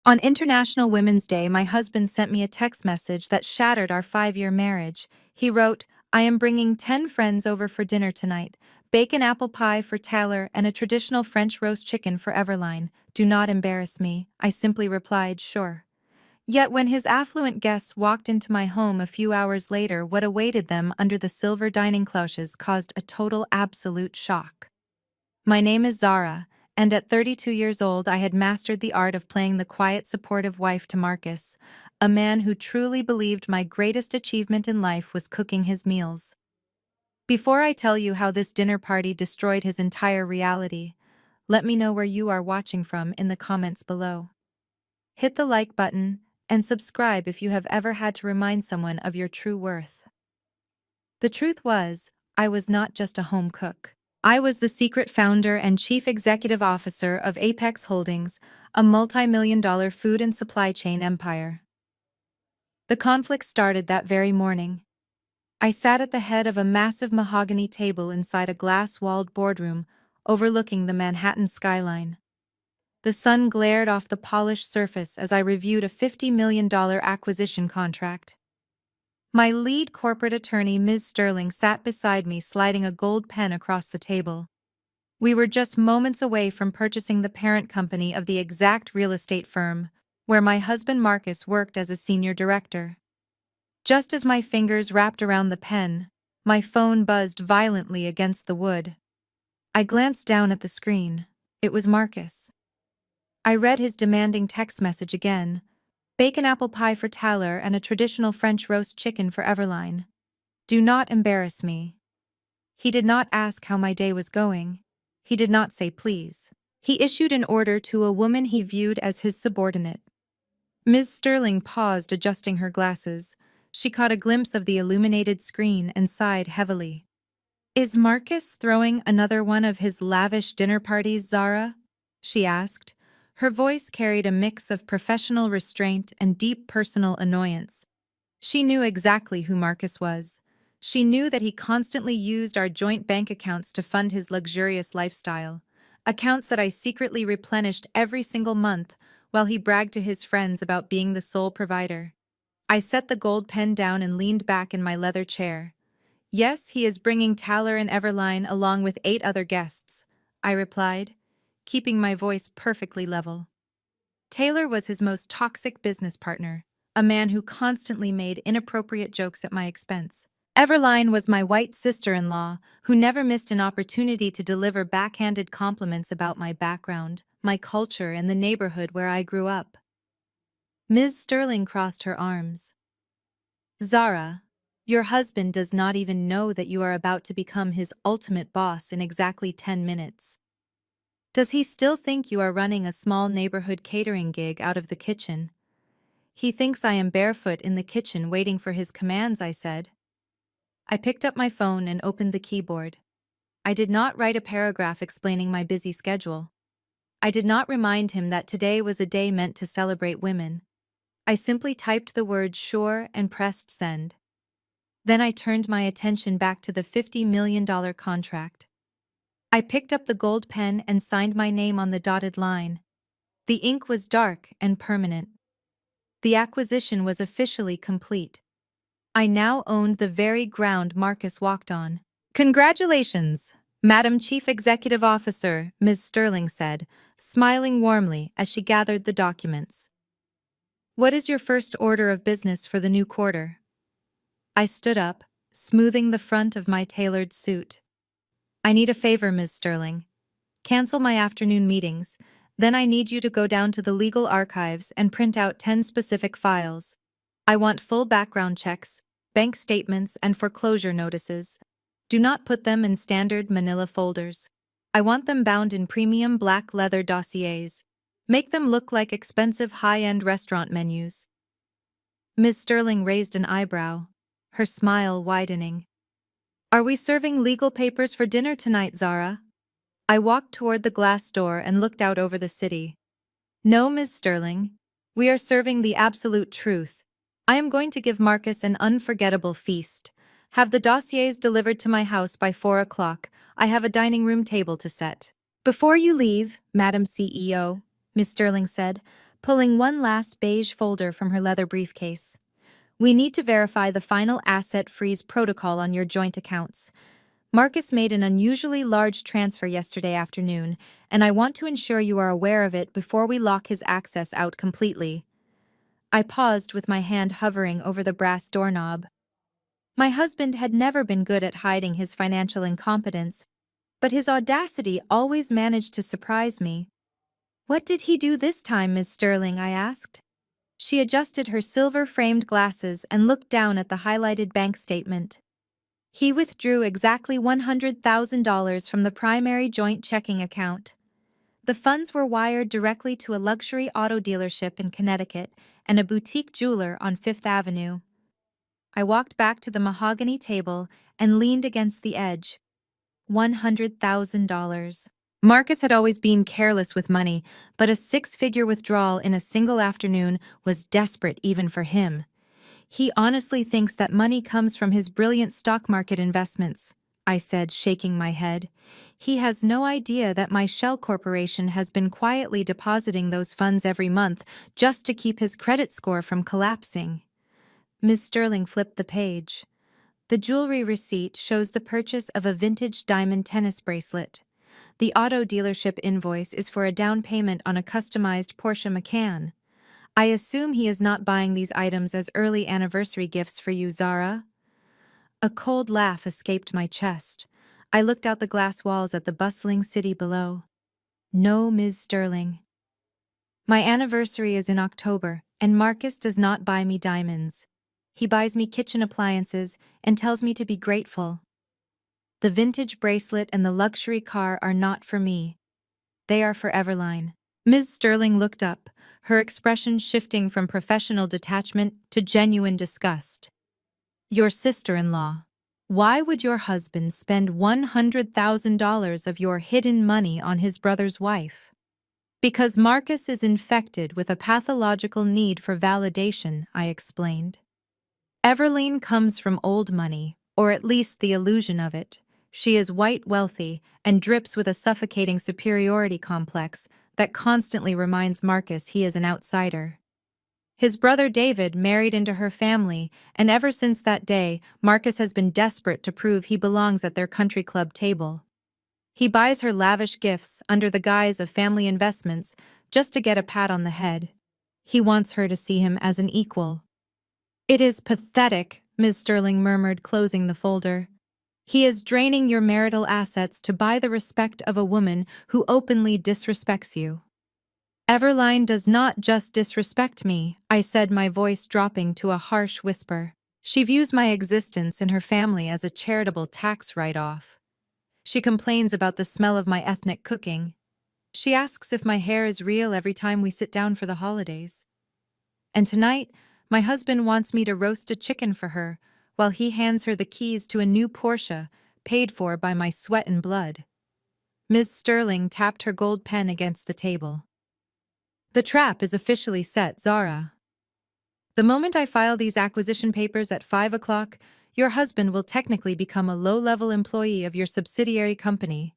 On International Women's Day, my husband sent me a text message that shattered our 5-year marriage. He wrote, "I am bringing 10 friends over for dinner tonight. Bacon apple pie for Taylor and a traditional French roast chicken for Everline. Do not embarrass me." I simply replied, "Sure." Yet when his affluent guests walked into my home a few hours later, what awaited them under the silver dining cloches caused a total absolute shock. My name is Zara, and at 32 years old I had mastered the art of playing the quiet, supportive wife to Marcus, a man who truly believed my greatest achievement in life was cooking his meals. Before I tell you how this dinner party destroyed his entire reality, let me know where you are watching from in the comments below. Hit the like button and subscribe if you have ever had to remind someone of your true worth. The truth was, I was not just a home cook. I was the secret founder and chief executive officer of Apex Holdings, a multi-million-dollar food and supply chain empire. The conflict started that very morning. I sat at the head of a massive mahogany table inside a glass-walled boardroom overlooking the Manhattan skyline. The sun glared off the polished surface as I reviewed a $50 million acquisition contract. My lead corporate attorney, Ms. Sterling, sat beside me, sliding a gold pen across the table. We were just moments away from purchasing the parent company of the exact real estate firm where my husband Marcus worked as a senior director. Just as my fingers wrapped around the pen, my phone buzzed violently against the wood. I glanced down at the screen. It was Marcus. I read his demanding text message again. Bacon apple pie for Taylor and a traditional French roast chicken for Everline. Do not embarrass me. He did not ask how my day was going. He did not say please. He issued an order to a woman he viewed as his subordinate. Ms. Sterling paused, adjusting her glasses. She caught a glimpse of the illuminated screen and sighed heavily. "Is Marcus throwing another one of his lavish dinner parties, Zara?" she asked. Her voice carried a mix of professional restraint and deep personal annoyance. She knew exactly who Marcus was. She knew that he constantly used our joint bank accounts to fund his luxurious lifestyle, accounts that I secretly replenished every single month while he bragged to his friends about being the sole provider. I set the gold pen down and leaned back in my leather chair. "Yes, he is bringing Taylor and Everline along with 8 other guests," I replied, keeping my voice perfectly level. Taylor was his most toxic business partner, a man who constantly made inappropriate jokes at my expense. Everline was my white sister-in-law, who never missed an opportunity to deliver backhanded compliments about my background, my culture, and the neighborhood where I grew up. Ms. Sterling crossed her arms. "Zara, your husband does not even know that you are about to become his ultimate boss in exactly 10 minutes. Does he still think you are running a small neighborhood catering gig out of the kitchen?" "He thinks I am barefoot in the kitchen waiting for his commands," I said. I picked up my phone and opened the keyboard. I did not write a paragraph explaining my busy schedule. I did not remind him that today was a day meant to celebrate women. I simply typed the word "sure" and pressed send. Then I turned my attention back to the $50 million contract. I picked up the gold pen and signed my name on the dotted line. The ink was dark and permanent. The acquisition was officially complete. I now owned the very ground Marcus walked on. "Congratulations, Madam Chief Executive Officer," Ms. Sterling said, smiling warmly as she gathered the documents. "What is your first order of business for the new quarter?" I stood up, smoothing the front of my tailored suit. "I need a favor, Ms. Sterling. Cancel my afternoon meetings, then I need you to go down to the legal archives and print out 10 specific files. I want full background checks, bank statements, and foreclosure notices. Do not put them in standard manila folders. I want them bound in premium black leather dossiers. Make them look like expensive high-end restaurant menus." Ms. Sterling raised an eyebrow, her smile widening. "Are we serving legal papers for dinner tonight, Zara?" I walked toward the glass door and looked out over the city. "No, Ms. Sterling. We are serving the absolute truth. I am going to give Marcus an unforgettable feast. Have the dossiers delivered to my house by 4 o'clock. I have a dining room table to set." "Before you leave, Madam CEO," Ms. Sterling said, pulling one last beige folder from her leather briefcase. We need to verify the final asset freeze protocol on your joint accounts. Marcus made an unusually large transfer yesterday afternoon, and I want to ensure you are aware of it before we lock his access out completely. I paused with my hand hovering over the brass doorknob. My husband had never been good at hiding his financial incompetence, but his audacity always managed to surprise me. "What did he do this time, Miss Sterling?" I asked. She adjusted her silver-framed glasses and looked down at the highlighted bank statement. He withdrew exactly $100,000 from the primary joint checking account. The funds were wired directly to a luxury auto dealership in Connecticut and a boutique jeweler on Fifth Avenue. I walked back to the mahogany table and leaned against the edge. $100,000. Marcus had always been careless with money, but a six-figure withdrawal in a single afternoon was desperate even for him. "He honestly thinks that money comes from his brilliant stock market investments," I said, shaking my head. "He has no idea that my shell corporation has been quietly depositing those funds every month just to keep his credit score from collapsing." Ms. Sterling flipped the page. The jewelry receipt shows the purchase of a vintage diamond tennis bracelet. The auto dealership invoice is for a down payment on a customized Porsche Macan. "I assume he is not buying these items as early anniversary gifts for you, Zara?" A cold laugh escaped my chest. I looked out the glass walls at the bustling city below. "No, Ms. Sterling. My anniversary is in October, and Marcus does not buy me diamonds. He buys me kitchen appliances and tells me to be grateful. The vintage bracelet and the luxury car are not for me. They are for Everline." Ms. Sterling looked up, her expression shifting from professional detachment to genuine disgust. "Your sister-in-law. Why would your husband spend $100,000 of your hidden money on his brother's wife?" "Because Marcus is infected with a pathological need for validation," I explained. "Everline comes from old money, or at least the illusion of it. She is white wealthy and drips with a suffocating superiority complex that constantly reminds Marcus he is an outsider. His brother David married into her family, and ever since that day, Marcus has been desperate to prove he belongs at their country club table. He buys her lavish gifts under the guise of family investments just to get a pat on the head. He wants her to see him as an equal." "It is pathetic," Ms. Sterling murmured, closing the folder. "He is draining your marital assets to buy the respect of a woman who openly disrespects you." "Everline does not just disrespect me," I said, my voice dropping to a harsh whisper. "She views my existence in her family as a charitable tax write-off. She complains about the smell of my ethnic cooking. She asks if my hair is real every time we sit down for the holidays. And tonight, my husband wants me to roast a chicken for her, while he hands her the keys to a new Porsche, paid for by my sweat and blood." Ms. Sterling tapped her gold pen against the table. "The trap is officially set, Zara. The moment I file these acquisition papers at 5 o'clock, your husband will technically become a low-level employee of your subsidiary company.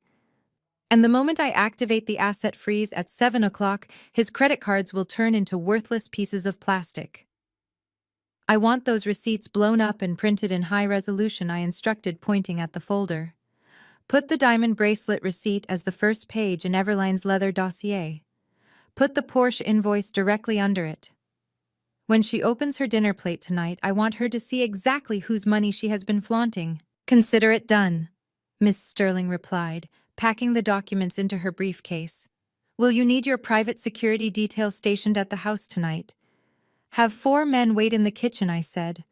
And the moment I activate the asset freeze at 7 o'clock, his credit cards will turn into worthless pieces of plastic. I want those receipts blown up and printed in high resolution," I instructed, pointing at the folder. "Put the diamond bracelet receipt as the first page in Everline's leather dossier. Put the Porsche invoice directly under it. When she opens her dinner plate tonight, I want her to see exactly whose money she has been flaunting." "Consider it done," Miss Sterling replied, packing the documents into her briefcase. "Will you need your private security detail stationed at the house tonight?" "Have 4 men wait in the kitchen," I said.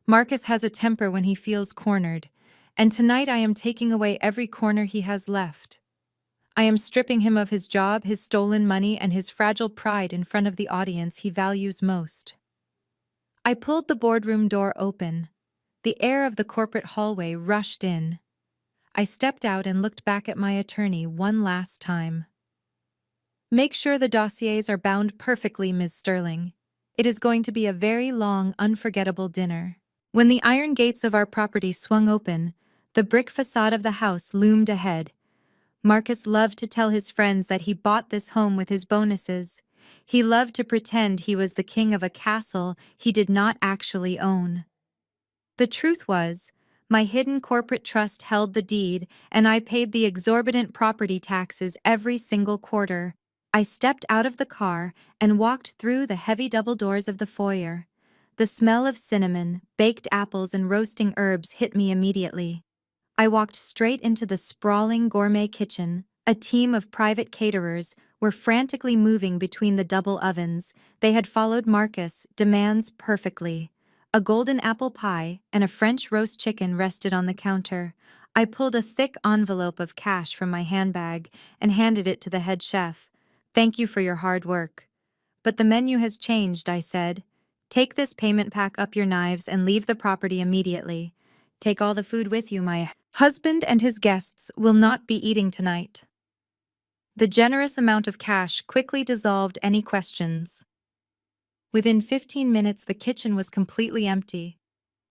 "Marcus has a temper when he feels cornered, and tonight I am taking away every corner he has left. I am stripping him of his job, his stolen money, and his fragile pride in front of the audience he values most." I pulled the boardroom door open. The air of the corporate hallway rushed in. I stepped out and looked back at my attorney one last time. "Make sure the dossiers are bound perfectly, Ms. Sterling. It is going to be a very long, unforgettable dinner." When the iron gates of our property swung open, the brick facade of the house loomed ahead. Marcus loved to tell his friends that he bought this home with his bonuses. He loved to pretend he was the king of a castle he did not actually own. The truth was, my hidden corporate trust held the deed, and I paid the exorbitant property taxes every single quarter. I stepped out of the car and walked through the heavy double doors of the foyer. The smell of cinnamon, baked apples, and roasting herbs hit me immediately. I walked straight into the sprawling gourmet kitchen. A team of private caterers were frantically moving between the double ovens. They had followed Marcus' demands perfectly. A golden apple pie and a French roast chicken rested on the counter. I pulled a thick envelope of cash from my handbag and handed it to the head chef. "Thank you for your hard work." "But the menu has changed," I said. "Take this payment, pack up your knives, and leave the property immediately. Take all the food with you. My husband and his guests will not be eating tonight." The generous amount of cash quickly dissolved any questions. Within 15 minutes, the kitchen was completely empty.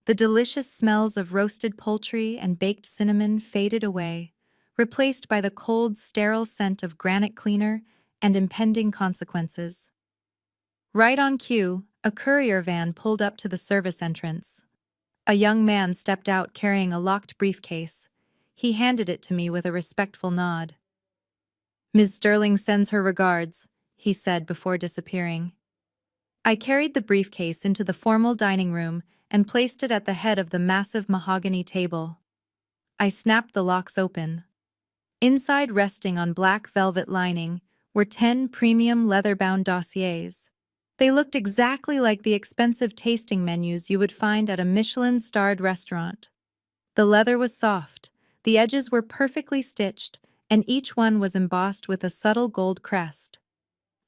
The delicious smells of roasted poultry and baked cinnamon faded away, replaced by the cold, sterile scent of granite cleaner and impending consequences. Right on cue, a courier van pulled up to the service entrance. A young man stepped out carrying a locked briefcase. He handed it to me with a respectful nod. "Ms. Sterling sends her regards," he said before disappearing. I carried the briefcase into the formal dining room and placed it at the head of the massive mahogany table. I snapped the locks open. Inside, resting on black velvet lining, were 10 premium leather-bound dossiers. They looked exactly like the expensive tasting menus you would find at a Michelin-starred restaurant. The leather was soft, the edges were perfectly stitched, and each one was embossed with a subtle gold crest.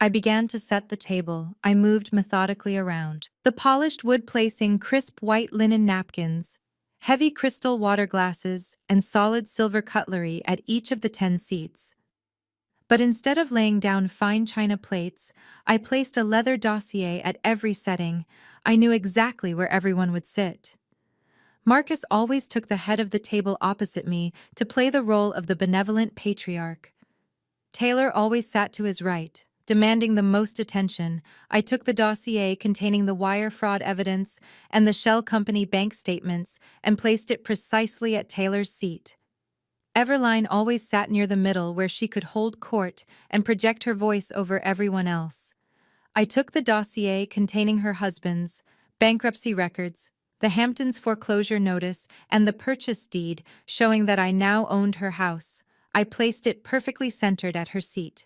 I began to set the table. I moved methodically around. The polished wood placing crisp white linen napkins, heavy crystal water glasses, and solid silver cutlery at each of the 10 seats. But instead of laying down fine china plates, I placed a leather dossier at every setting. I knew exactly where everyone would sit. Marcus always took the head of the table opposite me to play the role of the benevolent patriarch. Taylor always sat to his right, demanding the most attention. I took the dossier containing the wire fraud evidence and the shell company bank statements and placed it precisely at Taylor's seat. Everline always sat near the middle where she could hold court and project her voice over everyone else. I took the dossier containing her husband's bankruptcy records, the Hamptons foreclosure notice, and the purchase deed showing that I now owned her house. I placed it perfectly centered at her seat.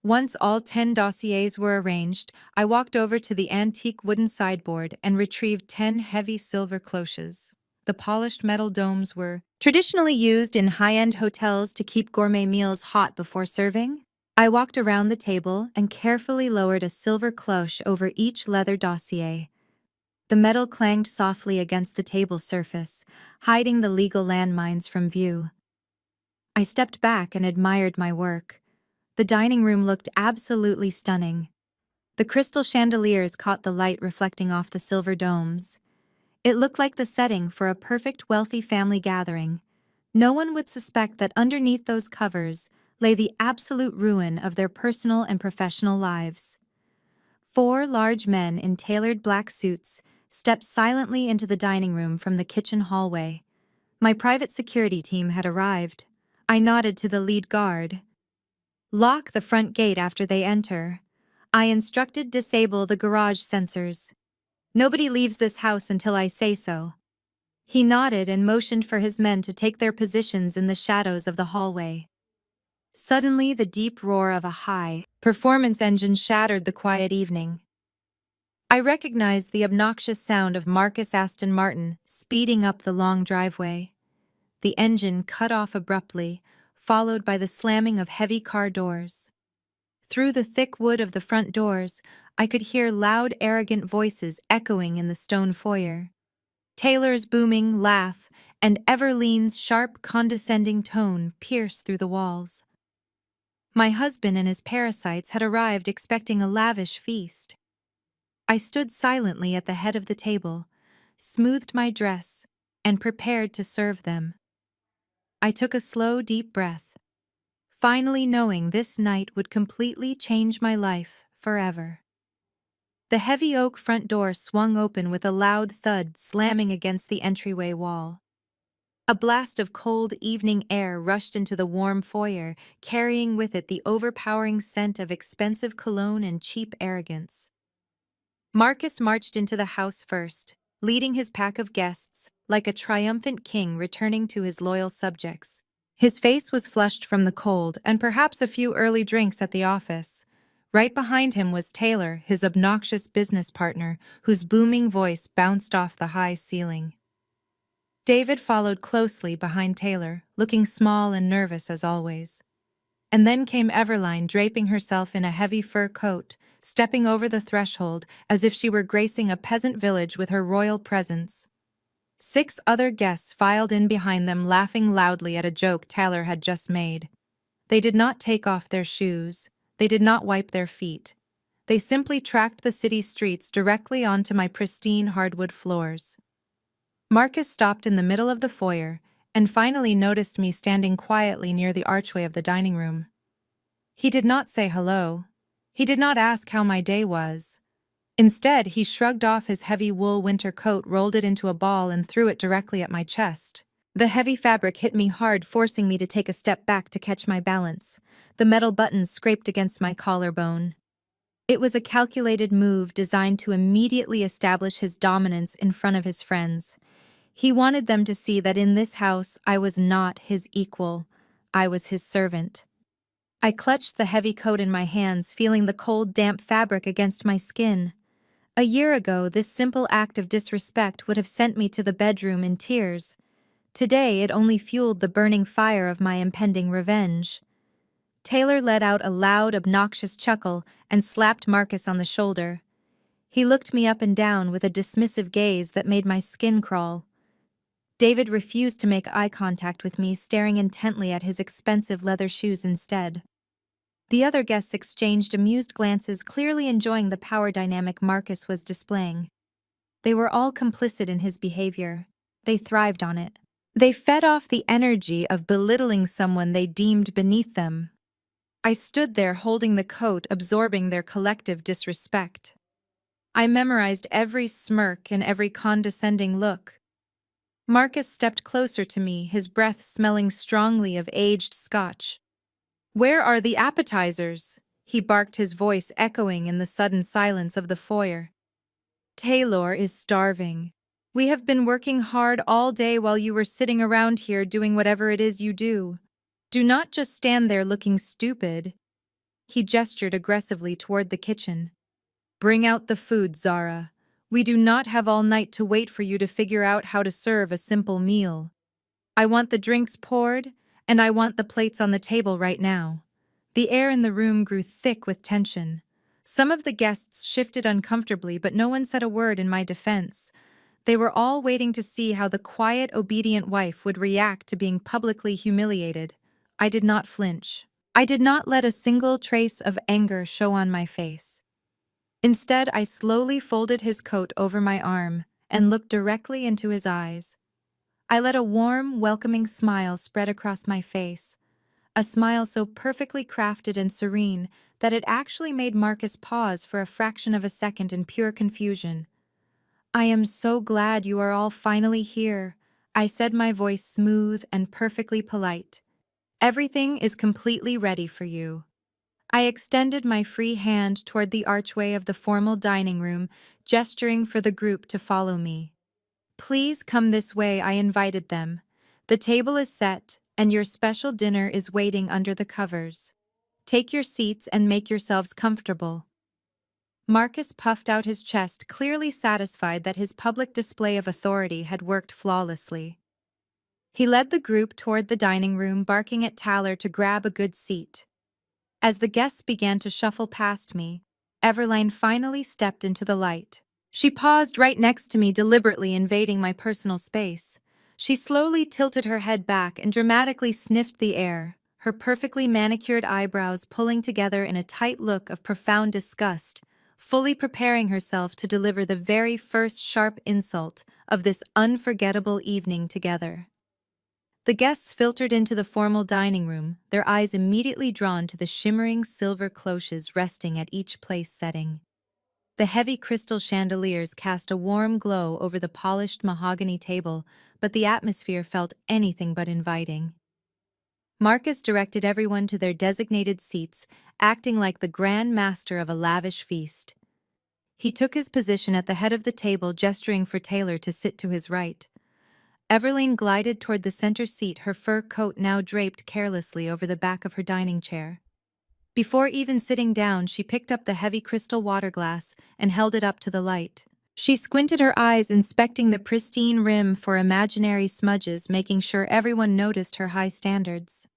Once all 10 dossiers were arranged, I walked over to the antique wooden sideboard and retrieved 10 heavy silver cloches. The polished metal domes were traditionally used in high-end hotels to keep gourmet meals hot before serving. I walked around the table and carefully lowered a silver cloche over each leather dossier. The metal clanged softly against the table's surface, hiding the legal landmines from view. I stepped back and admired my work. The dining room looked absolutely stunning. The crystal chandeliers caught the light reflecting off the silver domes. It looked like the setting for a perfect wealthy family gathering. No one would suspect that underneath those covers lay the absolute ruin of their personal and professional lives. 4 large men in tailored black suits stepped silently into the dining room from the kitchen hallway. My private security team had arrived. I nodded to the lead guard. "Lock the front gate after they enter." I instructed disable the garage sensors. "Nobody leaves this house until I say so." He nodded and motioned for his men to take their positions in the shadows of the hallway. Suddenly, the deep roar of a high-performance engine shattered the quiet evening. I recognized the obnoxious sound of Marcus Aston Martin speeding up the long driveway. The engine cut off abruptly, followed by the slamming of heavy car doors. Through the thick wood of the front doors, I could hear loud, arrogant voices echoing in the stone foyer. Taylor's booming laugh and Everlene's sharp, condescending tone pierced through the walls. My husband and his parasites had arrived expecting a lavish feast. I stood silently at the head of the table, smoothed my dress, and prepared to serve them. I took a slow, deep breath. finally knowing this night would completely change my life forever. The heavy oak front door swung open with a loud thud slamming against the entryway wall. A blast of cold evening air rushed into the warm foyer, carrying with it the overpowering scent of expensive cologne and cheap arrogance. Marcus marched into the house first, leading his pack of guests, like a triumphant king returning to his loyal subjects. His face was flushed from the cold and perhaps a few early drinks at the office. Right behind him was Taylor, his obnoxious business partner, whose booming voice bounced off the high ceiling. David followed closely behind Taylor, looking small and nervous as always. And then came Everline, draping herself in a heavy fur coat, stepping over the threshold as if she were gracing a peasant village with her royal presence. 6 other guests filed in behind them, laughing loudly at a joke Taylor had just made. They did not take off their shoes. They did not wipe their feet. They simply tracked the city streets directly onto my pristine hardwood floors. Marcus stopped in the middle of the foyer and finally noticed me standing quietly near the archway of the dining room. He did not say hello. He did not ask how my day was. Instead, he shrugged off his heavy wool winter coat, rolled it into a ball, and threw it directly at my chest. The heavy fabric hit me hard, forcing me to take a step back to catch my balance. The metal buttons scraped against my collarbone. It was a calculated move designed to immediately establish his dominance in front of his friends. He wanted them to see that in this house I was not his equal. I was his servant. I clutched the heavy coat in my hands, feeling the cold, damp fabric against my skin. A year ago, this simple act of disrespect would have sent me to the bedroom in tears. Today, it only fueled the burning fire of my impending revenge. Taylor let out a loud, obnoxious chuckle and slapped Marcus on the shoulder. He looked me up and down with a dismissive gaze that made my skin crawl. David refused to make eye contact with me, staring intently at his expensive leather shoes instead. The other guests exchanged amused glances, clearly enjoying the power dynamic Marcus was displaying. They were all complicit in his behavior. They thrived on it. They fed off the energy of belittling someone they deemed beneath them. I stood there holding the coat, absorbing their collective disrespect. I memorized every smirk and every condescending look. Marcus stepped closer to me, his breath smelling strongly of aged scotch. "Where are the appetizers?" he barked, his voice echoing in the sudden silence of the foyer. "Taylor is starving. We have been working hard all day while you were sitting around here doing whatever it is you do. Do not just stand there looking stupid." He gestured aggressively toward the kitchen. "Bring out the food, Zara. We do not have all night to wait for you to figure out how to serve a simple meal. I want the drinks poured, and I want the plates on the table right now." The air in the room grew thick with tension. Some of the guests shifted uncomfortably, but no one said a word in my defense. They were all waiting to see how the quiet, obedient wife would react to being publicly humiliated. I did not flinch. I did not let a single trace of anger show on my face. Instead, I slowly folded his coat over my arm and looked directly into his eyes. I let a warm, welcoming smile spread across my face, a smile so perfectly crafted and serene that it actually made Marcus pause for a fraction of a second in pure confusion. "I am so glad you are all finally here," I said, my voice smooth and perfectly polite. "Everything is completely ready for you." I extended my free hand toward the archway of the formal dining room, gesturing for the group to follow me. "Please come this way," I invited them. "The table is set, and your special dinner is waiting under the covers. Take your seats and make yourselves comfortable." Marcus puffed out his chest, clearly satisfied that his public display of authority had worked flawlessly. He led the group toward the dining room, barking at Taylor to grab a good seat. As the guests began to shuffle past me, Everline finally stepped into the light. She paused right next to me, deliberately invading my personal space. She slowly tilted her head back and dramatically sniffed the air, her perfectly manicured eyebrows pulling together in a tight look of profound disgust, fully preparing herself to deliver the very first sharp insult of this unforgettable evening together. The guests filtered into the formal dining room, their eyes immediately drawn to the shimmering silver cloches resting at each place setting. The heavy crystal chandeliers cast a warm glow over the polished mahogany table, but the atmosphere felt anything but inviting. Marcus directed everyone to their designated seats, acting like the grand master of a lavish feast. He took his position at the head of the table, gesturing for Taylor to sit to his right. Evelyn glided toward the center seat, her fur coat now draped carelessly over the back of her dining chair. Before even sitting down, she picked up the heavy crystal water glass and held it up to the light. She squinted her eyes, inspecting the pristine rim for imaginary smudges, making sure everyone noticed her high standards.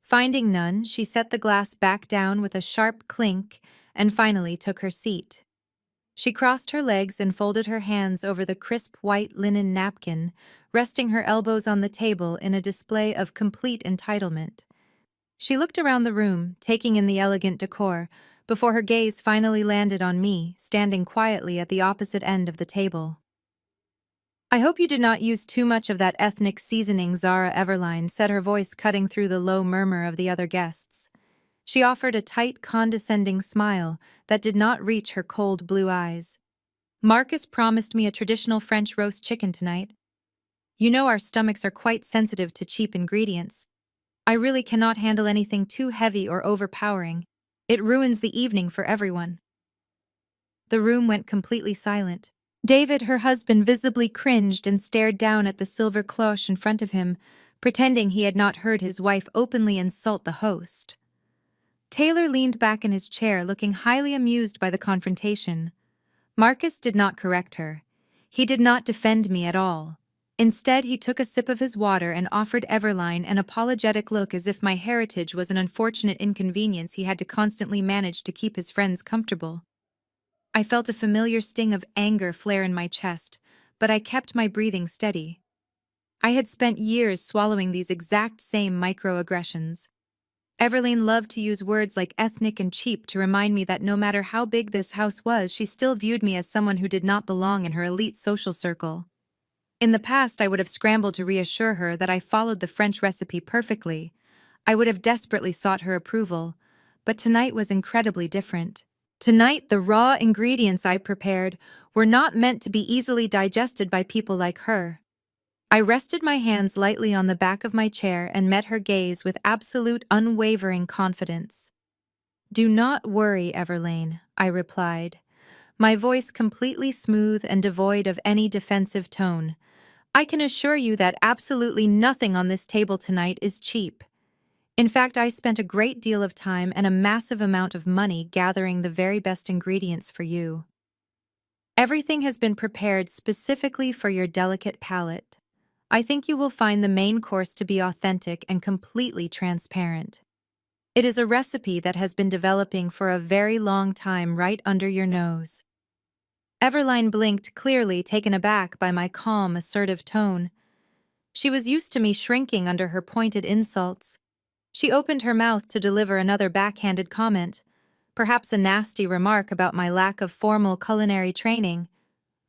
Finding none, she set the glass back down with a sharp clink and finally took her seat. She crossed her legs and folded her hands over the crisp white linen napkin, resting her elbows on the table in a display of complete entitlement. She looked around the room, taking in the elegant decor, before her gaze finally landed on me, standing quietly at the opposite end of the table. "I hope you did not use too much of that ethnic seasoning," Zara Everline said, her voice cutting through the low murmur of the other guests. She offered a tight, condescending smile that did not reach her cold blue eyes. "Marcus promised me a traditional French roast chicken tonight. You know our stomachs are quite sensitive to cheap ingredients. I really cannot handle anything too heavy or overpowering. It ruins the evening for everyone." The room went completely silent. David, her husband, visibly cringed and stared down at the silver cloche in front of him, pretending he had not heard his wife openly insult the host. Taylor leaned back in his chair, looking highly amused by the confrontation. Marcus did not correct her. He did not defend me at all. Instead, he took a sip of his water and offered Everline an apologetic look, as if my heritage was an unfortunate inconvenience he had to constantly manage to keep his friends comfortable. I felt a familiar sting of anger flare in my chest, but I kept my breathing steady. I had spent years swallowing these exact same microaggressions. Everline loved to use words like ethnic and cheap to remind me that no matter how big this house was, she still viewed me as someone who did not belong in her elite social circle. In the past, I would have scrambled to reassure her that I followed the French recipe perfectly. I would have desperately sought her approval, but tonight was incredibly different. Tonight, the raw ingredients I prepared were not meant to be easily digested by people like her. I rested my hands lightly on the back of my chair and met her gaze with absolute, unwavering confidence. "Do not worry, Everlane," I replied, my voice completely smooth and devoid of any defensive tone. "I can assure you that absolutely nothing on this table tonight is cheap. In fact, I spent a great deal of time and a massive amount of money gathering the very best ingredients for you. Everything has been prepared specifically for your delicate palate. I think you will find the main course to be authentic and completely transparent. It is a recipe that has been developing for a very long time right under your nose." Everline blinked, clearly taken aback by my calm, assertive tone. She was used to me shrinking under her pointed insults. She opened her mouth to deliver another backhanded comment, perhaps a nasty remark about my lack of formal culinary training,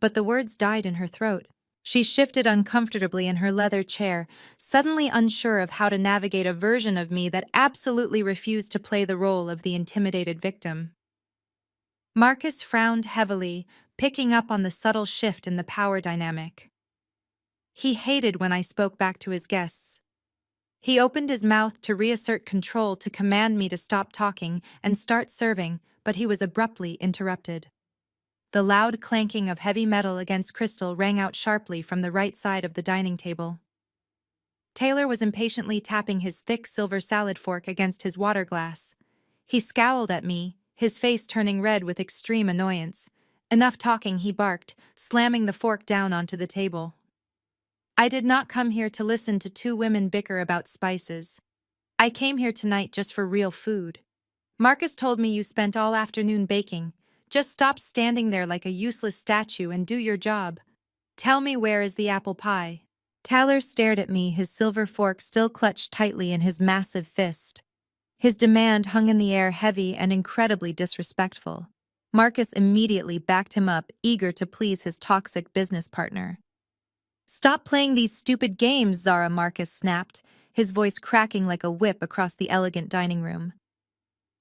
but the words died in her throat. She shifted uncomfortably in her leather chair, suddenly unsure of how to navigate a version of me that absolutely refused to play the role of the intimidated victim. Marcus frowned heavily, picking up on the subtle shift in the power dynamic. He hated when I spoke back to his guests. He opened his mouth to reassert control, to command me to stop talking and start serving, but he was abruptly interrupted. The loud clanking of heavy metal against crystal rang out sharply from the right side of the dining table. Taylor was impatiently tapping his thick silver salad fork against his water glass. He scowled at me, his face turning red with extreme annoyance. "Enough talking," he barked, slamming the fork down onto the table. "I did not come here to listen to two women bicker about spices. I came here tonight just for real food. Marcus told me you spent all afternoon baking. Just stop standing there like a useless statue and do your job. Tell me, where is the apple pie?" Taylor stared at me, his silver fork still clutched tightly in his massive fist. His demand hung in the air, heavy and incredibly disrespectful. Marcus immediately backed him up, eager to please his toxic business partner. Stop playing these stupid games, Zara, Marcus snapped, his voice cracking like a whip across the elegant dining room.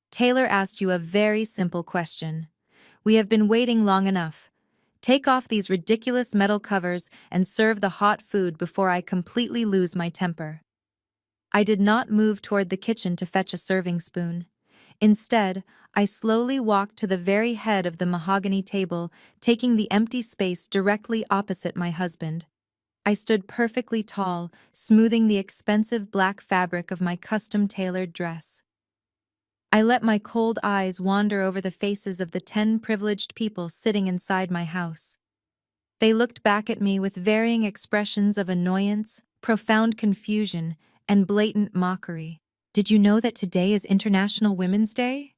Taylor asked you a very simple question. We have been waiting long enough. Take off these ridiculous metal covers and serve the hot food before I completely lose my temper. I did not move toward the kitchen to fetch a serving spoon. Instead, I slowly walked to the very head of the mahogany table, taking the empty space directly opposite my husband. I stood perfectly tall, smoothing the expensive black fabric of my custom-tailored dress. I let my cold eyes wander over the faces of the 10 privileged people sitting inside my house. They looked back at me with varying expressions of annoyance, profound confusion, and blatant mockery. Did you know that today is International Women's Day?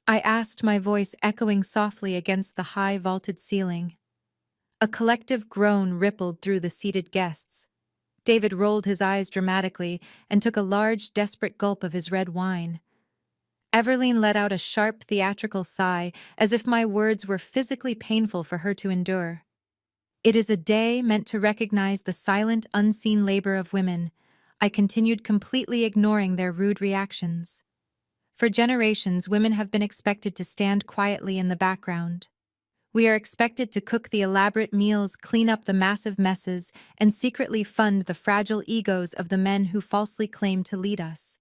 I asked, my voice echoing softly against the high vaulted ceiling. A collective groan rippled through the seated guests. David rolled his eyes dramatically and took a large, desperate gulp of his red wine. Everline let out a sharp, theatrical sigh, as if my words were physically painful for her to endure. It is a day meant to recognize the silent, unseen labor of women. I continued, completely ignoring their rude reactions. For generations, women have been expected to stand quietly in the background. We are expected to cook the elaborate meals, clean up the massive messes, and secretly fund the fragile egos of the men who falsely claim to lead us.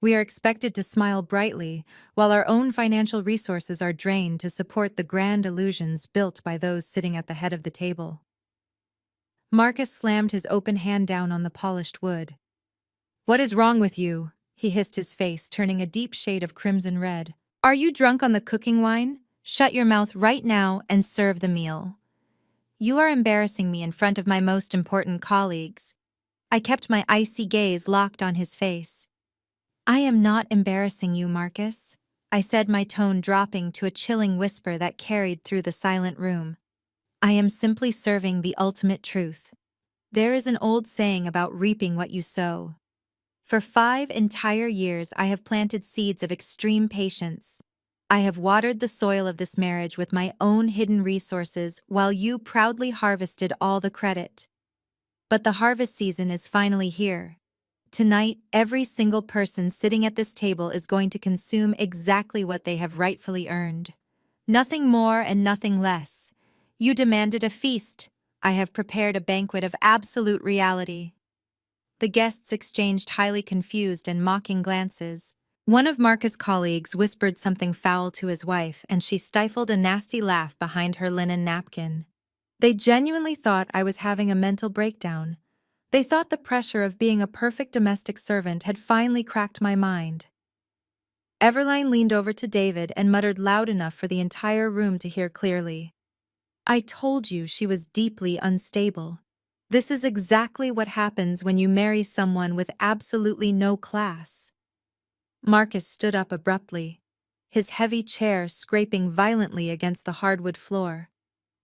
We are expected to smile brightly, while our own financial resources are drained to support the grand illusions built by those sitting at the head of the table. Marcus slammed his open hand down on the polished wood. "What is wrong with you?" he hissed, his face turning a deep shade of crimson red. "Are you drunk on the cooking wine? Shut your mouth right now and serve the meal. You are embarrassing me in front of my most important colleagues." I kept my icy gaze locked on his face. "I am not embarrassing you, Marcus," I said, my tone dropping to a chilling whisper that carried through the silent room. "I am simply serving the ultimate truth. There is an old saying about reaping what you sow. For 5 entire years, I have planted seeds of extreme patience. I have watered the soil of this marriage with my own hidden resources while you proudly harvested all the credit. But the harvest season is finally here. Tonight, every single person sitting at this table is going to consume exactly what they have rightfully earned. Nothing more and nothing less. You demanded a feast. I have prepared a banquet of absolute reality." The guests exchanged highly confused and mocking glances. One of Marcus' colleagues whispered something foul to his wife, and she stifled a nasty laugh behind her linen napkin. They genuinely thought I was having a mental breakdown. They thought the pressure of being a perfect domestic servant had finally cracked my mind. Everline leaned over to David and muttered loud enough for the entire room to hear clearly. "I told you she was deeply unstable. This is exactly what happens when you marry someone with absolutely no class." Marcus stood up abruptly, his heavy chair scraping violently against the hardwood floor.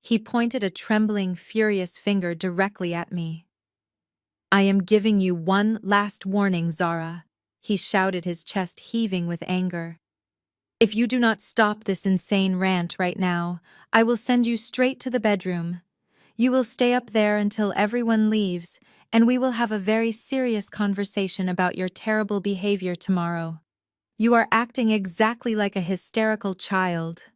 He pointed a trembling, furious finger directly at me. "I am giving you one last warning, Zara," he shouted, his chest heaving with anger. "If you do not stop this insane rant right now, I will send you straight to the bedroom. You will stay up there until everyone leaves, and we will have a very serious conversation about your terrible behavior tomorrow. You are acting exactly like a hysterical child."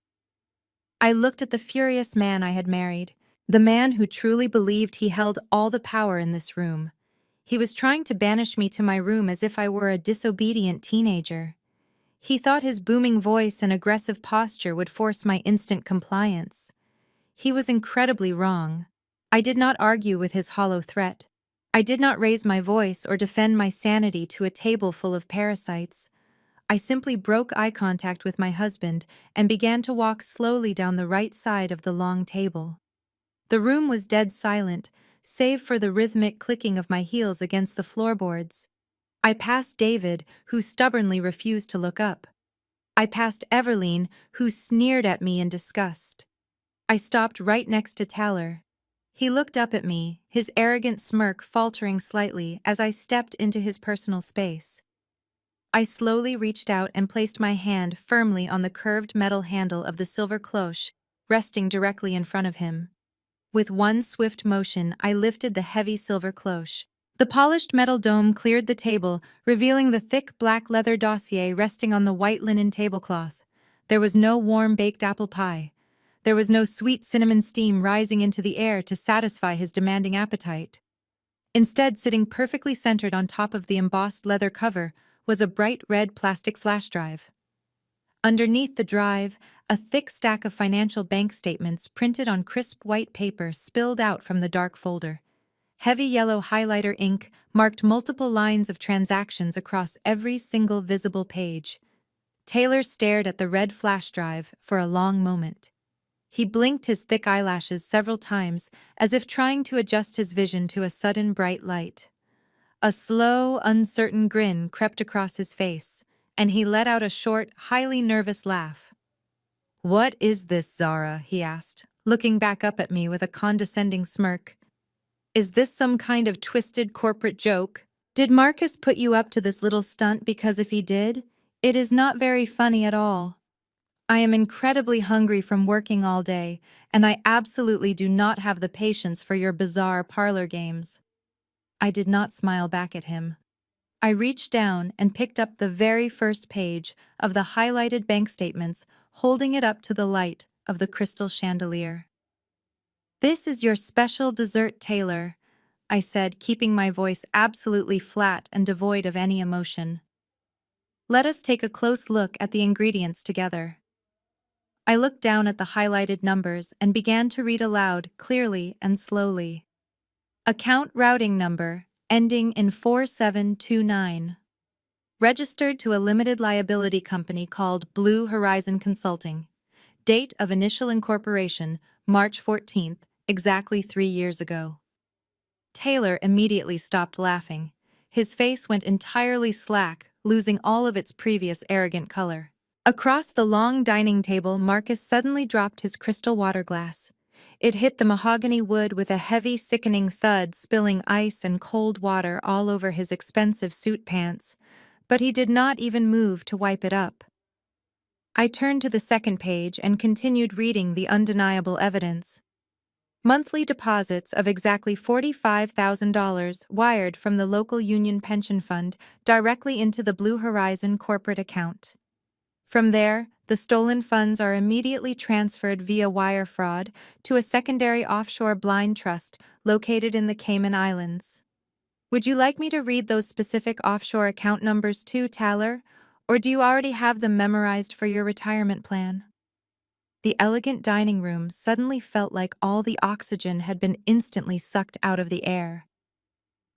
I looked at the furious man I had married, the man who truly believed he held all the power in this room. He was trying to banish me to my room as if I were a disobedient teenager. He thought his booming voice and aggressive posture would force my instant compliance. He was incredibly wrong. I did not argue with his hollow threat. I did not raise my voice or defend my sanity to a table full of parasites. I simply broke eye contact with my husband and began to walk slowly down the right side of the long table. The room was dead silent, save for the rhythmic clicking of my heels against the floorboards. I passed David, who stubbornly refused to look up. I passed Everline, who sneered at me in disgust. I stopped right next to Taylor. He looked up at me, his arrogant smirk faltering slightly as I stepped into his personal space. I slowly reached out and placed my hand firmly on the curved metal handle of the silver cloche, resting directly in front of him. With one swift motion, I lifted the heavy silver cloche. The polished metal dome cleared the table, revealing the thick black leather dossier resting on the white linen tablecloth. There was no warm baked apple pie. There was no sweet cinnamon steam rising into the air to satisfy his demanding appetite. Instead, sitting perfectly centered on top of the embossed leather cover was a bright red plastic flash drive. Underneath the drive, a thick stack of financial bank statements printed on crisp white paper spilled out from the dark folder. Heavy yellow highlighter ink marked multiple lines of transactions across every single visible page. Taylor stared at the red flash drive for a long moment. He blinked his thick eyelashes several times, as if trying to adjust his vision to a sudden bright light. A slow, uncertain grin crept across his face, and he let out a short, highly nervous laugh. "What is this, Zara?" he asked, looking back up at me with a condescending smirk. "Is this some kind of twisted corporate joke? Did Marcus put you up to this little stunt? Because if he did, it is not very funny at all. I am incredibly hungry from working all day, and I absolutely do not have the patience for your bizarre parlor games." I did not smile back at him. I reached down and picked up the very first page of the highlighted bank statements, holding it up to the light of the crystal chandelier. "This is your special dessert, Taylor," I said, keeping my voice absolutely flat and devoid of any emotion. "Let us take a close look at the ingredients together." I looked down at the highlighted numbers and began to read aloud, clearly and slowly. Account routing number, ending in 4729. Registered to a limited liability company called Blue Horizon Consulting. Date of initial incorporation, March 14th, exactly 3 years ago. Taylor immediately stopped laughing. His face went entirely slack, losing all of its previous arrogant color. Across the long dining table, Marcus suddenly dropped his crystal water glass. It hit the mahogany wood with a heavy, sickening thud, spilling ice and cold water all over his expensive suit pants, but he did not even move to wipe it up. I turned to the second page and continued reading the undeniable evidence. Monthly deposits of exactly $45,000 wired from the local union pension fund directly into the Blue Horizon corporate account. From there, the stolen funds are immediately transferred via wire fraud to a secondary offshore blind trust located in the Cayman Islands. Would you like me to read those specific offshore account numbers too, Taylor, or do you already have them memorized for your retirement plan? The elegant dining room suddenly felt like all the oxygen had been instantly sucked out of the air.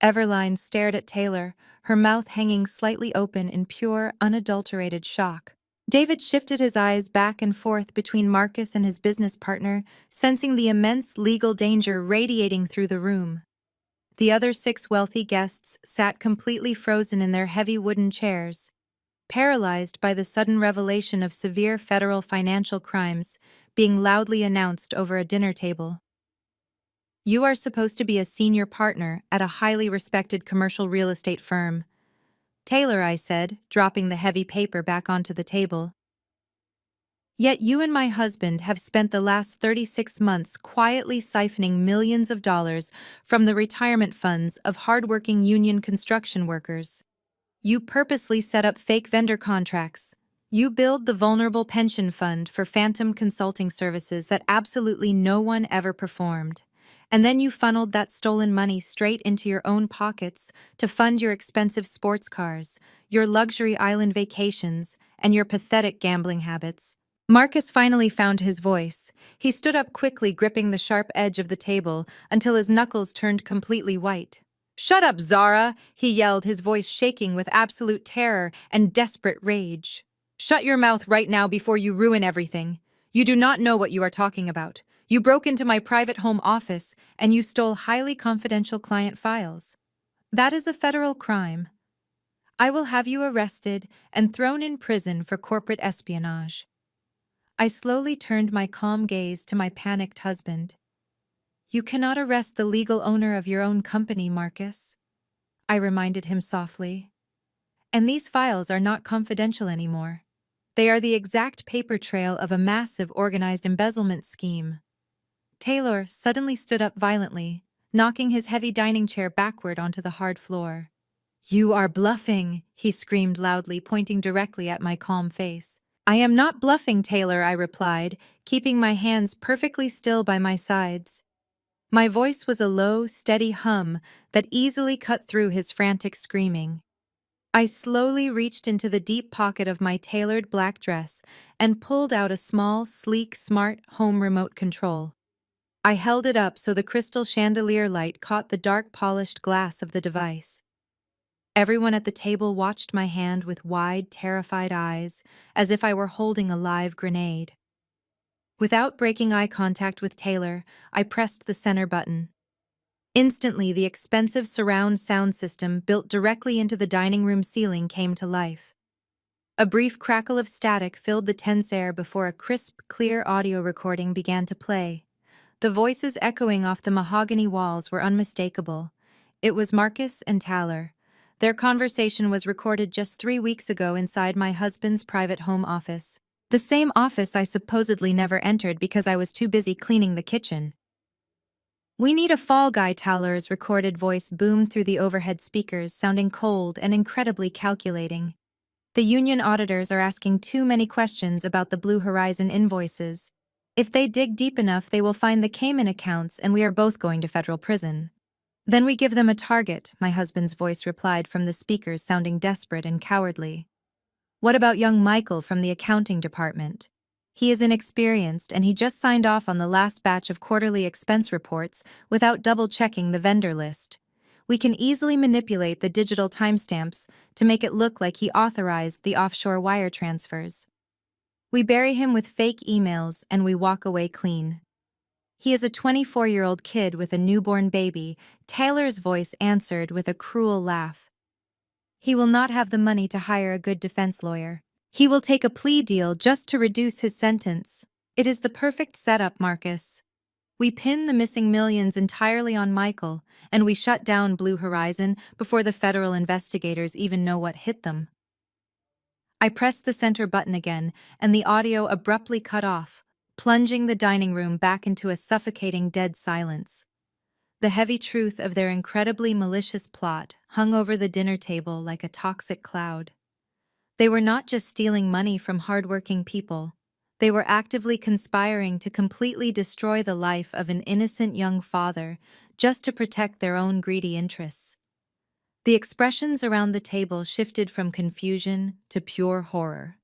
Everline stared at Taylor, her mouth hanging slightly open in pure, unadulterated shock. David shifted his eyes back and forth between Marcus and his business partner, sensing the immense legal danger radiating through the room. The other 6 wealthy guests sat completely frozen in their heavy wooden chairs, paralyzed by the sudden revelation of severe federal financial crimes being loudly announced over a dinner table. "You are supposed to be a senior partner at a highly respected commercial real estate firm," Taylor, I said, dropping the heavy paper back onto the table. "Yet you and my husband have spent the last 36 months quietly siphoning millions of dollars from the retirement funds of hardworking union construction workers. You purposely set up fake vendor contracts. You billed the vulnerable pension fund for phantom consulting services that absolutely no one ever performed. And then you funneled that stolen money straight into your own pockets to fund your expensive sports cars, your luxury island vacations, and your pathetic gambling habits." Marcus finally found his voice. He stood up quickly, gripping the sharp edge of the table until his knuckles turned completely white. "Shut up, Zara!" he yelled, his voice shaking with absolute terror and desperate rage. "Shut your mouth right now before you ruin everything. You do not know what you are talking about. You broke into my private home office and you stole highly confidential client files. That is a federal crime. I will have you arrested and thrown in prison for corporate espionage." I slowly turned my calm gaze to my panicked husband. "You cannot arrest the legal owner of your own company, Marcus," I reminded him softly. "And these files are not confidential anymore. They are the exact paper trail of a massive organized embezzlement scheme." Taylor suddenly stood up violently, knocking his heavy dining chair backward onto the hard floor. "You are bluffing," he screamed loudly, pointing directly at my calm face. "I am not bluffing, Taylor," I replied, keeping my hands perfectly still by my sides. My voice was a low, steady hum that easily cut through his frantic screaming. I slowly reached into the deep pocket of my tailored black dress and pulled out a small, sleek, smart home remote control. I held it up so the crystal chandelier light caught the dark polished glass of the device. Everyone at the table watched my hand with wide, terrified eyes, as if I were holding a live grenade. Without breaking eye contact with Taylor, I pressed the center button. Instantly, the expensive surround sound system built directly into the dining room ceiling came to life. A brief crackle of static filled the tense air before a crisp, clear audio recording began to play. The voices echoing off the mahogany walls were unmistakable. It was Marcus and Taylor. Their conversation was recorded just 3 weeks ago inside my husband's private home office. The same office I supposedly never entered because I was too busy cleaning the kitchen. "We need a fall guy," Taylor's recorded voice boomed through the overhead speakers, sounding cold and incredibly calculating. "The union auditors are asking too many questions about the Blue Horizon invoices. If they dig deep enough, they will find the Cayman accounts, and we are both going to federal prison." "Then we give them a target," my husband's voice replied from the speakers, sounding desperate and cowardly. "What about young Michael from the accounting department? He is inexperienced, and he just signed off on the last batch of quarterly expense reports without double-checking the vendor list. We can easily manipulate the digital timestamps to make it look like he authorized the offshore wire transfers. We bury him with fake emails and we walk away clean." "He is a 24-year-old kid with a newborn baby," Taylor's voice answered with a cruel laugh. "He will not have the money to hire a good defense lawyer. He will take a plea deal just to reduce his sentence. It is the perfect setup, Marcus. We pin the missing millions entirely on Michael, and we shut down Blue Horizon before the federal investigators even know what hit them." I pressed the center button again, and the audio abruptly cut off, plunging the dining room back into a suffocating dead silence. The heavy truth of their incredibly malicious plot hung over the dinner table like a toxic cloud. They were not just stealing money from hardworking people. They were actively conspiring to completely destroy the life of an innocent young father just to protect their own greedy interests. The expressions around the table shifted from confusion to pure horror.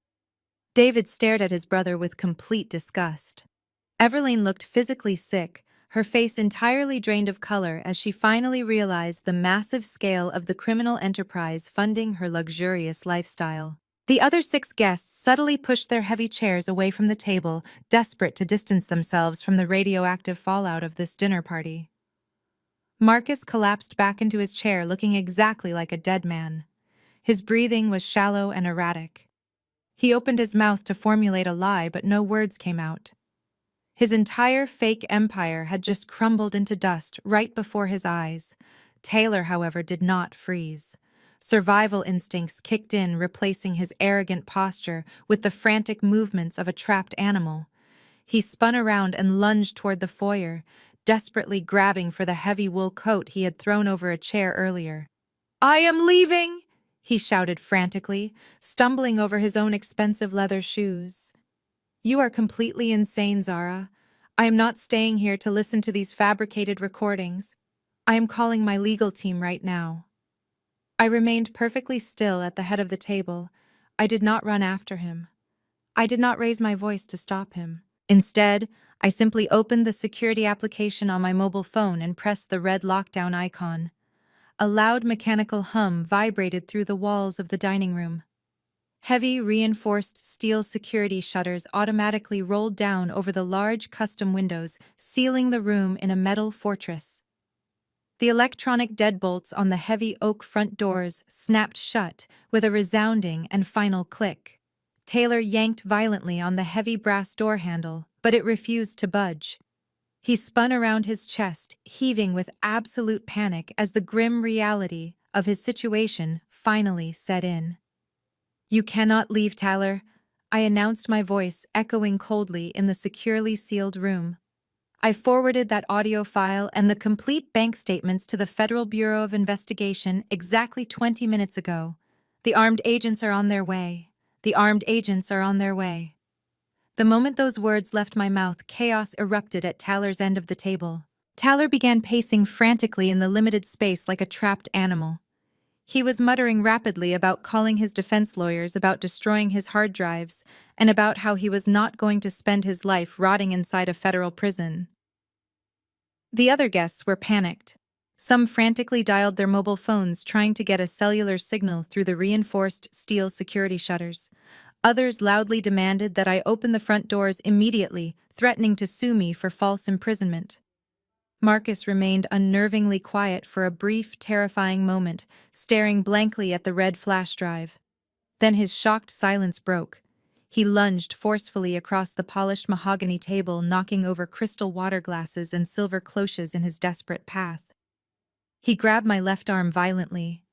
David stared at his brother with complete disgust. Everline looked physically sick, her face entirely drained of color as she finally realized the massive scale of the criminal enterprise funding her luxurious lifestyle. The other 6 guests subtly pushed their heavy chairs away from the table, desperate to distance themselves from the radioactive fallout of this dinner party. Marcus collapsed back into his chair, looking exactly like a dead man. His breathing was shallow and erratic. He opened his mouth to formulate a lie, but no words came out. His entire fake empire had just crumbled into dust right before his eyes. Taylor, however, did not freeze. Survival instincts kicked in, replacing his arrogant posture with the frantic movements of a trapped animal. He spun around and lunged toward the foyer, desperately grabbing for the heavy wool coat he had thrown over a chair earlier. "I am leaving!" he shouted frantically, stumbling over his own expensive leather shoes. "You are completely insane, Zara. I am not staying here to listen to these fabricated recordings. I am calling my legal team right now." I remained perfectly still at the head of the table. I did not run after him. I did not raise my voice to stop him. Instead, I simply opened the security application on my mobile phone and pressed the red lockdown icon. A loud mechanical hum vibrated through the walls of the dining room. Heavy, reinforced steel security shutters automatically rolled down over the large custom windows, sealing the room in a metal fortress. The electronic deadbolts on the heavy oak front doors snapped shut with a resounding and final click. Taylor yanked violently on the heavy brass door handle, but it refused to budge. He spun around his chest, heaving with absolute panic as the grim reality of his situation finally set in. "You cannot leave, Taylor," I announced, my voice echoing coldly in the securely sealed room. I forwarded that audio file and the complete bank statements to the Federal Bureau of Investigation exactly 20 minutes ago. The armed agents are on their way. The armed agents are on their way. The moment those words left my mouth, chaos erupted at Tyler's end of the table. Tyler began pacing frantically in the limited space like a trapped animal. He was muttering rapidly about calling his defense lawyers, about destroying his hard drives, and about how he was not going to spend his life rotting inside a federal prison. The other guests were panicked. Some frantically dialed their mobile phones trying to get a cellular signal through the reinforced steel security shutters. Others loudly demanded that I open the front doors immediately, threatening to sue me for false imprisonment. Marcus remained unnervingly quiet for a brief, terrifying moment, staring blankly at the red flash drive. Then his shocked silence broke. He lunged forcefully across the polished mahogany table, knocking over crystal water glasses and silver cloches in his desperate path. He grabbed my left arm violently.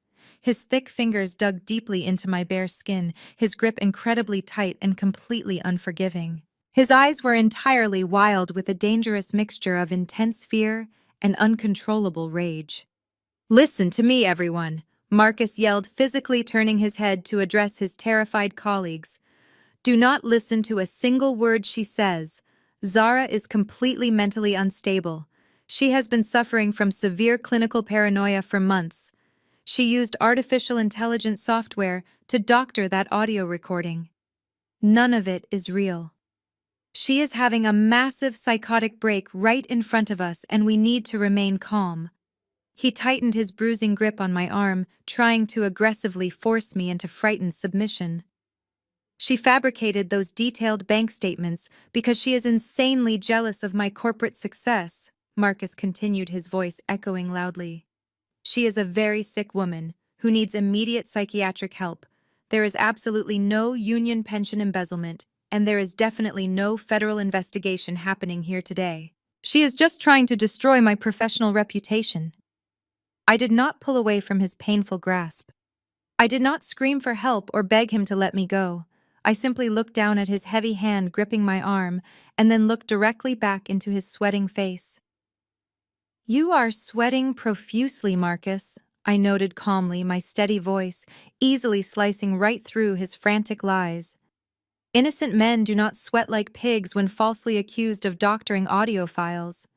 His thick fingers dug deeply into my bare skin, his grip incredibly tight and completely unforgiving. His eyes were entirely wild with a dangerous mixture of intense fear and uncontrollable rage. "Listen to me, everyone," Marcus yelled, physically turning his head to address his terrified colleagues. "Do not listen to a single word she says. Zara is completely mentally unstable. She has been suffering from severe clinical paranoia for months. She used artificial intelligence software to doctor that audio recording. None of it is real. She is having a massive psychotic break right in front of us, and we need to remain calm." He tightened his bruising grip on my arm, trying to aggressively force me into frightened submission. "She fabricated those detailed bank statements because she is insanely jealous of my corporate success," Marcus continued, his voice echoing loudly. "She is a very sick woman who needs immediate psychiatric help. There is absolutely no union pension embezzlement, and there is definitely no federal investigation happening here today. She is just trying to destroy my professional reputation." I did not pull away from his painful grasp. I did not scream for help or beg him to let me go. I simply looked down at his heavy hand gripping my arm and then looked directly back into his sweating face. "You are sweating profusely, Marcus," I noted calmly, my steady voice easily slicing right through his frantic lies. "Innocent men do not sweat like pigs when falsely accused of doctoring audio files.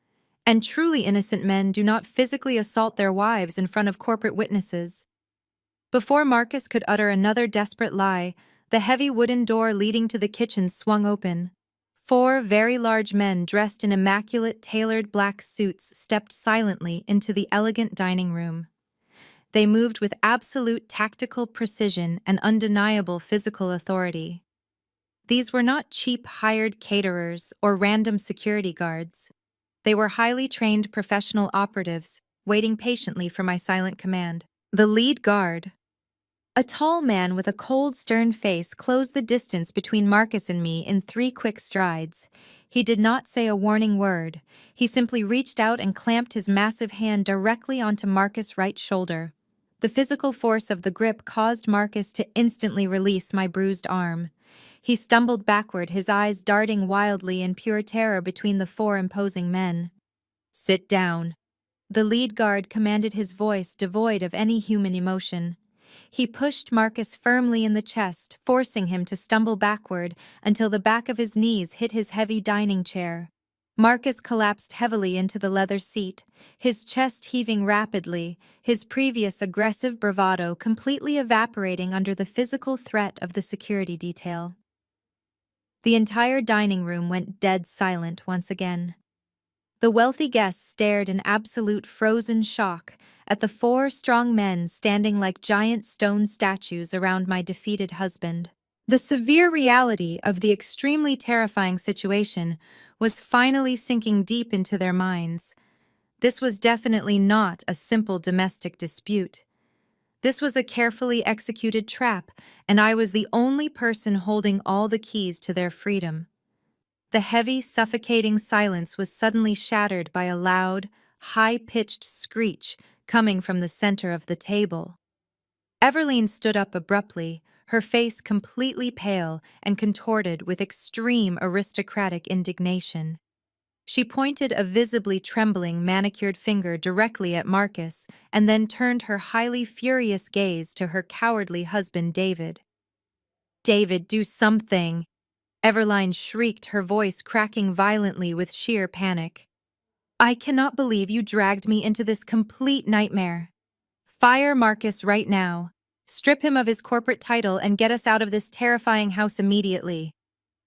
And truly innocent men do not physically assault their wives in front of corporate witnesses." Before Marcus could utter another desperate lie, the heavy wooden door leading to the kitchen swung open. 4 very large men dressed in immaculate tailored black suits stepped silently into the elegant dining room. They moved with absolute tactical precision and undeniable physical authority. These were not cheap hired caterers or random security guards. They were highly trained professional operatives, waiting patiently for my silent command. The lead guard, a tall man with a cold, stern face, closed the distance between Marcus and me in 3 quick strides. He did not say a warning word. He simply reached out and clamped his massive hand directly onto Marcus' right shoulder. The physical force of the grip caused Marcus to instantly release my bruised arm. He stumbled backward, his eyes darting wildly in pure terror between the 4 imposing men. "Sit down," the lead guard commanded, his voice devoid of any human emotion. He pushed Marcus firmly in the chest, forcing him to stumble backward until the back of his knees hit his heavy dining chair. Marcus collapsed heavily into the leather seat, his chest heaving rapidly, his previous aggressive bravado completely evaporating under the physical threat of the security detail. The entire dining room went dead silent once again. The wealthy guests stared in absolute frozen shock at the 4 strong men standing like giant stone statues around my defeated husband. The severe reality of the extremely terrifying situation was finally sinking deep into their minds. This was definitely not a simple domestic dispute. This was a carefully executed trap, and I was the only person holding all the keys to their freedom. The heavy, suffocating silence was suddenly shattered by a loud, high-pitched screech coming from the center of the table. Everline stood up abruptly, her face completely pale and contorted with extreme aristocratic indignation. She pointed a visibly trembling manicured finger directly at Marcus and then turned her highly furious gaze to her cowardly husband David. "David, do something!" Everline shrieked, her voice cracking violently with sheer panic. "I cannot believe you dragged me into this complete nightmare. Fire Marcus right now. Strip him of his corporate title and get us out of this terrifying house immediately.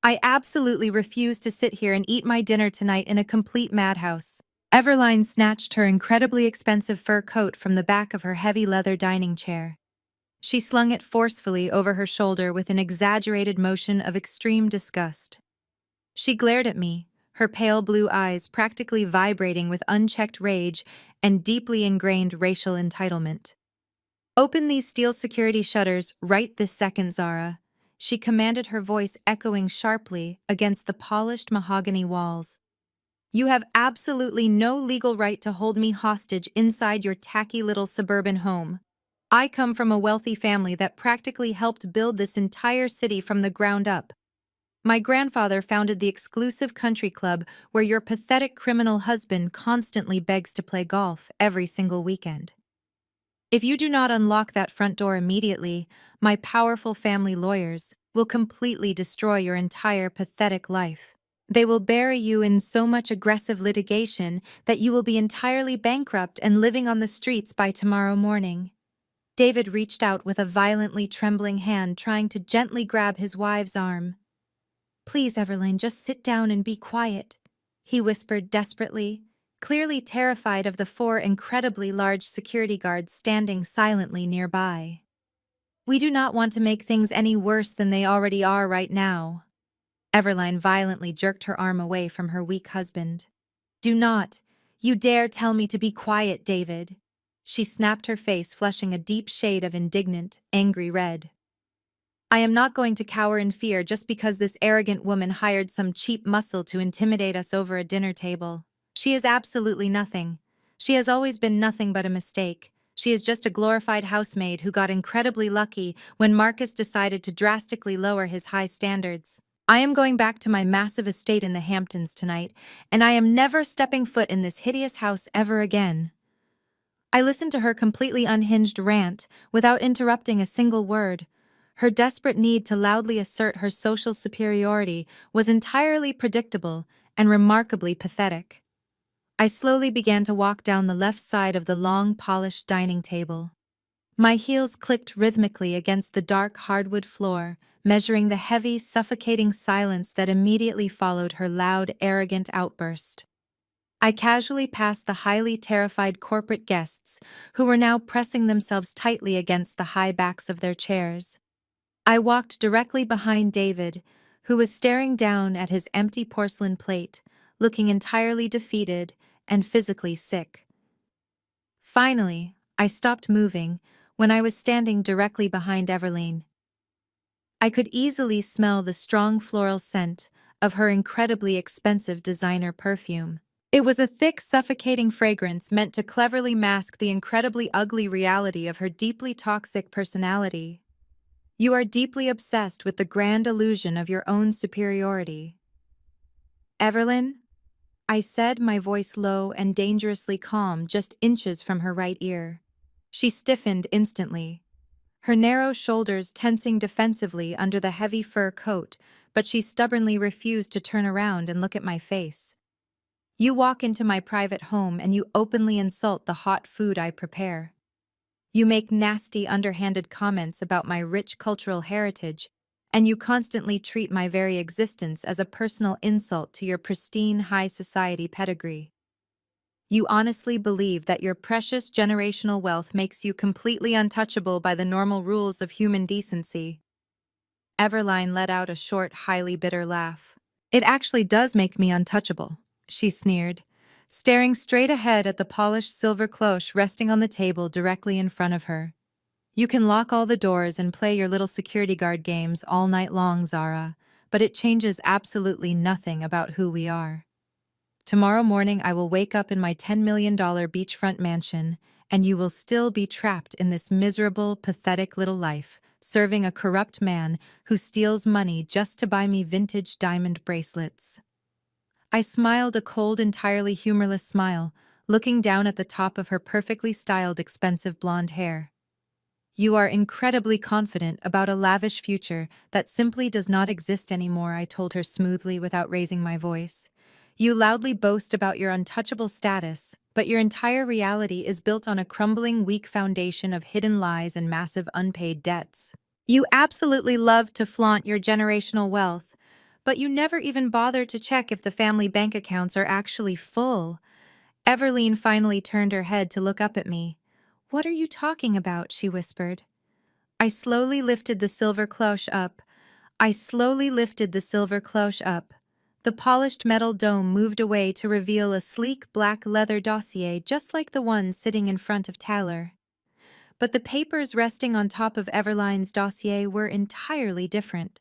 I absolutely refuse to sit here and eat my dinner tonight in a complete madhouse." Everline snatched her incredibly expensive fur coat from the back of her heavy leather dining chair. She slung it forcefully over her shoulder with an exaggerated motion of extreme disgust. She glared at me, her pale blue eyes practically vibrating with unchecked rage and deeply ingrained racial entitlement. "Open these steel security shutters right this second, Zara," she commanded, her voice echoing sharply against the polished mahogany walls. "You have absolutely no legal right to hold me hostage inside your tacky little suburban home. I come from a wealthy family that practically helped build this entire city from the ground up. My grandfather founded the exclusive country club where your pathetic criminal husband constantly begs to play golf every single weekend. If you do not unlock that front door immediately, my powerful family lawyers will completely destroy your entire pathetic life. They will bury you in so much aggressive litigation that you will be entirely bankrupt and living on the streets by tomorrow morning." David reached out with a violently trembling hand, trying to gently grab his wife's arm. "Please, Everline, just sit down and be quiet," he whispered desperately, clearly terrified of the 4 incredibly large security guards standing silently nearby. "We do not want to make things any worse than they already are right now." Everline violently jerked her arm away from her weak husband. "Do not! You dare tell me to be quiet, David!" She snapped, her face flushing a deep shade of indignant, angry red. "I am not going to cower in fear just because this arrogant woman hired some cheap muscle to intimidate us over a dinner table. She is absolutely nothing. She has always been nothing but a mistake. She is just a glorified housemaid who got incredibly lucky when Marcus decided to drastically lower his high standards. I am going back to my massive estate in the Hamptons tonight, and I am never stepping foot in this hideous house ever again." I listened to her completely unhinged rant without interrupting a single word. Her desperate need to loudly assert her social superiority was entirely predictable and remarkably pathetic. I slowly began to walk down the left side of the long, polished dining table. My heels clicked rhythmically against the dark hardwood floor, measuring the heavy, suffocating silence that immediately followed her loud, arrogant outburst. I casually passed the highly terrified corporate guests, who were now pressing themselves tightly against the high backs of their chairs. I walked directly behind David, who was staring down at his empty porcelain plate, looking entirely defeated and physically sick. Finally, I stopped moving when I was standing directly behind Everline. I could easily smell the strong floral scent of her incredibly expensive designer perfume. It was a thick, suffocating fragrance meant to cleverly mask the incredibly ugly reality of her deeply toxic personality. "You are deeply obsessed with the grand illusion of your own superiority." "Everlyn," I said, my voice low and dangerously calm, just inches from her right ear. She stiffened instantly, her narrow shoulders tensing defensively under the heavy fur coat, but she stubbornly refused to turn around and look at my face. "You walk into my private home and you openly insult the hot food I prepare. You make nasty, underhanded comments about my rich cultural heritage, and you constantly treat my very existence as a personal insult to your pristine high society pedigree. You honestly believe that your precious generational wealth makes you completely untouchable by the normal rules of human decency." Everline let out a short, highly bitter laugh. "It actually does make me untouchable," she sneered, staring straight ahead at the polished silver cloche resting on the table directly in front of her. "You can lock all the doors and play your little security guard games all night long, Zara, but it changes absolutely nothing about who we are. Tomorrow morning I will wake up in my $10 million beachfront mansion, and you will still be trapped in this miserable, pathetic little life, serving a corrupt man who steals money just to buy me vintage diamond bracelets." I smiled a cold, entirely humorless smile, looking down at the top of her perfectly styled, expensive blonde hair. You are incredibly confident about a lavish future that simply does not exist anymore, I told her smoothly without raising my voice. You loudly boast about your untouchable status, but your entire reality is built on a crumbling, weak foundation of hidden lies and massive unpaid debts. You absolutely love to flaunt your generational wealth, but you never even bother to check if the family bank accounts are actually full. Everline finally turned her head to look up at me. What are you talking about? She whispered. I slowly lifted the silver cloche up. I slowly lifted the silver cloche up. The polished metal dome moved away to reveal a sleek black leather dossier just like the one sitting in front of Tyler. But the papers resting on top of Everline's dossier were entirely different.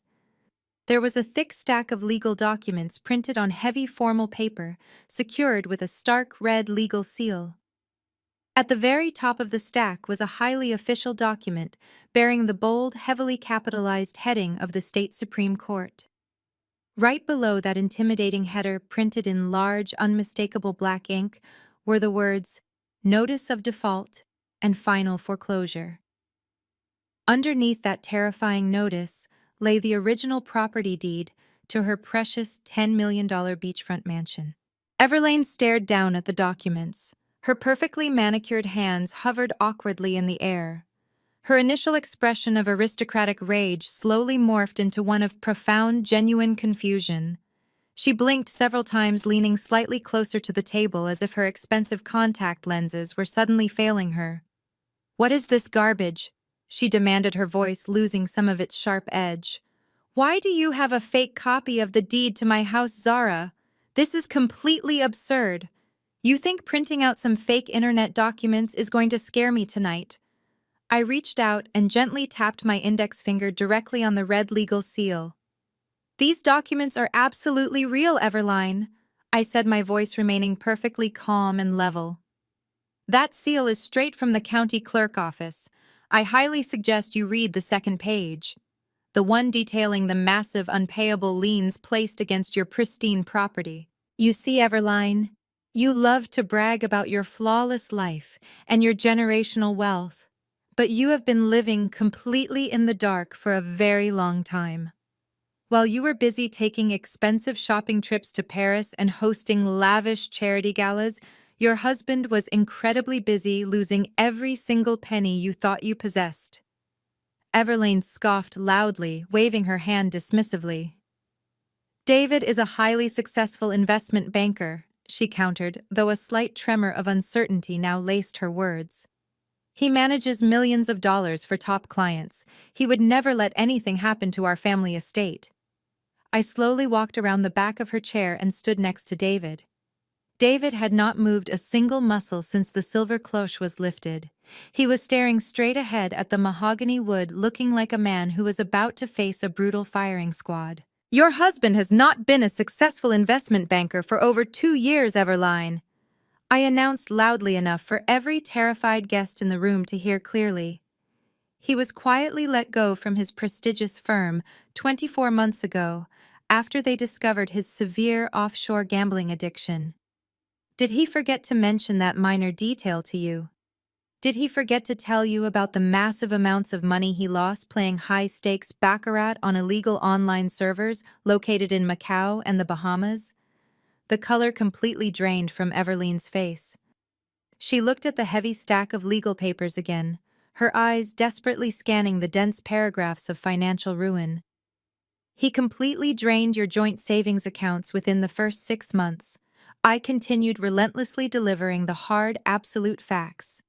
There was a thick stack of legal documents printed on heavy formal paper, secured with a stark red legal seal. At the very top of the stack was a highly official document bearing the bold, heavily capitalized heading of the state Supreme Court. Right below that intimidating header, printed in large, unmistakable black ink, were the words, Notice of Default and Final Foreclosure. Underneath that terrifying notice lay the original property deed to her precious $10 million beachfront mansion. Everlane stared down at the documents. Her perfectly manicured hands hovered awkwardly in the air. Her initial expression of aristocratic rage slowly morphed into one of profound, genuine confusion. She blinked several times, leaning slightly closer to the table as if her expensive contact lenses were suddenly failing her. "What is this garbage?" she demanded, her voice losing some of its sharp edge. "Why do you have a fake copy of the deed to my house, Zara? This is completely absurd. You think printing out some fake internet documents is going to scare me tonight?" I reached out and gently tapped my index finger directly on the red legal seal. "These documents are absolutely real, Everline," I said, my voice remaining perfectly calm and level. "That seal is straight from the county clerk office. I highly suggest you read the second page, the one detailing the massive unpayable liens placed against your pristine property. You see, Everline, you love to brag about your flawless life and your generational wealth, but you have been living completely in the dark for a very long time. While you were busy taking expensive shopping trips to Paris and hosting lavish charity galas, your husband was incredibly busy losing every single penny you thought you possessed." Everlane scoffed loudly, waving her hand dismissively. "David is a highly successful investment banker," she countered, though a slight tremor of uncertainty now laced her words. "He manages millions of dollars for top clients. He would never let anything happen to our family estate." I slowly walked around the back of her chair and stood next to David. David had not moved a single muscle since the silver cloche was lifted. He was staring straight ahead at the mahogany wood, looking like a man who was about to face a brutal firing squad. "Your husband has not been a successful investment banker for over 2 years, Everline," I announced loudly enough for every terrified guest in the room to hear clearly. "He was quietly let go from his prestigious firm 24 months ago, after they discovered his severe offshore gambling addiction. Did he forget to mention that minor detail to you? Did he forget to tell you about the massive amounts of money he lost playing high-stakes baccarat on illegal online servers located in Macau and the Bahamas?" The color completely drained from Everline's face. She looked at the heavy stack of legal papers again, her eyes desperately scanning the dense paragraphs of financial ruin. "He completely drained your joint savings accounts within the first 6 months." I continued, relentlessly delivering the hard, absolute facts.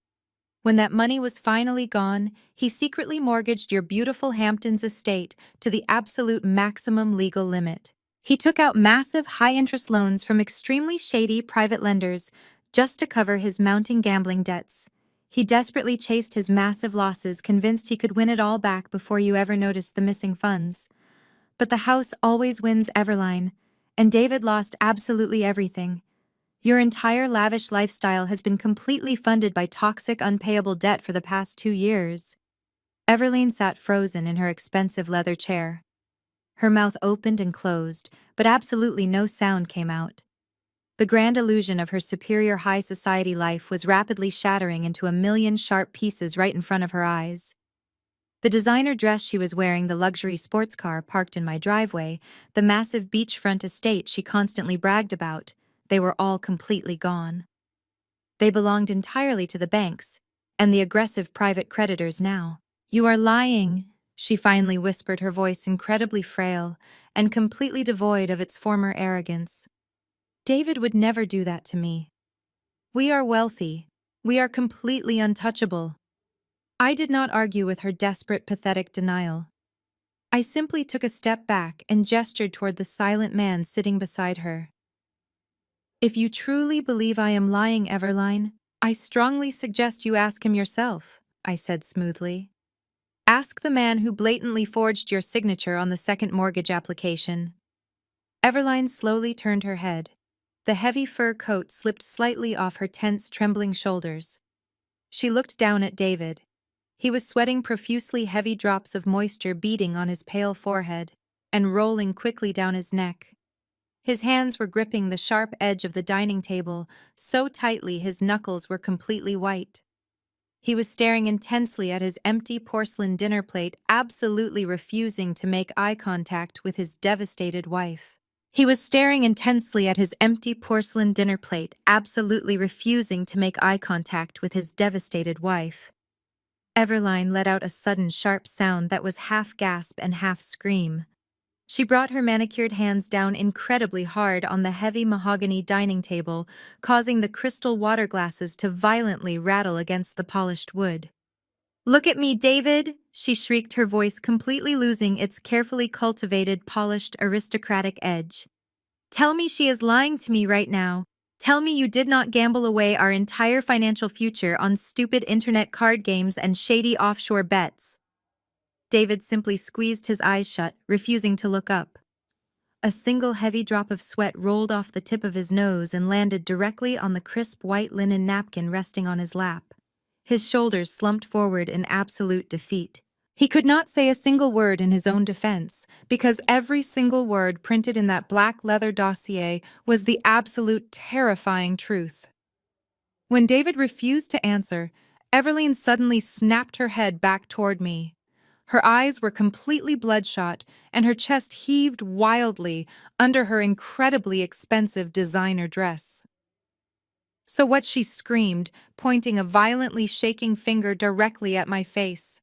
"When that money was finally gone, he secretly mortgaged your beautiful Hamptons estate to the absolute maximum legal limit. He took out massive, high-interest loans from extremely shady private lenders just to cover his mounting gambling debts. He desperately chased his massive losses, convinced he could win it all back before you ever noticed the missing funds. But the house always wins, Everline, and David lost absolutely everything. Your entire lavish lifestyle has been completely funded by toxic, unpayable debt for the past 2 years." Everline sat frozen in her expensive leather chair. Her mouth opened and closed, but absolutely no sound came out. The grand illusion of her superior high society life was rapidly shattering into a million sharp pieces right in front of her eyes. The designer dress she was wearing, the luxury sports car parked in my driveway, the massive beachfront estate she constantly bragged about, they were all completely gone. They belonged entirely to the banks and the aggressive private creditors now. "You are lying," she finally whispered, her voice incredibly frail and completely devoid of its former arrogance. "David would never do that to me. We are wealthy. We are completely untouchable." I did not argue with her desperate, pathetic denial. I simply took a step back and gestured toward the silent man sitting beside her. "If you truly believe I am lying, Everline, I strongly suggest you ask him yourself," I said smoothly. "Ask the man who blatantly forged your signature on the second mortgage application." Everline slowly turned her head. The heavy fur coat slipped slightly off her tense, trembling shoulders. She looked down at David. He was sweating profusely, heavy drops of moisture beading on his pale forehead and rolling quickly down his neck. His hands were gripping the sharp edge of the dining table so tightly his knuckles were completely white. He was staring intensely at his empty porcelain dinner plate, absolutely refusing to make eye contact with his devastated wife. He was staring intensely at his empty porcelain dinner plate, absolutely refusing to make eye contact with his devastated wife. Everline let out a sudden sharp sound that was half gasp and half scream. She brought her manicured hands down incredibly hard on the heavy mahogany dining table, causing the crystal water glasses to violently rattle against the polished wood. "Look at me, David!" she shrieked, her voice completely losing its carefully cultivated, polished, aristocratic edge. "Tell me she is lying to me right now. Tell me you did not gamble away our entire financial future on stupid internet card games and shady offshore bets." David simply squeezed his eyes shut, refusing to look up. A single heavy drop of sweat rolled off the tip of his nose and landed directly on the crisp white linen napkin resting on his lap. His shoulders slumped forward in absolute defeat. He could not say a single word in his own defense, because every single word printed in that black leather dossier was the absolute terrifying truth. When David refused to answer, Everline suddenly snapped her head back toward me. Her eyes were completely bloodshot, and her chest heaved wildly under her incredibly expensive designer dress. "So what?" she screamed, pointing a violently shaking finger directly at my face.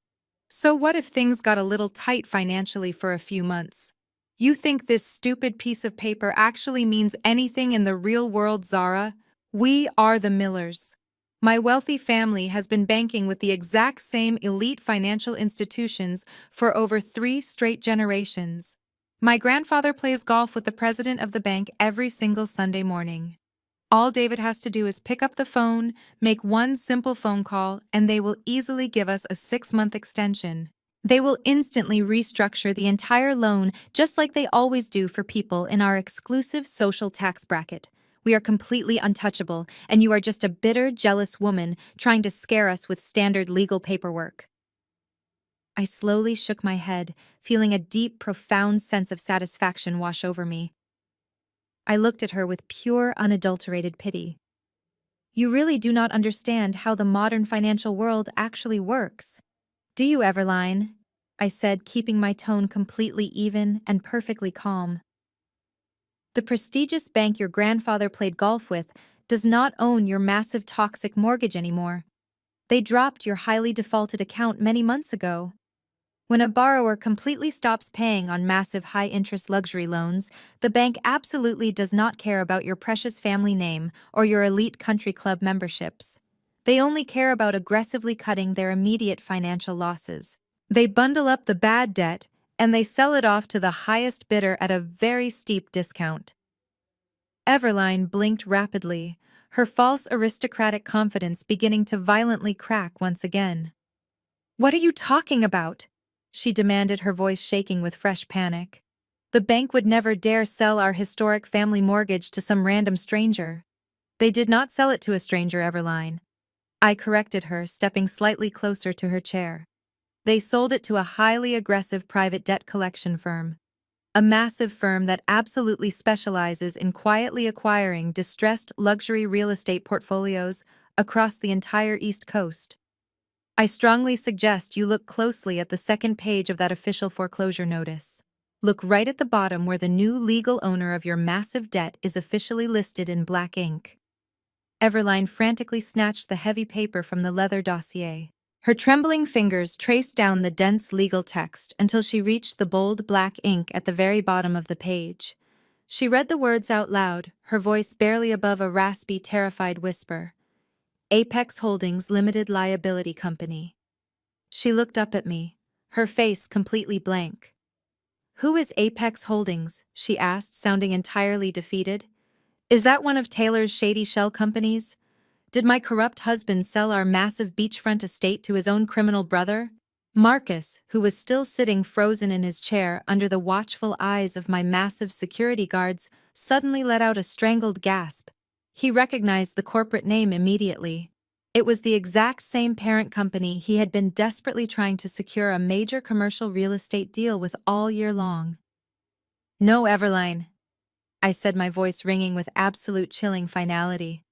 "So what if things got a little tight financially for a few months? You think this stupid piece of paper actually means anything in the real world, Zara? We are the Millers. My wealthy family has been banking with the exact same elite financial institutions for over 3 straight generations. My grandfather plays golf with the president of the bank every single Sunday morning. All David has to do is pick up the phone, make one simple phone call, and they will easily give us a 6-month extension. They will instantly restructure the entire loan just like they always do for people in our exclusive social tax bracket. We are completely untouchable, and you are just a bitter, jealous woman trying to scare us with standard legal paperwork." I slowly shook my head, feeling a deep, profound sense of satisfaction wash over me. I looked at her with pure, unadulterated pity. "You really do not understand how the modern financial world actually works. Do you, Everline?" I said, keeping my tone completely even and perfectly calm. "The prestigious bank your grandfather played golf with does not own your massive toxic mortgage anymore. They dropped your highly defaulted account many months ago. When a borrower completely stops paying on massive high-interest luxury loans, the bank absolutely does not care about your precious family name or your elite country club memberships. They only care about aggressively cutting their immediate financial losses. They bundle up the bad debt, and they sell it off to the highest bidder at a very steep discount." Everline blinked rapidly, her false aristocratic confidence beginning to violently crack once again. "What are you talking about?" she demanded, her voice shaking with fresh panic. "The bank would never dare sell our historic family mortgage to some random stranger." "They did not sell it to a stranger, Everline," I corrected her, stepping slightly closer to her chair. "They sold it to a highly aggressive private debt collection firm. a massive firm that absolutely specializes in quietly acquiring distressed luxury real estate portfolios across the entire East Coast. I strongly suggest you look closely at the second page of that official foreclosure notice. Look right at the bottom where the new legal owner of your massive debt is officially listed in black ink. Everline frantically snatched the heavy paper from the leather dossier. Her trembling fingers traced down the dense legal text until she reached the bold black ink at the very bottom of the page. She read the words out loud, her voice barely above a raspy, terrified whisper. Apex Holdings Limited Liability Company. She looked up at me, her face completely blank. "Who is Apex Holdings?" she asked, sounding entirely defeated. "Is that one of Taylor's shady shell companies? Did my corrupt husband sell our massive beachfront estate to his own criminal brother?" Marcus, who was still sitting frozen in his chair under the watchful eyes of my massive security guards, suddenly let out a strangled gasp. He recognized the corporate name immediately. It was the exact same parent company he had been desperately trying to secure a major commercial real estate deal with all year long. "No, Everline," I said, my voice ringing with absolute chilling finality.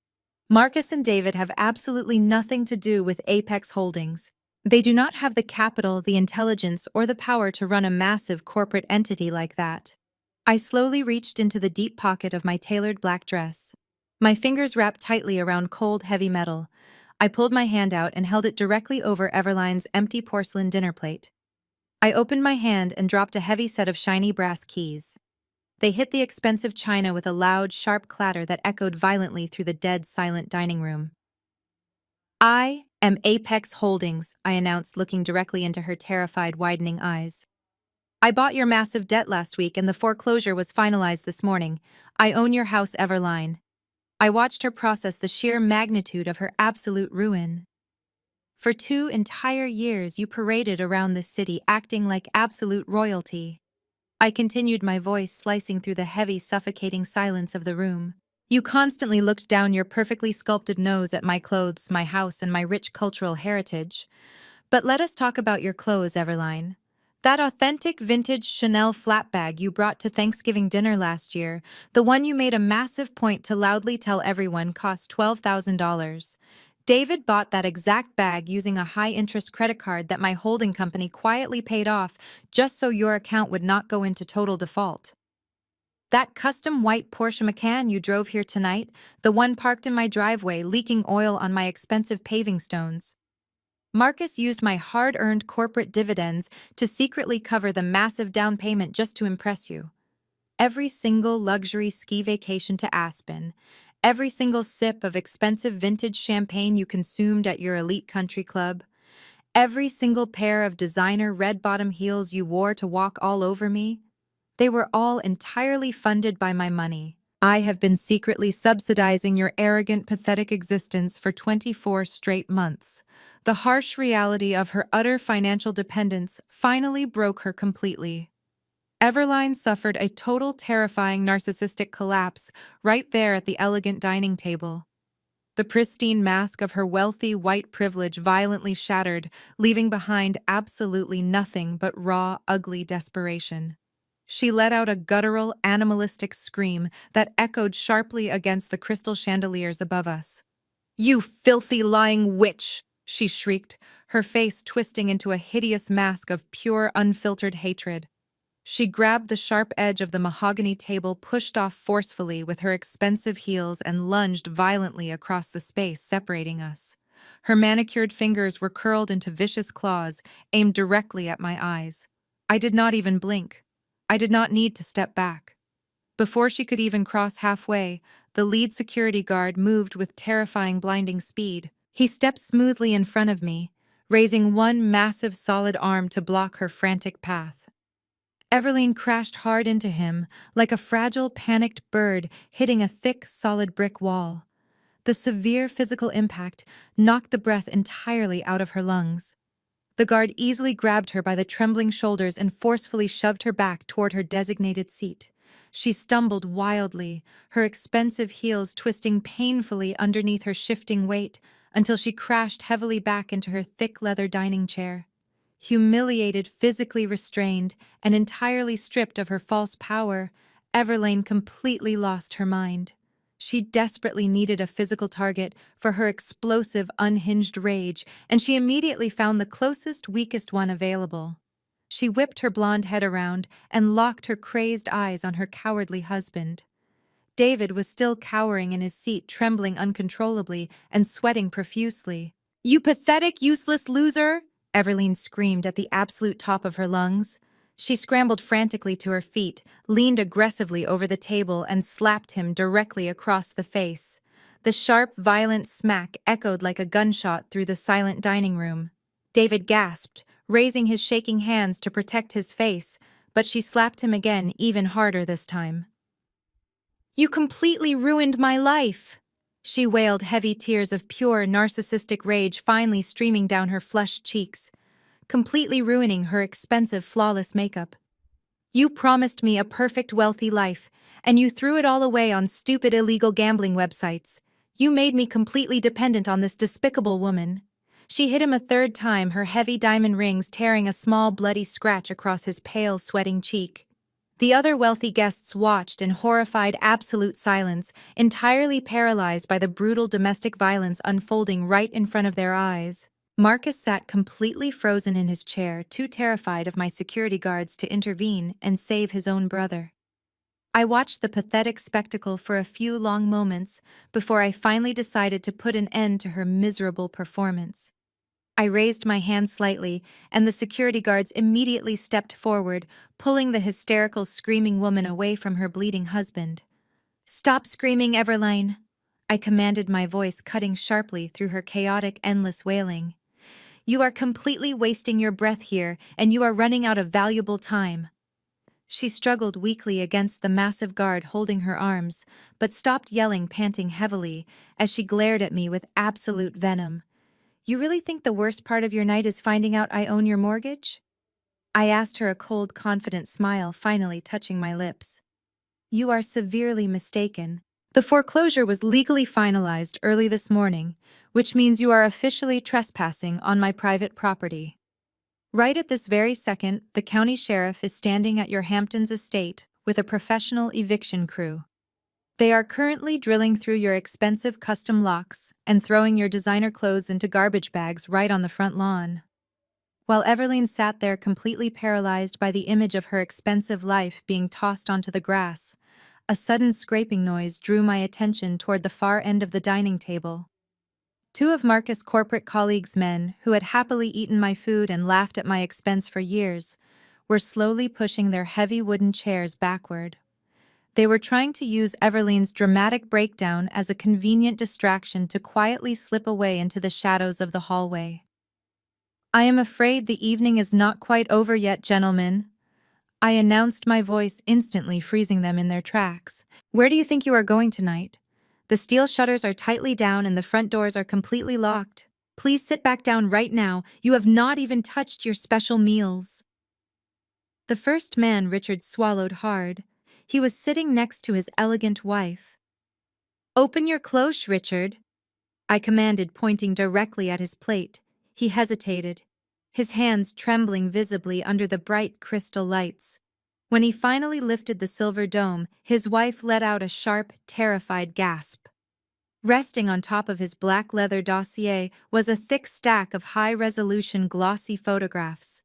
"Marcus and David have absolutely nothing to do with Apex Holdings. They do not have the capital, the intelligence, or the power to run a massive corporate entity like that." I slowly reached into the deep pocket of my tailored black dress. My fingers wrapped tightly around cold, heavy metal. I pulled my hand out and held it directly over Everline's empty porcelain dinner plate. I opened my hand and dropped a heavy set of shiny brass keys. They hit the expensive china with a loud, sharp clatter that echoed violently through the dead, silent dining room. "I am Apex Holdings," I announced, looking directly into her terrified, widening eyes. "I bought your massive debt last week and the foreclosure was finalized this morning. I own your house, Everline." I watched her process the sheer magnitude of her absolute ruin. "For 2 entire years you paraded around this city acting like absolute royalty." I continued, my voice slicing through the heavy, suffocating silence of the room. "You constantly looked down your perfectly sculpted nose at my clothes, my house, and my rich cultural heritage. But let us talk about your clothes, Everline. That authentic vintage Chanel flat bag you brought to Thanksgiving dinner last year, the one you made a massive point to loudly tell everyone cost $12,000. David bought that exact bag using a high-interest credit card that my holding company quietly paid off just so your account would not go into total default. That custom white Porsche Macan you drove here tonight, the one parked in my driveway leaking oil on my expensive paving stones. Marcus used my hard-earned corporate dividends to secretly cover the massive down payment just to impress you. Every single luxury ski vacation to Aspen, every single sip of expensive vintage champagne you consumed at your elite country club, every single pair of designer red-bottom heels you wore to walk all over me, they were all entirely funded by my money. I have been secretly subsidizing your arrogant, pathetic existence for 24 straight months." The harsh reality of her utter financial dependence finally broke her completely. Everline suffered a total, terrifying narcissistic collapse right there at the elegant dining table. The pristine mask of her wealthy white privilege violently shattered, leaving behind absolutely nothing but raw, ugly desperation. She let out a guttural, animalistic scream that echoed sharply against the crystal chandeliers above us. "You filthy, lying witch!" she shrieked, her face twisting into a hideous mask of pure, unfiltered hatred. She grabbed the sharp edge of the mahogany table, pushed off forcefully with her expensive heels, and lunged violently across the space separating us. Her manicured fingers were curled into vicious claws, aimed directly at my eyes. I did not even blink. I did not need to step back. Before she could even cross halfway, the lead security guard moved with terrifying, blinding speed. He stepped smoothly in front of me, raising one massive, solid arm to block her frantic path. Everline crashed hard into him, like a fragile, panicked bird hitting a thick, solid brick wall. The severe physical impact knocked the breath entirely out of her lungs. The guard easily grabbed her by the trembling shoulders and forcefully shoved her back toward her designated seat. She stumbled wildly, her expensive heels twisting painfully underneath her shifting weight, until she crashed heavily back into her thick leather dining chair. Humiliated, physically restrained, and entirely stripped of her false power, Everlane completely lost her mind. She desperately needed a physical target for her explosive, unhinged rage, and she immediately found the closest, weakest one available. She whipped her blonde head around and locked her crazed eyes on her cowardly husband. David was still cowering in his seat, trembling uncontrollably and sweating profusely. "You pathetic, useless loser!" Everline screamed at the absolute top of her lungs. She scrambled frantically to her feet, leaned aggressively over the table, and slapped him directly across the face. The sharp, violent smack echoed like a gunshot through the silent dining room. David gasped, raising his shaking hands to protect his face, but she slapped him again, even harder this time. "You completely ruined my life!" She wailed, heavy tears of pure, narcissistic rage finally streaming down her flushed cheeks, completely ruining her expensive, flawless makeup. "You promised me a perfect, wealthy life, and you threw it all away on stupid, illegal gambling websites. You made me completely dependent on this despicable woman." She hit him a third time, her heavy diamond rings tearing a small, bloody scratch across his pale, sweating cheek. The other wealthy guests watched in horrified, absolute silence, entirely paralyzed by the brutal domestic violence unfolding right in front of their eyes. Marcus sat completely frozen in his chair, too terrified of my security guards to intervene and save his own brother. I watched the pathetic spectacle for a few long moments before I finally decided to put an end to her miserable performance. I raised my hand slightly, and the security guards immediately stepped forward, pulling the hysterical, screaming woman away from her bleeding husband. "Stop screaming, Everline!" I commanded, my voice cutting sharply through her chaotic, endless wailing. "You are completely wasting your breath here, and you are running out of valuable time." She struggled weakly against the massive guard holding her arms, but stopped yelling, panting heavily, as she glared at me with absolute venom. "You really think the worst part of your night is finding out I own your mortgage?" I asked her, a cold, confident smile finally touching my lips. "You are severely mistaken. The foreclosure was legally finalized early this morning, which means you are officially trespassing on my private property. Right at this very second, the county sheriff is standing at your Hamptons estate with a professional eviction crew. They are currently drilling through your expensive custom locks and throwing your designer clothes into garbage bags right on the front lawn." While Everline sat there completely paralyzed by the image of her expensive life being tossed onto the grass, a sudden scraping noise drew my attention toward the far end of the dining table. Two of Marcus' corporate colleagues' men, who had happily eaten my food and laughed at my expense for years, were slowly pushing their heavy wooden chairs backward. They were trying to use Everline's dramatic breakdown as a convenient distraction to quietly slip away into the shadows of the hallway. "I am afraid the evening is not quite over yet, gentlemen," I announced, my voice instantly freezing them in their tracks. "Where do you think you are going tonight? The steel shutters are tightly down and the front doors are completely locked. Please sit back down right now. You have not even touched your special meals." The first man, Richard, swallowed hard. He was sitting next to his elegant wife. "Open your cloche, Richard," I commanded, pointing directly at his plate. He hesitated, his hands trembling visibly under the bright crystal lights. When he finally lifted the silver dome, his wife let out a sharp, terrified gasp. Resting on top of his black leather dossier was a thick stack of high-resolution glossy photographs.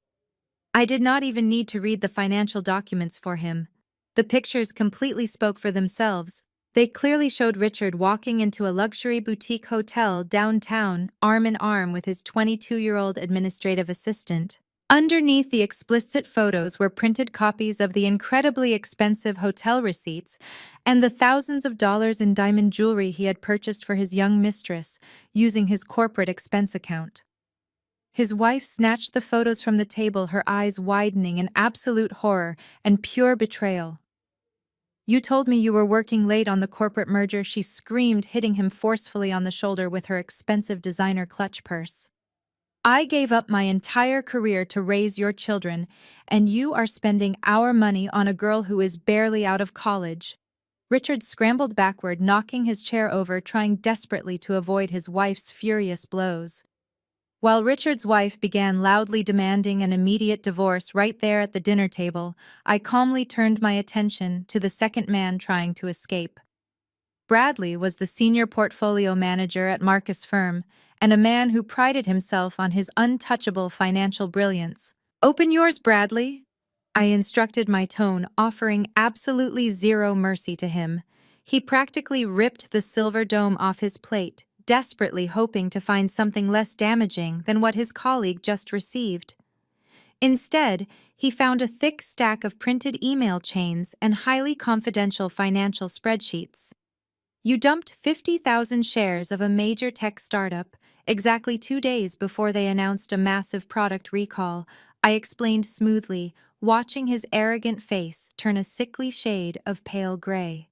I did not even need to read the financial documents for him. The pictures completely spoke for themselves. They clearly showed Richard walking into a luxury boutique hotel downtown, arm in arm with his 22-year-old administrative assistant. Underneath the explicit photos were printed copies of the incredibly expensive hotel receipts and the thousands of dollars in diamond jewelry he had purchased for his young mistress, using his corporate expense account. His wife snatched the photos from the table, her eyes widening in absolute horror and pure betrayal. "You told me you were working late on the corporate merger," she screamed, hitting him forcefully on the shoulder with her expensive designer clutch purse. "I gave up my entire career to raise your children, and you are spending our money on a girl who is barely out of college." Richard scrambled backward, knocking his chair over, trying desperately to avoid his wife's furious blows. While Richard's wife began loudly demanding an immediate divorce right there at the dinner table, I calmly turned my attention to the second man trying to escape. Bradley was the senior portfolio manager at Marcus' firm, and a man who prided himself on his untouchable financial brilliance. "Open yours, Bradley," I instructed, my tone offering absolutely zero mercy to him. He practically ripped the silver dome off his plate, desperately hoping to find something less damaging than what his colleague just received. Instead, he found a thick stack of printed email chains and highly confidential financial spreadsheets. "You dumped 50,000 shares of a major tech startup exactly 2 days before they announced a massive product recall," I explained smoothly, watching his arrogant face turn a sickly shade of pale gray.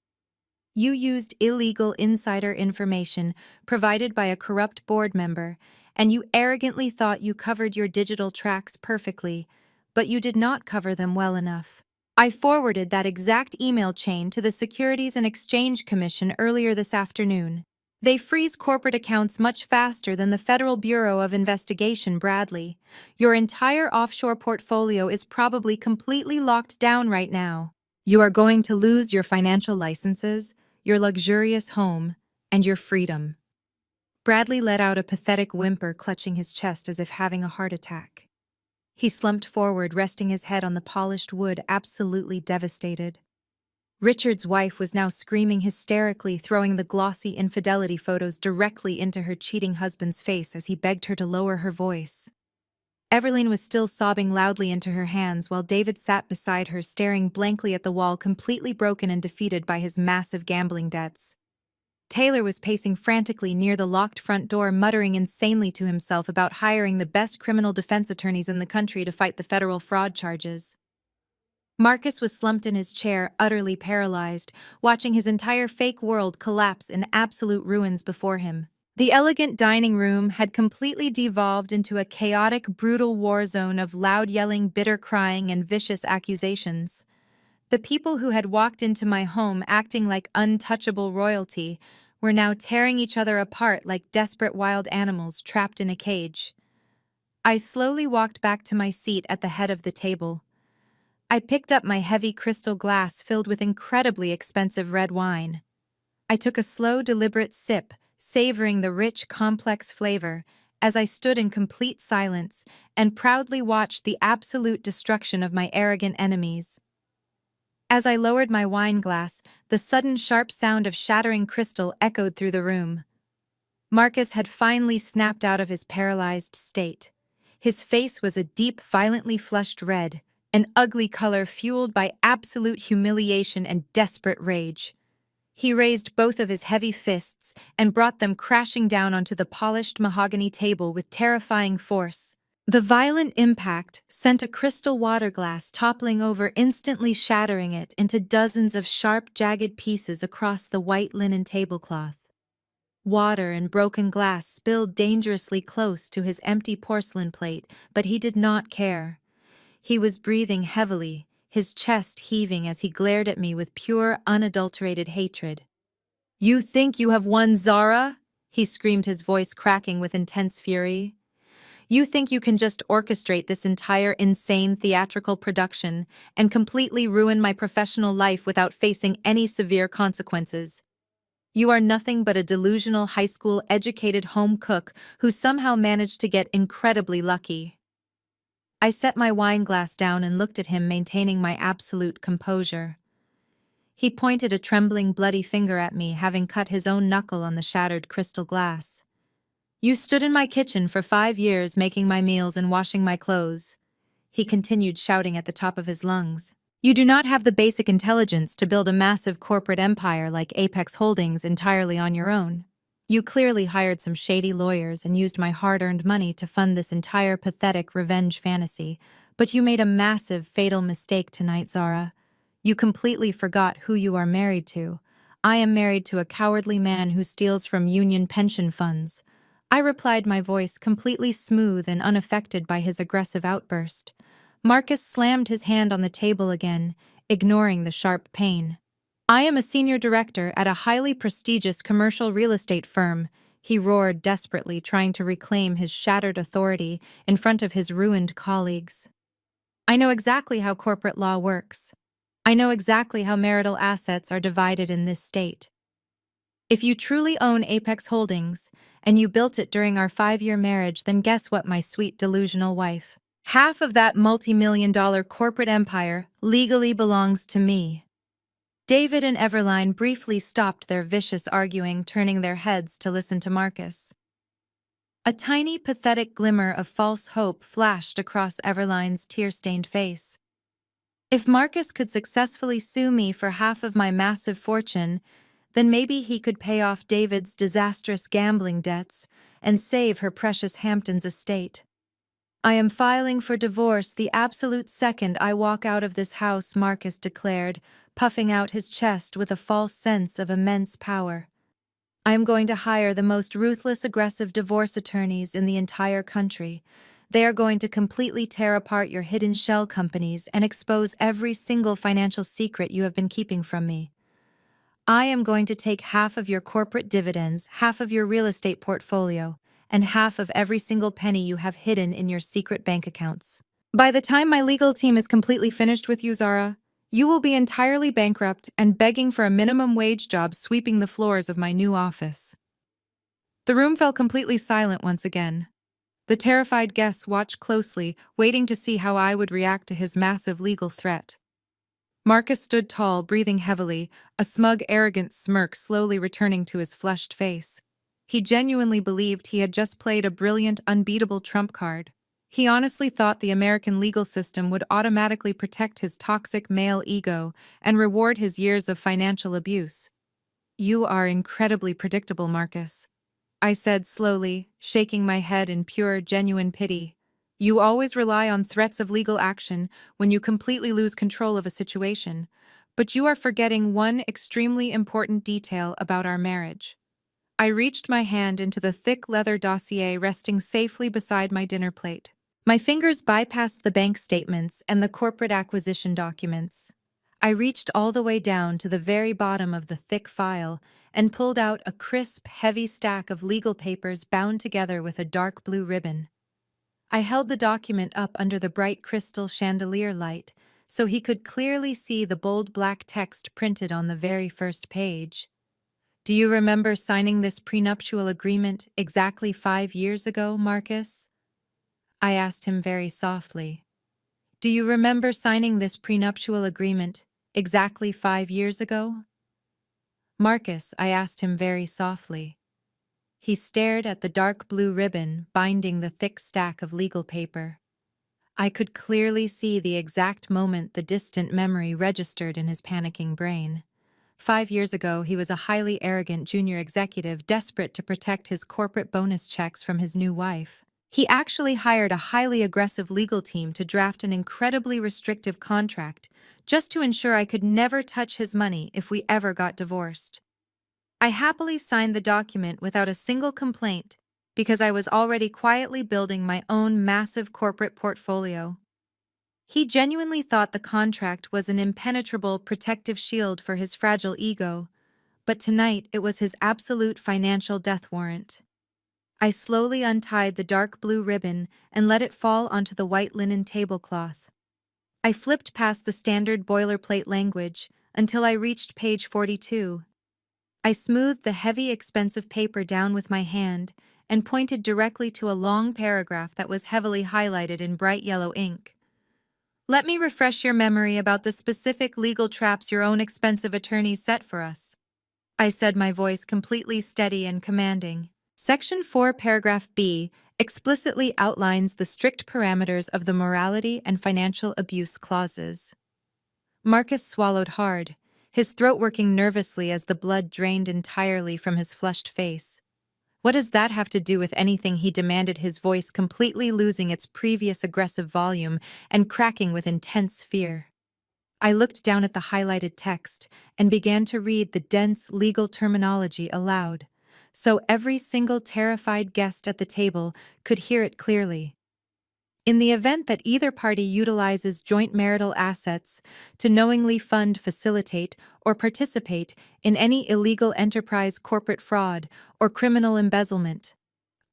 "You used illegal insider information provided by a corrupt board member, and you arrogantly thought you covered your digital tracks perfectly, but you did not cover them well enough." I forwarded that exact email chain to the Securities and Exchange Commission earlier this afternoon. They freeze corporate accounts much faster than the Federal Bureau of Investigation, Bradley. Your entire offshore portfolio is probably completely locked down right now. You are going to lose your financial licenses, your luxurious home, and your freedom. Bradley let out a pathetic whimper, clutching his chest as if having a heart attack. He slumped forward, resting his head on the polished wood, absolutely devastated. Richard's wife was now screaming hysterically, throwing the glossy infidelity photos directly into her cheating husband's face as he begged her to lower her voice. Everline was still sobbing loudly into her hands while David sat beside her, staring blankly at the wall, completely broken and defeated by his massive gambling debts. Taylor was pacing frantically near the locked front door, muttering insanely to himself about hiring the best criminal defense attorneys in the country to fight the federal fraud charges. Marcus was slumped in his chair, utterly paralyzed, watching his entire fake world collapse in absolute ruins before him. The elegant dining room had completely devolved into a chaotic, brutal war zone of loud yelling, bitter crying, and vicious accusations. The people who had walked into my home acting like untouchable royalty were now tearing each other apart like desperate wild animals trapped in a cage. I slowly walked back to my seat at the head of the table. I picked up my heavy crystal glass filled with incredibly expensive red wine. I took a slow, deliberate sip, savoring the rich, complex flavor, as I stood in complete silence and proudly watched the absolute destruction of my arrogant enemies. As I lowered my wine glass, the sudden sharp sound of shattering crystal echoed through the room. Marcus had finally snapped out of his paralyzed state. His face was a deep, violently flushed red, an ugly color fueled by absolute humiliation and desperate rage. He raised both of his heavy fists and brought them crashing down onto the polished mahogany table with terrifying force. The violent impact sent a crystal water glass toppling over, instantly shattering it into dozens of sharp, jagged pieces across the white linen tablecloth. Water and broken glass spilled dangerously close to his empty porcelain plate, but he did not care. He was breathing heavily, his chest heaving as he glared at me with pure, unadulterated hatred. "You think you have won, Zara?" he screamed, his voice cracking with intense fury. "You think you can just orchestrate this entire insane theatrical production and completely ruin my professional life without facing any severe consequences? You are nothing but a delusional high school educated home cook who somehow managed to get incredibly lucky." I set my wine glass down and looked at him, maintaining my absolute composure. He pointed a trembling, bloody finger at me, having cut his own knuckle on the shattered crystal glass. "You stood in my kitchen for 5 years, making my meals and washing my clothes," he continued, shouting at the top of his lungs. "You do not have the basic intelligence to build a massive corporate empire like Apex Holdings entirely on your own. You clearly hired some shady lawyers and used my hard-earned money to fund this entire pathetic revenge fantasy, but you made a massive, fatal mistake tonight, Zara. You completely forgot who you are married to. I am married to a cowardly man who steals from union pension funds." I replied, my voice completely smooth and unaffected by his aggressive outburst. Marcus slammed his hand on the table again, ignoring the sharp pain. "I am a senior director at a highly prestigious commercial real estate firm," he roared desperately, trying to reclaim his shattered authority in front of his ruined colleagues. I know exactly how corporate law works. I know exactly how marital assets are divided in this state. If you truly own Apex Holdings, and you built it during our 5-year marriage, then guess what, my sweet delusional wife? Half of that multi-million-dollar corporate empire legally belongs to me. David and Everline briefly stopped their vicious arguing, turning their heads to listen to Marcus. A tiny, pathetic glimmer of false hope flashed across Everline's tear-stained face. If Marcus could successfully sue me for half of my massive fortune, then maybe he could pay off David's disastrous gambling debts and save her precious Hamptons estate. I am filing for divorce the absolute second I walk out of this house, Marcus declared, puffing out his chest with a false sense of immense power. I am going to hire the most ruthless, aggressive divorce attorneys in the entire country. They are going to completely tear apart your hidden shell companies and expose every single financial secret you have been keeping from me. I am going to take half of your corporate dividends, half of your real estate portfolio, and half of every single penny you have hidden in your secret bank accounts. By the time my legal team is completely finished with you, Zara, you will be entirely bankrupt and begging for a minimum wage job sweeping the floors of my new office. The room fell completely silent once again. The terrified guests watched closely, waiting to see how I would react to his massive legal threat. Marcus stood tall, breathing heavily, a smug, arrogant smirk slowly returning to his flushed face. He genuinely believed he had just played a brilliant, unbeatable trump card. He honestly thought the American legal system would automatically protect his toxic male ego and reward his years of financial abuse. You are incredibly predictable, Marcus, I said slowly, shaking my head in pure, genuine pity. You always rely on threats of legal action when you completely lose control of a situation, but you are forgetting one extremely important detail about our marriage. I reached my hand into the thick leather dossier resting safely beside my dinner plate. My fingers bypassed the bank statements and the corporate acquisition documents. I reached all the way down to the very bottom of the thick file and pulled out a crisp, heavy stack of legal papers bound together with a dark blue ribbon. I held the document up under the bright crystal chandelier light so he could clearly see the bold black text printed on the very first page. Do you remember signing this prenuptial agreement exactly 5 years ago, Marcus? I asked him very softly. Do you remember signing this prenuptial agreement exactly 5 years ago? Marcus, I asked him very softly. He stared at the dark blue ribbon binding the thick stack of legal paper. I could clearly see the exact moment the distant memory registered in his panicking brain. 5 years ago, he was a highly arrogant junior executive desperate to protect his corporate bonus checks from his new wife. He actually hired a highly aggressive legal team to draft an incredibly restrictive contract just to ensure I could never touch his money if we ever got divorced. I happily signed the document without a single complaint because I was already quietly building my own massive corporate portfolio. He genuinely thought the contract was an impenetrable protective shield for his fragile ego, but tonight it was his absolute financial death warrant. I slowly untied the dark blue ribbon and let it fall onto the white linen tablecloth. I flipped past the standard boilerplate language until I reached page 42. I smoothed the heavy, expensive paper down with my hand and pointed directly to a long paragraph that was heavily highlighted in bright yellow ink. Let me refresh your memory about the specific legal traps your own expensive attorneys set for us, I said, my voice completely steady and commanding. Section 4, paragraph B, explicitly outlines the strict parameters of the morality and financial abuse clauses. Marcus swallowed hard, his throat working nervously as the blood drained entirely from his flushed face. What does that have to do with anything, he demanded, his voice completely losing its previous aggressive volume and cracking with intense fear. I looked down at the highlighted text and began to read the dense legal terminology aloud, so every single terrified guest at the table could hear it clearly. In the event that either party utilizes joint marital assets to knowingly fund, facilitate, or participate in any illegal enterprise, corporate fraud, or criminal embezzlement,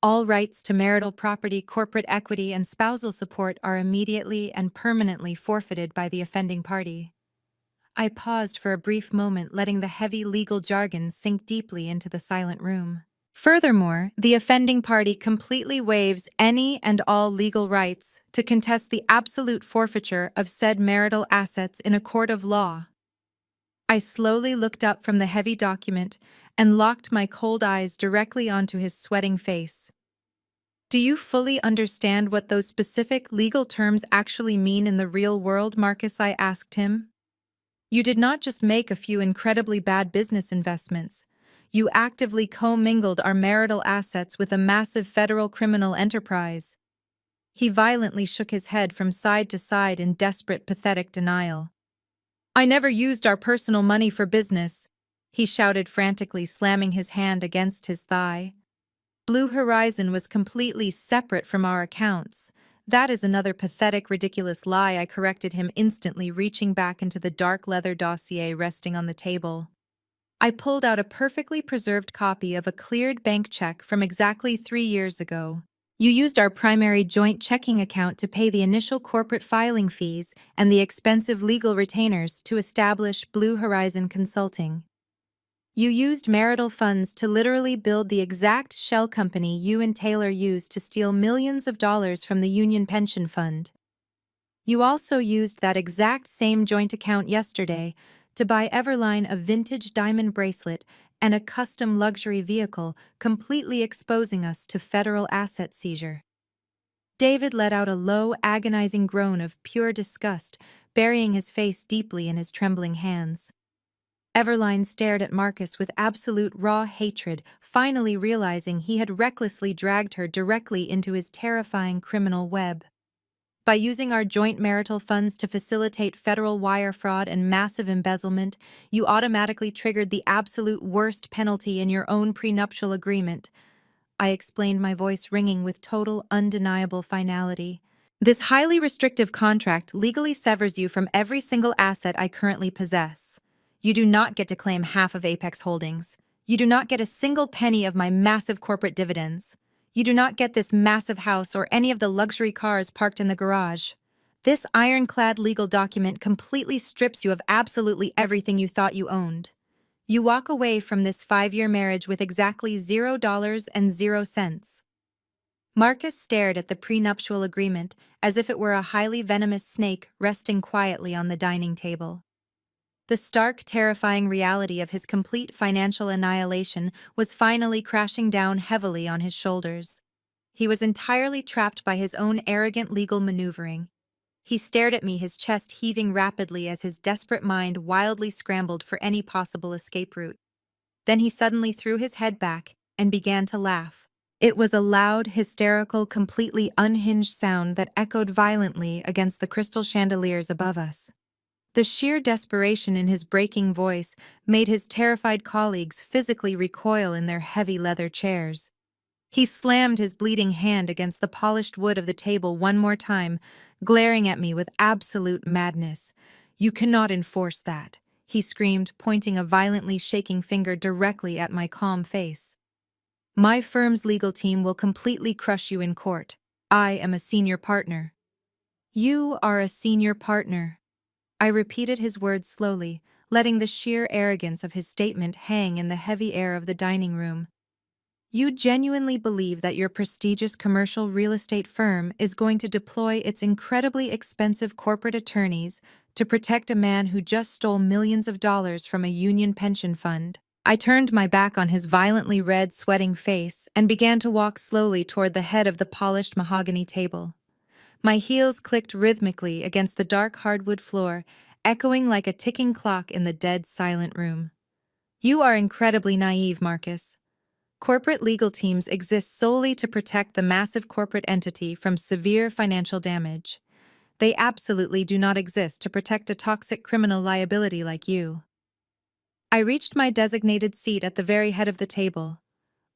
all rights to marital property, corporate equity, and spousal support are immediately and permanently forfeited by the offending party. I paused for a brief moment, letting the heavy legal jargon sink deeply into the silent room. Furthermore, the offending party completely waives any and all legal rights to contest the absolute forfeiture of said marital assets in a court of law. I slowly looked up from the heavy document and locked my cold eyes directly onto his sweating face. Do you fully understand what those specific legal terms actually mean in the real world, Marcus? I asked him. You did not just make a few incredibly bad business investments. You actively commingled our marital assets with a massive federal criminal enterprise. He violently shook his head from side to side in desperate, pathetic denial. I never used our personal money for business, he shouted frantically, slamming his hand against his thigh. Blue Horizon was completely separate from our accounts. That is another pathetic, ridiculous lie, I corrected him instantly, reaching back into the dark leather dossier resting on the table. I pulled out a perfectly preserved copy of a cleared bank check from exactly 3 years ago. You used our primary joint checking account to pay the initial corporate filing fees and the expensive legal retainers to establish Blue Horizon Consulting. You used marital funds to literally build the exact shell company you and Taylor used to steal millions of dollars from the Union Pension Fund. You also used that exact same joint account yesterday to buy Everline a vintage diamond bracelet and a custom luxury vehicle, completely exposing us to federal asset seizure. David let out a low, agonizing groan of pure disgust, burying his face deeply in his trembling hands. Everline stared at Marcus with absolute raw hatred, finally realizing he had recklessly dragged her directly into his terrifying criminal web. By using our joint marital funds to facilitate federal wire fraud and massive embezzlement, you automatically triggered the absolute worst penalty in your own prenuptial agreement. I explained, my voice ringing with total, undeniable finality. This highly restrictive contract legally severs you from every single asset I currently possess. You do not get to claim half of Apex Holdings. You do not get a single penny of my massive corporate dividends. You do not get this massive house or any of the luxury cars parked in the garage. This ironclad legal document completely strips you of absolutely everything you thought you owned. You walk away from this 5-year marriage with exactly $0.00. Marcus stared at the prenuptial agreement as if it were a highly venomous snake resting quietly on the dining table. The stark, terrifying reality of his complete financial annihilation was finally crashing down heavily on his shoulders. He was entirely trapped by his own arrogant legal maneuvering. He stared at me, his chest heaving rapidly as his desperate mind wildly scrambled for any possible escape route. Then he suddenly threw his head back and began to laugh. It was a loud, hysterical, completely unhinged sound that echoed violently against the crystal chandeliers above us. The sheer desperation in his breaking voice made his terrified colleagues physically recoil in their heavy leather chairs. He slammed his bleeding hand against the polished wood of the table one more time, glaring at me with absolute madness. "You cannot enforce that," he screamed, pointing a violently shaking finger directly at my calm face. "My firm's legal team will completely crush you in court. I am a senior partner." "You are a senior partner." I repeated his words slowly, letting the sheer arrogance of his statement hang in the heavy air of the dining room. "You genuinely believe that your prestigious commercial real estate firm is going to deploy its incredibly expensive corporate attorneys to protect a man who just stole millions of dollars from a union pension fund?" I turned my back on his violently red, sweating face and began to walk slowly toward the head of the polished mahogany table. My heels clicked rhythmically against the dark hardwood floor, echoing like a ticking clock in the dead, silent room. "You are incredibly naive, Marcus. Corporate legal teams exist solely to protect the massive corporate entity from severe financial damage. They absolutely do not exist to protect a toxic criminal liability like you." I reached my designated seat at the very head of the table.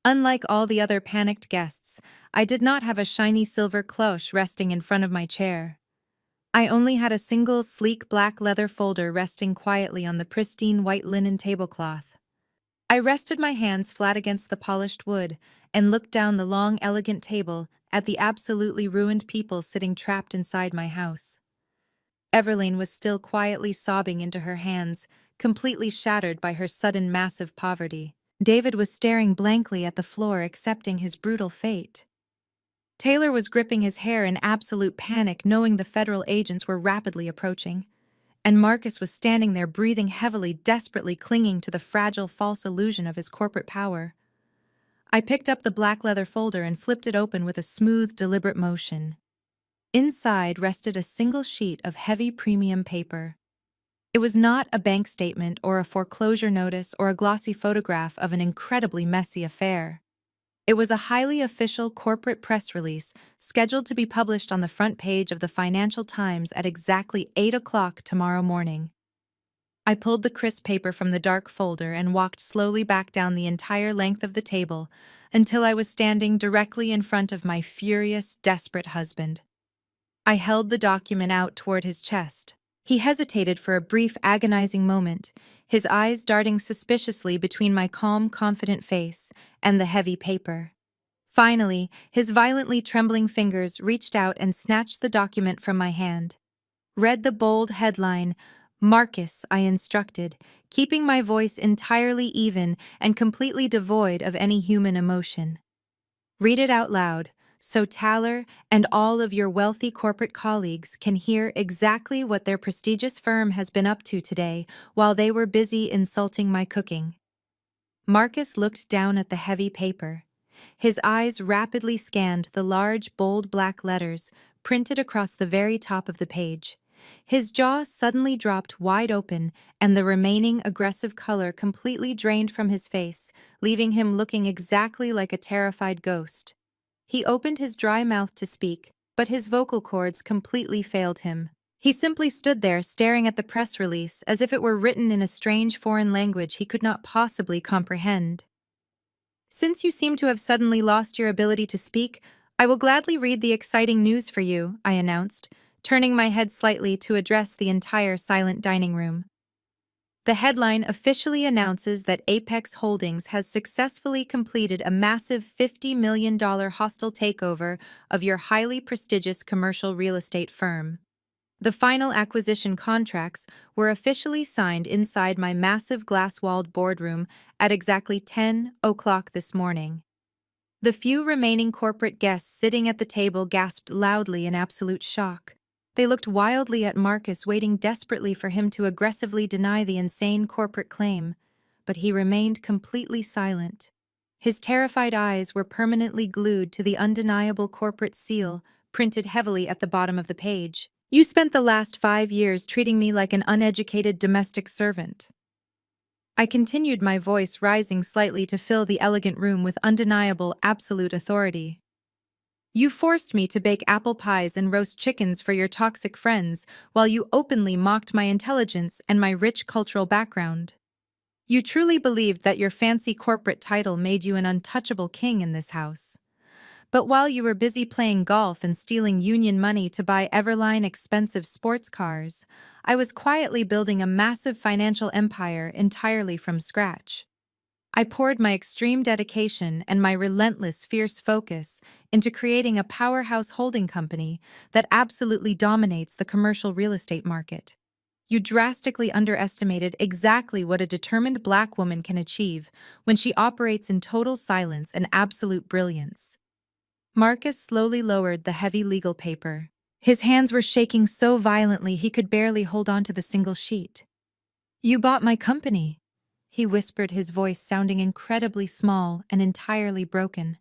Unlike all the other panicked guests, I did not have a shiny silver cloche resting in front of my chair. I only had a single sleek black leather folder resting quietly on the pristine white linen tablecloth. I rested my hands flat against the polished wood and looked down the long, elegant table at the absolutely ruined people sitting trapped inside my house. Everline was still quietly sobbing into her hands, completely shattered by her sudden massive poverty. David was staring blankly at the floor, accepting his brutal fate. Taylor was gripping his hair in absolute panic, knowing the federal agents were rapidly approaching. And Marcus was standing there breathing heavily, desperately clinging to the fragile false illusion of his corporate power. I picked up the black leather folder and flipped it open with a smooth, deliberate motion. Inside rested a single sheet of heavy premium paper. It was not a bank statement or a foreclosure notice or a glossy photograph of an incredibly messy affair. It was a highly official corporate press release scheduled to be published on the front page of the Financial Times at exactly 8 o'clock tomorrow morning. I pulled the crisp paper from the dark folder and walked slowly back down the entire length of the table until I was standing directly in front of my furious, desperate husband. I held the document out toward his chest. He hesitated for a brief, agonizing moment, his eyes darting suspiciously between my calm, confident face and the heavy paper. Finally, his violently trembling fingers reached out and snatched the document from my hand. Read the bold headline, "Marcus," I instructed, keeping my voice entirely even and completely devoid of any human emotion. Read it out loud, so Taylor and all of your wealthy corporate colleagues can hear exactly what their prestigious firm has been up to today while they were busy insulting my cooking. Marcus looked down at the heavy paper. His eyes rapidly scanned the large, bold black letters printed across the very top of the page. His jaw suddenly dropped wide open, and the remaining aggressive color completely drained from his face, leaving him looking exactly like a terrified ghost. He opened his dry mouth to speak, but his vocal cords completely failed him. He simply stood there staring at the press release as if it were written in a strange foreign language he could not possibly comprehend. "Since you seem to have suddenly lost your ability to speak, I will gladly read the exciting news for you," I announced, turning my head slightly to address the entire silent dining room. The headline officially announces that Apex Holdings has successfully completed a massive $50 million hostile takeover of your highly prestigious commercial real estate firm. The final acquisition contracts were officially signed inside my massive glass-walled boardroom at exactly 10 o'clock this morning. The few remaining corporate guests sitting at the table gasped loudly in absolute shock. They looked wildly at Marcus, waiting desperately for him to aggressively deny the insane corporate claim, but he remained completely silent. His terrified eyes were permanently glued to the undeniable corporate seal printed heavily at the bottom of the page. "You spent the last 5 years treating me like an uneducated domestic servant." I continued, my voice rising slightly to fill the elegant room with undeniable, absolute authority. "You forced me to bake apple pies and roast chickens for your toxic friends while you openly mocked my intelligence and my rich cultural background. You truly believed that your fancy corporate title made you an untouchable king in this house. But while you were busy playing golf and stealing union money to buy Everline expensive sports cars, I was quietly building a massive financial empire entirely from scratch. I poured my extreme dedication and my relentless, fierce focus into creating a powerhouse holding company that absolutely dominates the commercial real estate market. You drastically underestimated exactly what a determined Black woman can achieve when she operates in total silence and absolute brilliance." Marcus slowly lowered the heavy legal paper. His hands were shaking so violently he could barely hold on to the single sheet. "You bought my company," he whispered, his voice sounding incredibly small and entirely broken.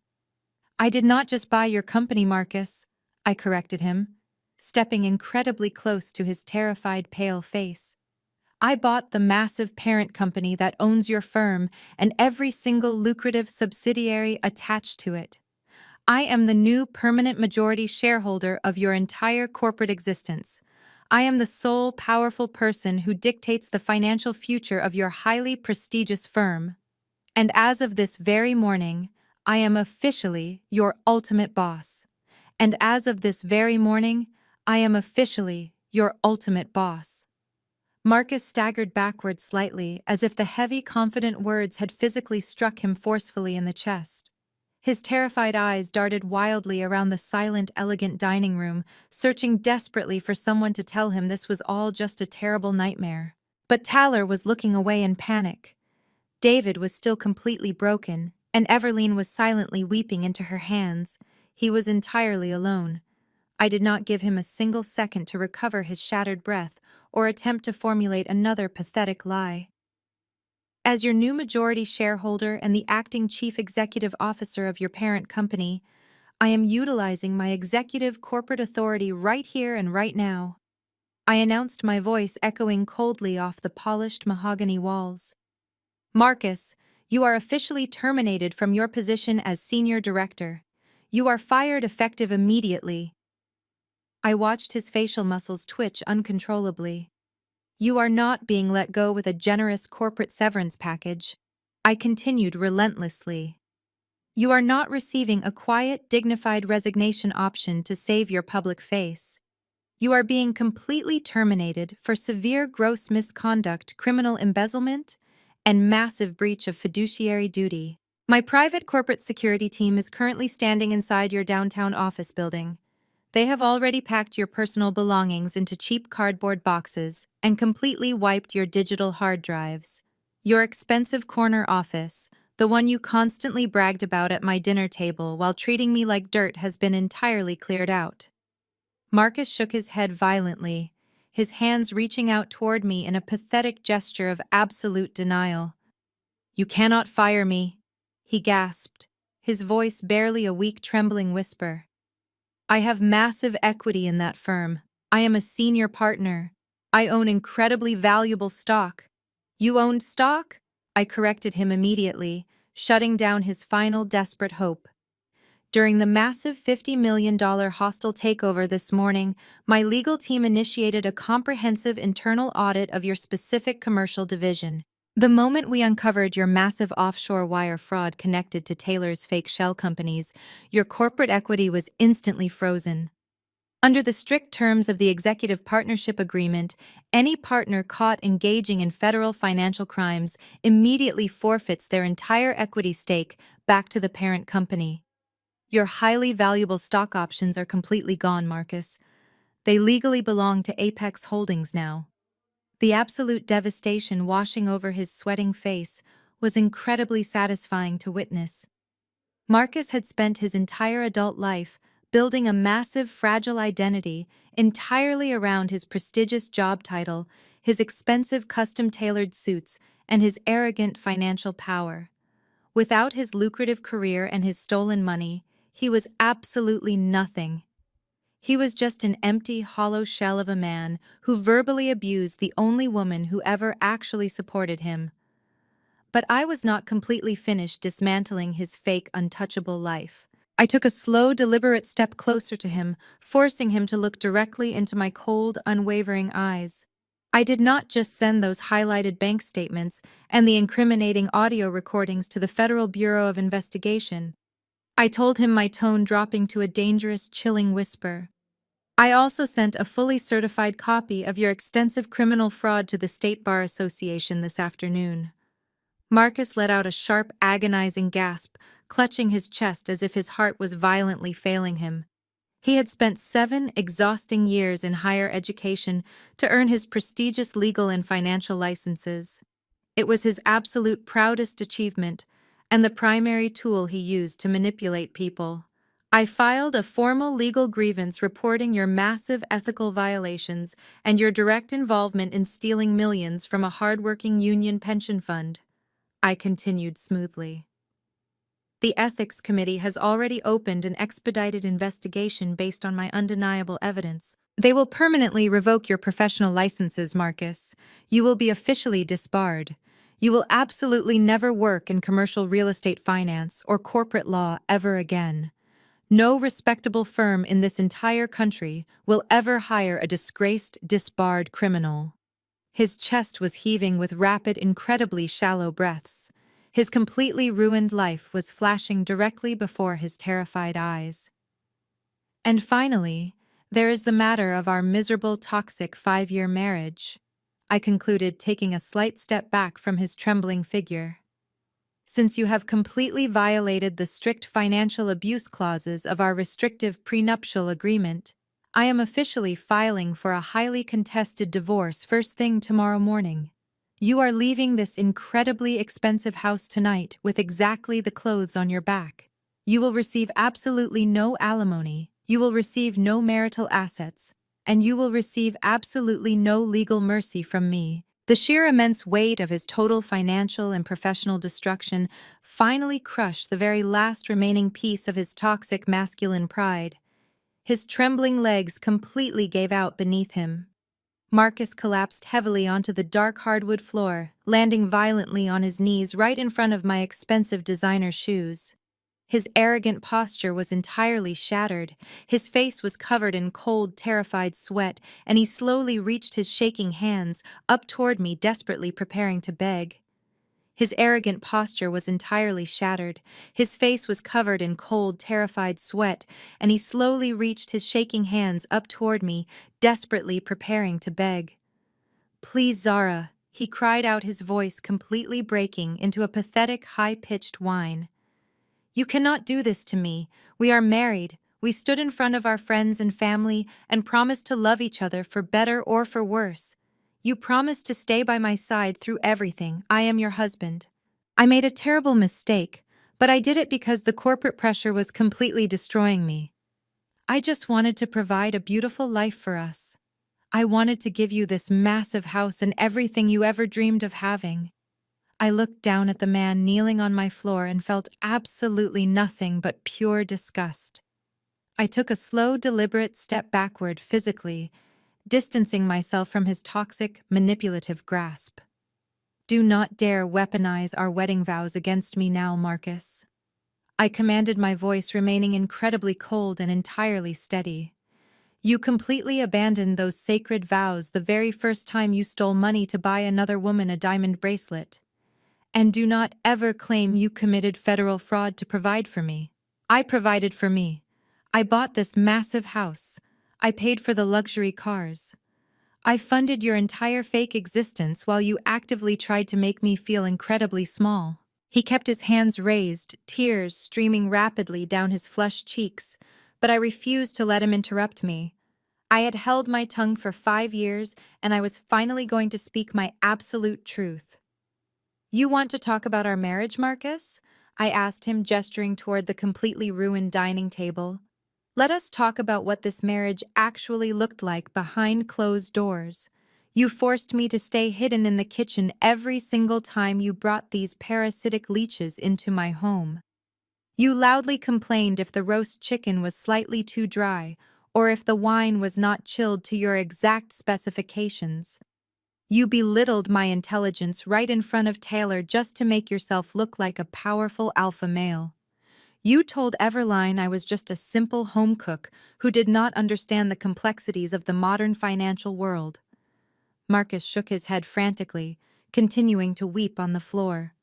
"I did not just buy your company, Marcus," I corrected him, stepping incredibly close to his terrified, pale face. "I bought the massive parent company that owns your firm and every single lucrative subsidiary attached to it. I am the new permanent majority shareholder of your entire corporate existence. I am the sole powerful person who dictates the financial future of your highly prestigious firm. And as of this very morning, I am officially your ultimate boss. And as of this very morning, I am officially your ultimate boss." Marcus staggered backward slightly, as if the heavy, confident words had physically struck him forcefully in the chest. His terrified eyes darted wildly around the silent, elegant dining room, searching desperately for someone to tell him this was all just a terrible nightmare. But Tyler was looking away in panic. David was still completely broken, and Everline was silently weeping into her hands. He was entirely alone. I did not give him a single second to recover his shattered breath or attempt to formulate another pathetic lie. "As your new majority shareholder and the acting chief executive officer of your parent company, I am utilizing my executive corporate authority right here and right now," I announced, my voice echoing coldly off the polished mahogany walls. "Marcus, you are officially terminated from your position as senior director. You are fired effective immediately." I watched his facial muscles twitch uncontrollably. "You are not being let go with a generous corporate severance package," I continued relentlessly. "You are not receiving a quiet, dignified resignation option to save your public face. You are being completely terminated for severe gross misconduct, criminal embezzlement, and massive breach of fiduciary duty. My private corporate security team is currently standing inside your downtown office building. They have already packed your personal belongings into cheap cardboard boxes and completely wiped your digital hard drives. Your expensive corner office, the one you constantly bragged about at my dinner table while treating me like dirt, has been entirely cleared out." Marcus shook his head violently, his hands reaching out toward me in a pathetic gesture of absolute denial. "You cannot fire me," he gasped, his voice barely a weak trembling whisper. "I have massive equity in that firm. I am a senior partner. I own incredibly valuable stock." "You owned stock?" I corrected him immediately, shutting down his final desperate hope. "During the massive $50 million hostile takeover this morning, my legal team initiated a comprehensive internal audit of your specific commercial division. The moment we uncovered your massive offshore wire fraud connected to Taylor's fake shell companies, your corporate equity was instantly frozen. Under the strict terms of the executive partnership agreement, any partner caught engaging in federal financial crimes immediately forfeits their entire equity stake back to the parent company. Your highly valuable stock options are completely gone, Marcus. They legally belong to Apex Holdings now." The absolute devastation washing over his sweating face was incredibly satisfying to witness. Marcus had spent his entire adult life building a massive, fragile identity entirely around his prestigious job title, his expensive custom-tailored suits, and his arrogant financial power. Without his lucrative career and his stolen money, he was absolutely nothing. He was just an empty, hollow shell of a man who verbally abused the only woman who ever actually supported him. But I was not completely finished dismantling his fake, untouchable life. I took a slow, deliberate step closer to him, forcing him to look directly into my cold, unwavering eyes. I did not just send those highlighted bank statements and the incriminating audio recordings to the Federal Bureau of Investigation. I told him, my tone dropping to a dangerous, chilling whisper. I also sent a fully certified copy of your extensive criminal fraud to the State Bar Association this afternoon. Marcus let out a sharp, agonizing gasp, clutching his chest as if his heart was violently failing him. He had spent 7 exhausting years in higher education to earn his prestigious legal and financial licenses. It was his absolute proudest achievement, and the primary tool he used to manipulate people. "I filed a formal legal grievance reporting your massive ethical violations and your direct involvement in stealing millions from a hardworking union pension fund," I continued smoothly. "The Ethics Committee has already opened an expedited investigation based on my undeniable evidence. They will permanently revoke your professional licenses, Marcus. You will be officially disbarred. You will absolutely never work in commercial real estate finance or corporate law ever again. No respectable firm in this entire country will ever hire a disgraced, disbarred criminal." His chest was heaving with rapid, incredibly shallow breaths. His completely ruined life was flashing directly before his terrified eyes. And finally, there is the matter of our miserable, toxic 5-year marriage, I concluded, taking a slight step back from his trembling figure. Since you have completely violated the strict financial abuse clauses of our restrictive prenuptial agreement, I am officially filing for a highly contested divorce first thing tomorrow morning. You are leaving this incredibly expensive house tonight with exactly the clothes on your back. You will receive absolutely no alimony, you will receive no marital assets, and you will receive absolutely no legal mercy from me. The sheer immense weight of his total financial and professional destruction finally crushed the very last remaining piece of his toxic masculine pride. His trembling legs completely gave out beneath him. Marcus collapsed heavily onto the dark hardwood floor, landing violently on his knees right in front of my expensive designer shoes. His arrogant posture was entirely shattered, his face was covered in cold, terrified sweat, and he slowly reached his shaking hands up toward me, desperately preparing to beg. His arrogant posture was entirely shattered, his face was covered in cold, terrified sweat, and he slowly reached his shaking hands up toward me, desperately preparing to beg. "Please, Zara," he cried out, his voice completely breaking into a pathetic, high-pitched whine. "You cannot do this to me. We are married. We stood in front of our friends and family and promised to love each other for better or for worse. You promised to stay by my side through everything. I am your husband. I made a terrible mistake, but I did it because the corporate pressure was completely destroying me. I just wanted to provide a beautiful life for us. I wanted to give you this massive house and everything you ever dreamed of having." I looked down at the man kneeling on my floor and felt absolutely nothing but pure disgust. I took a slow, deliberate step backward physically, distancing myself from his toxic, manipulative grasp. "Do not dare weaponize our wedding vows against me now, Marcus," I commanded, my voice remaining incredibly cold and entirely steady. "You completely abandoned those sacred vows the very first time you stole money to buy another woman a diamond bracelet. And do not ever claim you committed federal fraud to provide for me. I provided for me. I bought this massive house. I paid for the luxury cars. I funded your entire fake existence while you actively tried to make me feel incredibly small." He kept his hands raised, tears streaming rapidly down his flushed cheeks, but I refused to let him interrupt me. I had held my tongue for 5 years, and I was finally going to speak my absolute truth. "You want to talk about our marriage, Marcus?" I asked him, gesturing toward the completely ruined dining table. "Let us talk about what this marriage actually looked like behind closed doors. You forced me to stay hidden in the kitchen every single time you brought these parasitic leeches into my home. You loudly complained if the roast chicken was slightly too dry, or if the wine was not chilled to your exact specifications. You belittled my intelligence right in front of Taylor just to make yourself look like a powerful alpha male. You told Everline I was just a simple home cook who did not understand the complexities of the modern financial world." Marcus shook his head frantically, continuing to weep on the floor.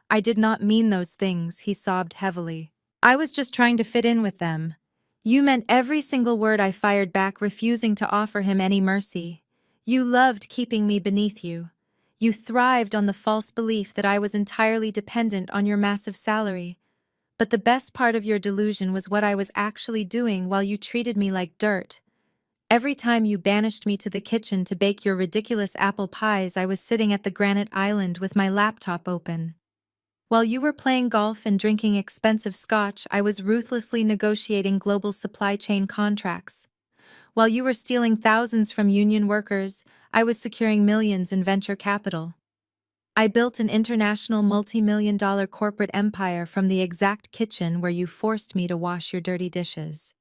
"I did not mean those things," he sobbed heavily. "I was just trying to fit in with them. You meant every single word I fired back, refusing to offer him any mercy. You loved keeping me beneath you. You thrived on the false belief that I was entirely dependent on your massive salary. But the best part of your delusion was what I was actually doing while you treated me like dirt. Every time you banished me to the kitchen to bake your ridiculous apple pies, I was sitting at the granite island with my laptop open. While you were playing golf and drinking expensive scotch, I was ruthlessly negotiating global supply chain contracts. While you were stealing thousands from union workers, I was securing millions in venture capital. I built an international multi-million-dollar corporate empire from the exact kitchen where you forced me to wash your dirty dishes."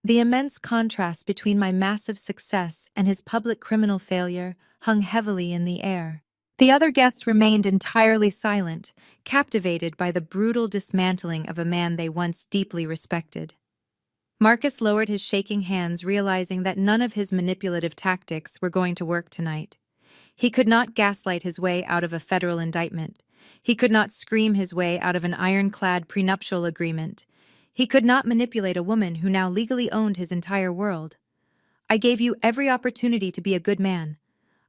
The immense contrast between my massive success and his public criminal failure hung heavily in the air. The other guests remained entirely silent, captivated by the brutal dismantling of a man they once deeply respected. Marcus lowered his shaking hands, realizing that none of his manipulative tactics were going to work tonight. He could not gaslight his way out of a federal indictment. He could not scream his way out of an ironclad prenuptial agreement. He could not manipulate a woman who now legally owned his entire world. I gave you every opportunity to be a good man.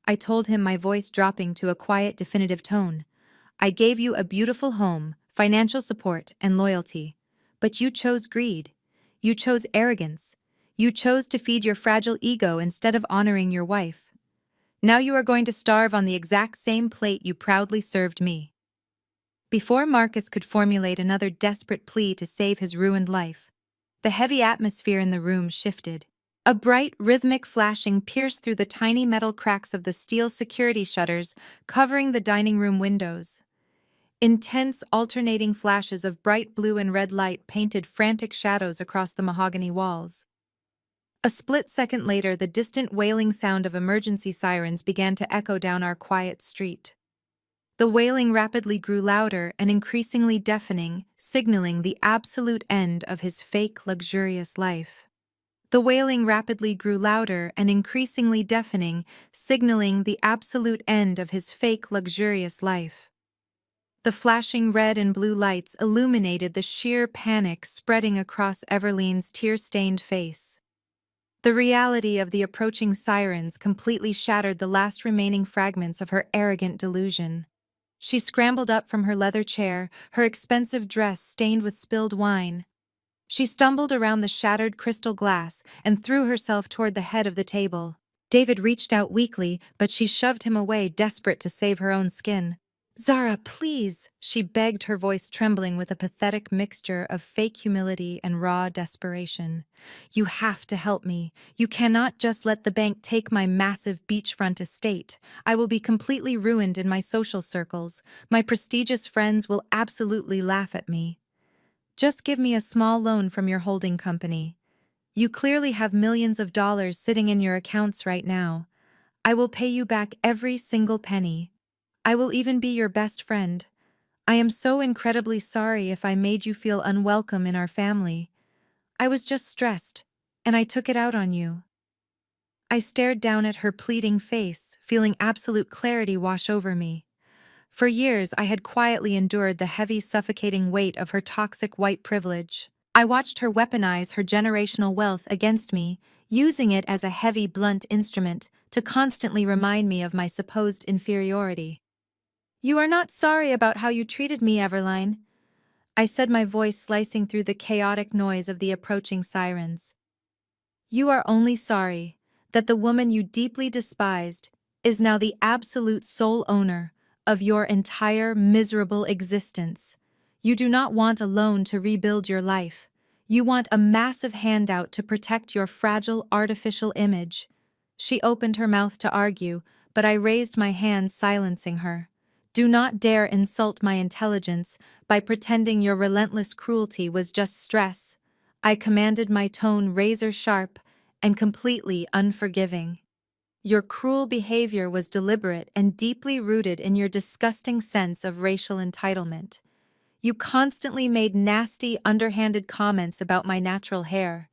I told him, my voice dropping to a quiet, definitive tone. I gave you a beautiful home, financial support, and loyalty. But you chose greed. You chose arrogance. You chose to feed your fragile ego instead of honoring your wife. Now you are going to starve on the exact same plate you proudly served me. Before Marcus could formulate another desperate plea to save his ruined life, the heavy atmosphere in the room shifted. A bright, rhythmic flashing pierced through the tiny metal cracks of the steel security shutters covering the dining room windows. Intense, alternating flashes of bright blue and red light painted frantic shadows across the mahogany walls. A split second later, the distant wailing sound of emergency sirens began to echo down our quiet street. The wailing rapidly grew louder and increasingly deafening, signaling the absolute end of his fake, luxurious life. The wailing rapidly grew louder and increasingly deafening, signaling the absolute end of his fake, luxurious life. The flashing red and blue lights illuminated the sheer panic spreading across Everlene's tear-stained face. The reality of the approaching sirens completely shattered the last remaining fragments of her arrogant delusion. She scrambled up from her leather chair, her expensive dress stained with spilled wine. She stumbled around the shattered crystal glass and threw herself toward the head of the table. David reached out weakly, but she shoved him away, desperate to save her own skin. "Zara, please," she begged, her voice trembling with a pathetic mixture of fake humility and raw desperation. "You have to help me. You cannot just let the bank take my massive beachfront estate. I will be completely ruined in my social circles. My prestigious friends will absolutely laugh at me. Just give me a small loan from your holding company. You clearly have millions of dollars sitting in your accounts right now. I will pay you back every single penny. I will even be your best friend. I am so incredibly sorry if I made you feel unwelcome in our family. I was just stressed, and I took it out on you." I stared down at her pleading face, feeling absolute clarity wash over me. For years, I had quietly endured the heavy, suffocating weight of her toxic white privilege. I watched her weaponize her generational wealth against me, using it as a heavy, blunt instrument to constantly remind me of my supposed inferiority. "You are not sorry about how you treated me, Everline," I said, my voice slicing through the chaotic noise of the approaching sirens. "You are only sorry that the woman you deeply despised is now the absolute sole owner of your entire miserable existence. You do not want a loan to rebuild your life. You want a massive handout to protect your fragile artificial image." She opened her mouth to argue, but I raised my hand, silencing her. "Do not dare insult my intelligence by pretending your relentless cruelty was just stress," I commanded, my tone razor sharp and completely unforgiving. "Your cruel behavior was deliberate and deeply rooted in your disgusting sense of racial entitlement. You constantly made nasty, underhanded comments about my natural hair.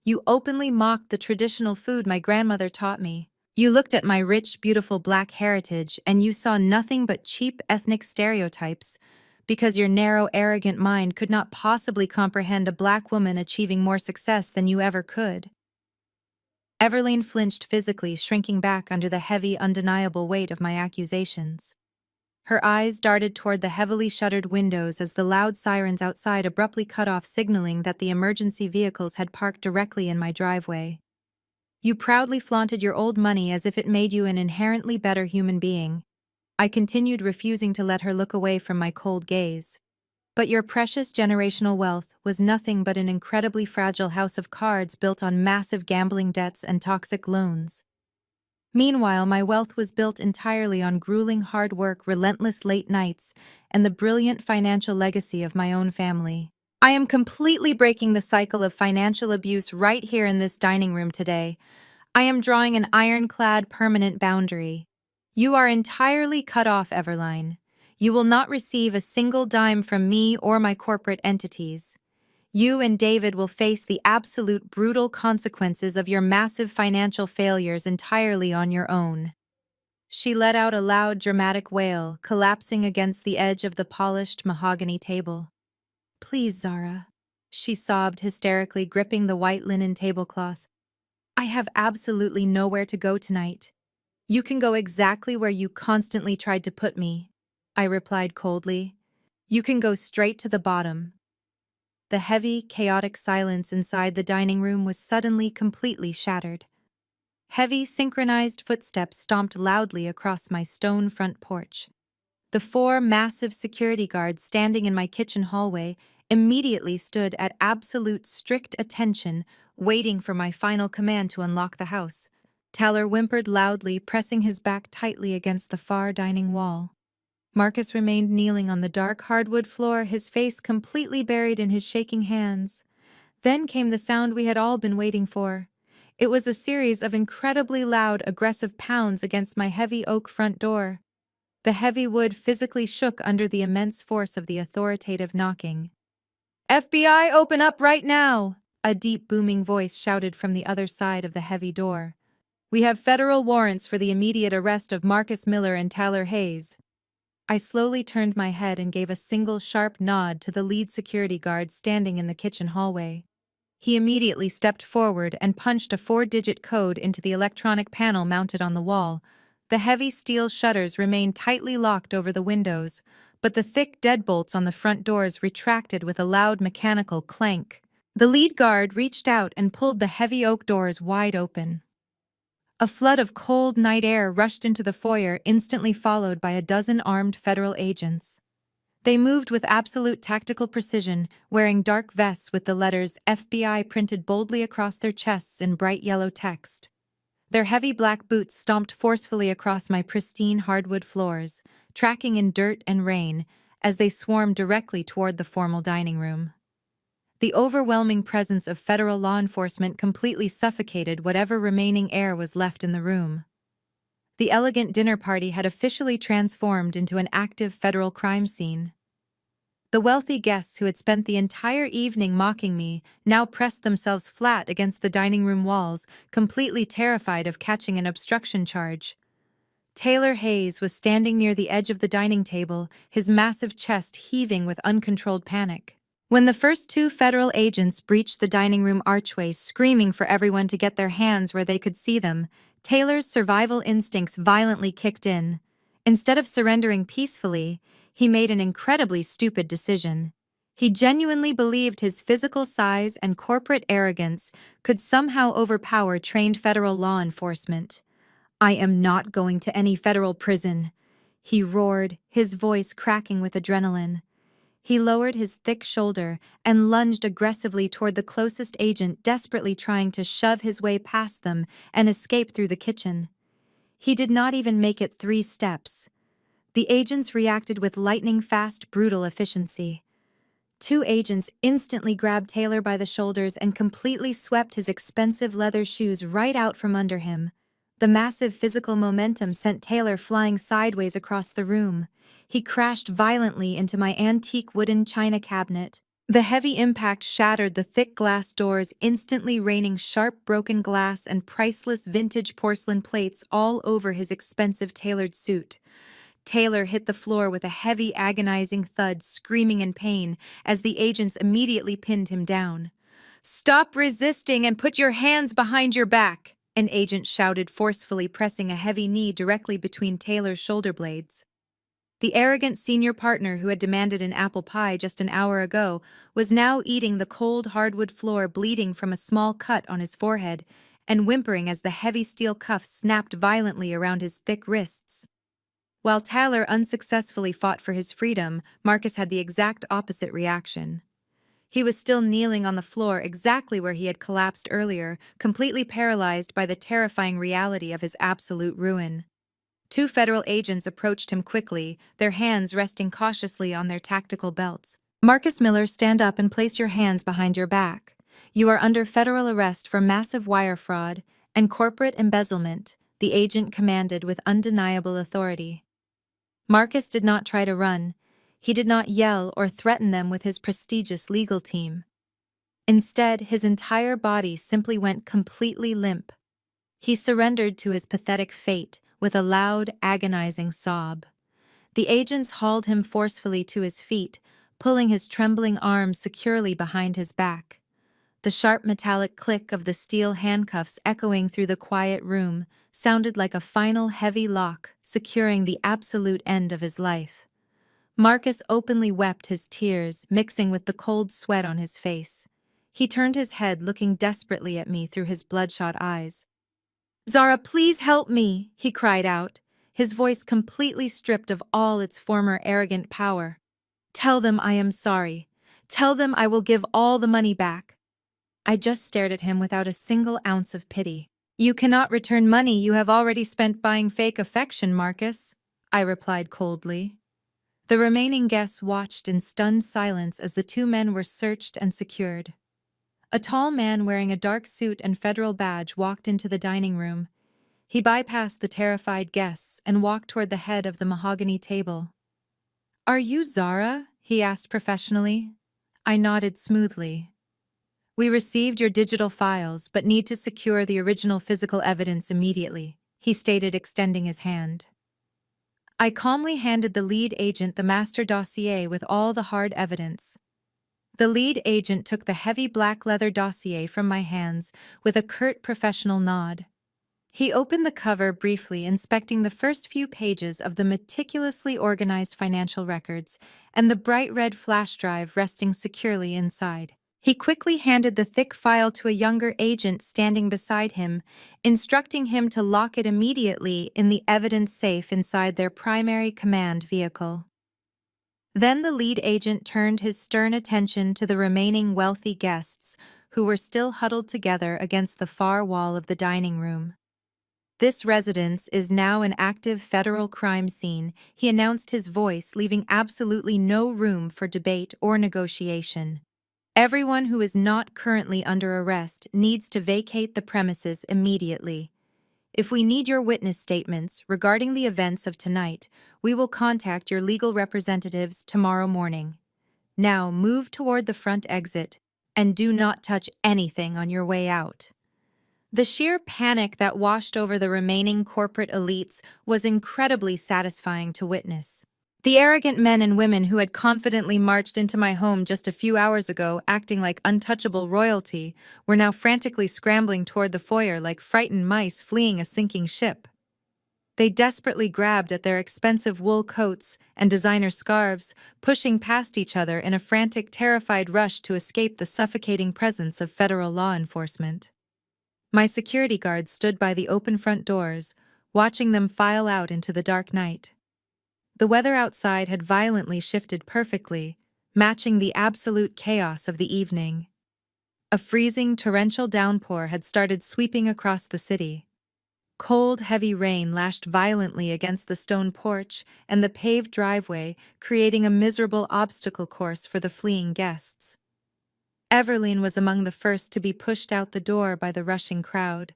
You openly mocked the traditional food my grandmother taught me. You looked at my rich, beautiful black heritage and you saw nothing but cheap ethnic stereotypes, because your narrow, arrogant mind could not possibly comprehend a black woman achieving more success than you ever could." Everline flinched physically, shrinking back under the heavy, undeniable weight of my accusations. Her eyes darted toward the heavily shuttered windows as the loud sirens outside abruptly cut off, signaling that the emergency vehicles had parked directly in my driveway. "You proudly flaunted your old money as if it made you an inherently better human being," I continued, refusing to let her look away from my cold gaze. "But your precious generational wealth was nothing but an incredibly fragile house of cards built on massive gambling debts and toxic loans. Meanwhile, my wealth was built entirely on grueling hard work, relentless late nights, and the brilliant financial legacy of my own family. I am completely breaking the cycle of financial abuse right here in this dining room today. I am drawing an ironclad permanent boundary. You are entirely cut off, Everline. You will not receive a single dime from me or my corporate entities. You and David will face the absolute brutal consequences of your massive financial failures entirely on your own." She let out a loud, dramatic wail, collapsing against the edge of the polished mahogany table. "Please, Zara," she sobbed hysterically, gripping the white linen tablecloth. "I have absolutely nowhere to go tonight." "You can go exactly where you constantly tried to put me," I replied coldly. "You can go straight to the bottom." The heavy, chaotic silence inside the dining room was suddenly completely shattered. Heavy, synchronized footsteps stomped loudly across my stone front porch. The four massive security guards standing in my kitchen hallway immediately stood at absolute strict attention, waiting for my final command to unlock the house. Tyler whimpered loudly, pressing his back tightly against the far dining wall. Marcus remained kneeling on the dark hardwood floor, his face completely buried in his shaking hands. Then came the sound we had all been waiting for. It was a series of incredibly loud, aggressive pounds against my heavy oak front door. The heavy wood physically shook under the immense force of the authoritative knocking. "FBI, open up right now!" A deep, booming voice shouted from the other side of the heavy door. "We have federal warrants for the immediate arrest of Marcus Miller and Tyler Hayes." I slowly turned my head and gave a single sharp nod to the lead security guard standing in the kitchen hallway. He immediately stepped forward and punched a 4-digit code into the electronic panel mounted on the wall. The heavy steel shutters remained tightly locked over the windows, but the thick deadbolts on the front doors retracted with a loud mechanical clank. The lead guard reached out and pulled the heavy oak doors wide open. A flood of cold night air rushed into the foyer, instantly followed by a dozen armed federal agents. They moved with absolute tactical precision, wearing dark vests with the letters FBI printed boldly across their chests in bright yellow text. Their heavy black boots stomped forcefully across my pristine hardwood floors, tracking in dirt and rain as they swarmed directly toward the formal dining room. The overwhelming presence of federal law enforcement completely suffocated whatever remaining air was left in the room. The elegant dinner party had officially transformed into an active federal crime scene. The wealthy guests who had spent the entire evening mocking me now pressed themselves flat against the dining room walls, completely terrified of catching an obstruction charge. Taylor Hayes was standing near the edge of the dining table, his massive chest heaving with uncontrolled panic. When the first two federal agents breached the dining room archway, screaming for everyone to get their hands where they could see them, Taylor's survival instincts violently kicked in. Instead of surrendering peacefully, he made an incredibly stupid decision. He genuinely believed his physical size and corporate arrogance could somehow overpower trained federal law enforcement. "I am not going to any federal prison," he roared, his voice cracking with adrenaline. He lowered his thick shoulder and lunged aggressively toward the closest agent, desperately trying to shove his way past them and escape through the kitchen. He did not even make it 3 steps. The agents reacted with lightning-fast, brutal efficiency. 2 agents instantly grabbed Taylor by the shoulders and completely swept his expensive leather shoes right out from under him. The massive physical momentum sent Taylor flying sideways across the room. He crashed violently into my antique wooden china cabinet. The heavy impact shattered the thick glass doors, instantly raining sharp broken glass and priceless vintage porcelain plates all over his expensive tailored suit. Taylor hit the floor with a heavy, agonizing thud, screaming in pain as the agents immediately pinned him down. "Stop resisting and put your hands behind your back," an agent shouted forcefully, pressing a heavy knee directly between Taylor's shoulder blades. The arrogant senior partner who had demanded an apple pie just an hour ago was now eating the cold hardwood floor, bleeding from a small cut on his forehead and whimpering as the heavy steel cuffs snapped violently around his thick wrists. While Tyler unsuccessfully fought for his freedom, Marcus had the exact opposite reaction. He was still kneeling on the floor exactly where he had collapsed earlier, completely paralyzed by the terrifying reality of his absolute ruin. 2 federal agents approached him quickly, their hands resting cautiously on their tactical belts. "Marcus Miller, stand up and place your hands behind your back. You are under federal arrest for massive wire fraud and corporate embezzlement," the agent commanded with undeniable authority. Marcus did not try to run. He did not yell or threaten them with his prestigious legal team. Instead, his entire body simply went completely limp. He surrendered to his pathetic fate, with a loud, agonizing sob. The agents hauled him forcefully to his feet, pulling his trembling arms securely behind his back. The sharp metallic click of the steel handcuffs echoing through the quiet room sounded like a final heavy lock, securing the absolute end of his life. Marcus openly wept, his tears mixing with the cold sweat on his face. He turned his head, looking desperately at me through his bloodshot eyes. "Zara, please help me," he cried out, his voice completely stripped of all its former arrogant power. "Tell them I am sorry. Tell them I will give all the money back." I just stared at him without a single ounce of pity. "You cannot return money you have already spent buying fake affection, Marcus," I replied coldly. The remaining guests watched in stunned silence as the two men were searched and secured. A tall man wearing a dark suit and federal badge walked into the dining room. He bypassed the terrified guests and walked toward the head of the mahogany table. "Are you Zara?" he asked professionally. I nodded smoothly. "We received your digital files, but need to secure the original physical evidence immediately," he stated, extending his hand. I calmly handed the lead agent the master dossier with all the hard evidence. The lead agent took the heavy black leather dossier from my hands with a curt professional nod. He opened the cover briefly, inspecting the first few pages of the meticulously organized financial records and the bright red flash drive resting securely inside. He quickly handed the thick file to a younger agent standing beside him, instructing him to lock it immediately in the evidence safe inside their primary command vehicle. Then the lead agent turned his stern attention to the remaining wealthy guests, who were still huddled together against the far wall of the dining room. "This residence is now an active federal crime scene," he announced, his voice leaving absolutely no room for debate or negotiation. "Everyone who is not currently under arrest needs to vacate the premises immediately. If we need your witness statements regarding the events of tonight, we will contact your legal representatives tomorrow morning. Now move toward the front exit, and do not touch anything on your way out." The sheer panic that washed over the remaining corporate elites was incredibly satisfying to witness. The arrogant men and women who had confidently marched into my home just a few hours ago, acting like untouchable royalty, were now frantically scrambling toward the foyer like frightened mice fleeing a sinking ship. They desperately grabbed at their expensive wool coats and designer scarves, pushing past each other in a frantic, terrified rush to escape the suffocating presence of federal law enforcement. My security guards stood by the open front doors, watching them file out into the dark night. The weather outside had violently shifted perfectly, matching the absolute chaos of the evening. A freezing, torrential downpour had started sweeping across the city. Cold, heavy rain lashed violently against the stone porch and the paved driveway, creating a miserable obstacle course for the fleeing guests. Everline was among the first to be pushed out the door by the rushing crowd.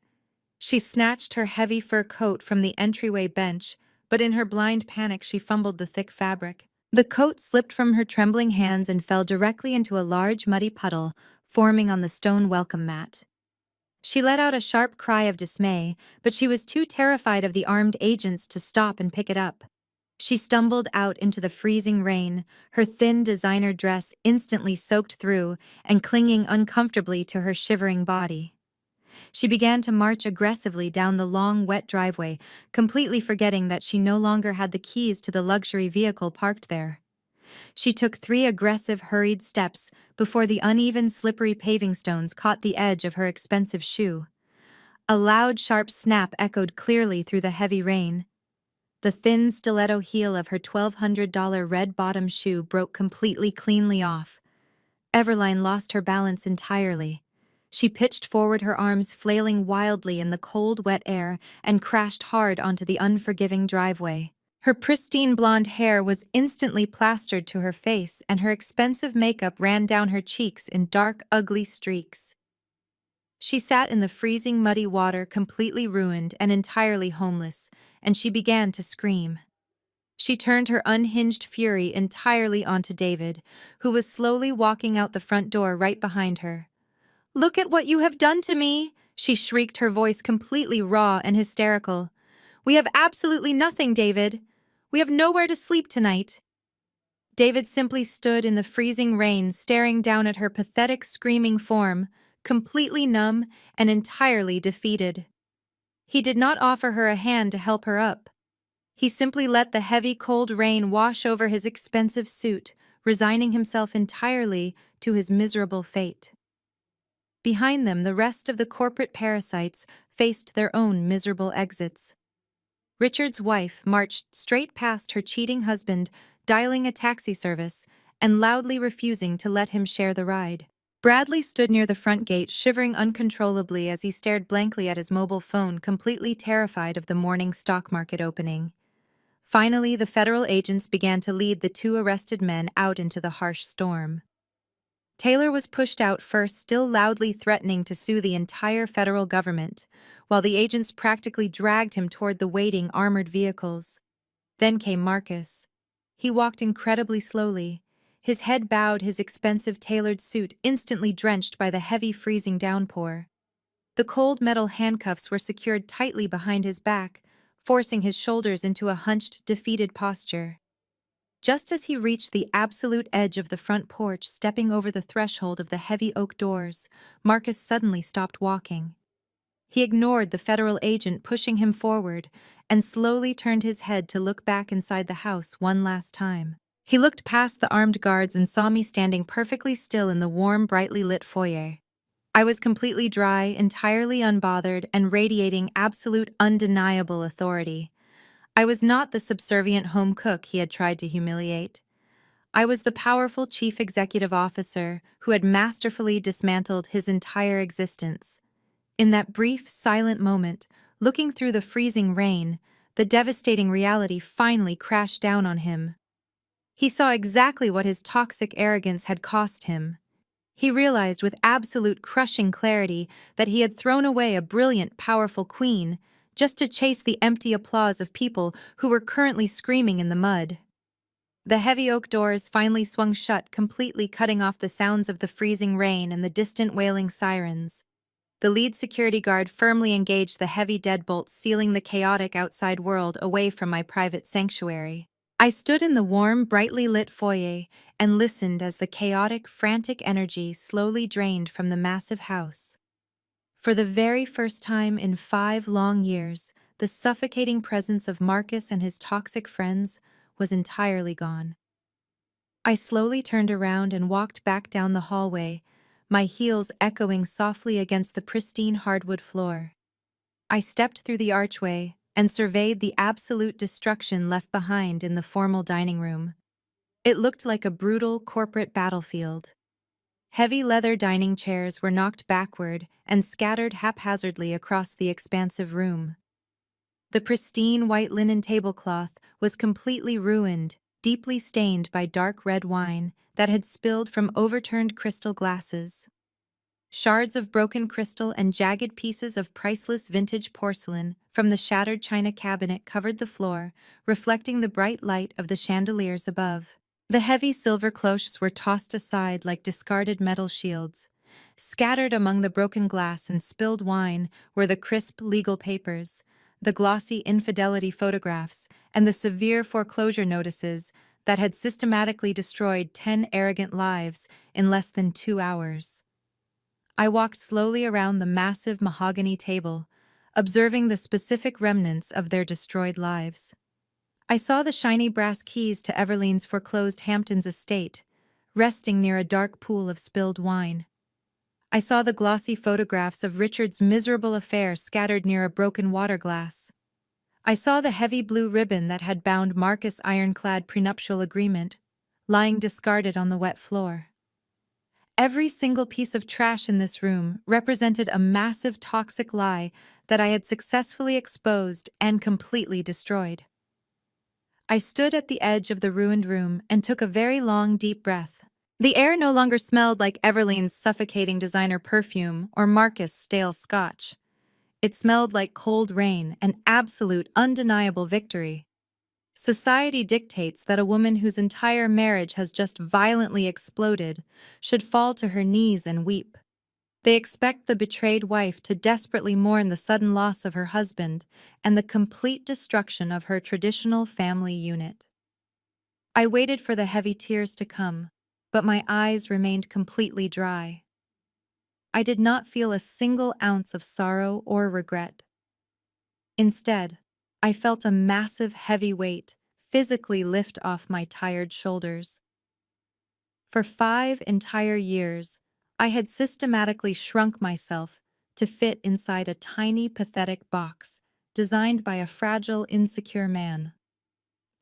She snatched her heavy fur coat from the entryway bench, but in her blind panic she fumbled the thick fabric. The coat slipped from her trembling hands and fell directly into a large muddy puddle, forming on the stone welcome mat. She let out a sharp cry of dismay, but she was too terrified of the armed agents to stop and pick it up. She stumbled out into the freezing rain, her thin designer dress instantly soaked through and clinging uncomfortably to her shivering body. She began to march aggressively down the long, wet driveway, completely forgetting that she no longer had the keys to the luxury vehicle parked there. She took 3 aggressive, hurried steps before the uneven, slippery paving stones caught the edge of her expensive shoe. A loud, sharp snap echoed clearly through the heavy rain. The thin stiletto heel of her $1,200 red-bottom shoe broke completely cleanly off. Everline lost her balance entirely. She pitched forward, her arms flailing wildly in the cold, wet air, and crashed hard onto the unforgiving driveway. Her pristine blonde hair was instantly plastered to her face, and her expensive makeup ran down her cheeks in dark, ugly streaks. She sat in the freezing, muddy water, completely ruined and entirely homeless, and she began to scream. She turned her unhinged fury entirely onto David, who was slowly walking out the front door right behind her. "Look at what you have done to me!" she shrieked, her voice completely raw and hysterical. We have absolutely nothing, David. We have nowhere to sleep tonight. David simply stood in the freezing rain, staring down at her pathetic, screaming form, completely numb and entirely defeated. He did not offer her a hand to help her up. He simply let the heavy, cold rain wash over his expensive suit, resigning himself entirely to his miserable fate. Behind them, the rest of the corporate parasites faced their own miserable exits. Richard's wife marched straight past her cheating husband, dialing a taxi service and loudly refusing to let him share the ride. Bradley stood near the front gate, shivering uncontrollably as he stared blankly at his mobile phone, completely terrified of the morning stock market opening. Finally, the federal agents began to lead the two arrested men out into the harsh storm. Taylor was pushed out first, still loudly threatening to sue the entire federal government, while the agents practically dragged him toward the waiting armored vehicles. Then came Marcus. He walked incredibly slowly, his head bowed, his expensive tailored suit instantly drenched by the heavy freezing downpour. The cold metal handcuffs were secured tightly behind his back, forcing his shoulders into a hunched, defeated posture. Just as he reached the absolute edge of the front porch, stepping over the threshold of the heavy oak doors, Marcus suddenly stopped walking. He ignored the federal agent pushing him forward and slowly turned his head to look back inside the house one last time. He looked past the armed guards and saw me standing perfectly still in the warm, brightly lit foyer. I was completely dry, entirely unbothered, and radiating absolute, undeniable authority. I was not the subservient home cook he had tried to humiliate. I was the powerful chief executive officer who had masterfully dismantled his entire existence. In that brief, silent moment, looking through the freezing rain, the devastating reality finally crashed down on him. He saw exactly what his toxic arrogance had cost him. He realized with absolute crushing clarity that he had thrown away a brilliant, powerful queen just to chase the empty applause of people who were currently screaming in the mud. The heavy oak doors finally swung shut, completely cutting off the sounds of the freezing rain and the distant wailing sirens. The lead security guard firmly engaged the heavy deadbolts, sealing the chaotic outside world away from my private sanctuary. I stood in the warm, brightly lit foyer and listened as the chaotic, frantic energy slowly drained from the massive house. For the very first time in 5 long years, the suffocating presence of Marcus and his toxic friends was entirely gone. I slowly turned around and walked back down the hallway, my heels echoing softly against the pristine hardwood floor. I stepped through the archway and surveyed the absolute destruction left behind in the formal dining room. It looked like a brutal corporate battlefield. Heavy leather dining chairs were knocked backward and scattered haphazardly across the expansive room. The pristine white linen tablecloth was completely ruined, deeply stained by dark red wine that had spilled from overturned crystal glasses. Shards of broken crystal and jagged pieces of priceless vintage porcelain from the shattered china cabinet covered the floor, reflecting the bright light of the chandeliers above. The heavy silver cloches were tossed aside like discarded metal shields. Scattered among the broken glass and spilled wine were the crisp legal papers, the glossy infidelity photographs, and the severe foreclosure notices that had systematically destroyed 10 arrogant lives in less than 2 hours. I walked slowly around the massive mahogany table, observing the specific remnants of their destroyed lives. I saw the shiny brass keys to Everlene's foreclosed Hamptons estate, resting near a dark pool of spilled wine. I saw the glossy photographs of Richard's miserable affair scattered near a broken water glass. I saw the heavy blue ribbon that had bound Marcus' ironclad prenuptial agreement, lying discarded on the wet floor. Every single piece of trash in this room represented a massive toxic lie that I had successfully exposed and completely destroyed. I stood at the edge of the ruined room and took a very long, deep breath. The air no longer smelled like Everlene's suffocating designer perfume or Marcus' stale scotch. It smelled like cold rain and absolute, undeniable victory. Society dictates that a woman whose entire marriage has just violently exploded should fall to her knees and weep. They expect the betrayed wife to desperately mourn the sudden loss of her husband and the complete destruction of her traditional family unit. I waited for the heavy tears to come, but my eyes remained completely dry. I did not feel a single ounce of sorrow or regret. Instead, I felt a massive heavy weight physically lift off my tired shoulders. For 5 entire years, I had systematically shrunk myself to fit inside a tiny, pathetic box designed by a fragile, insecure man.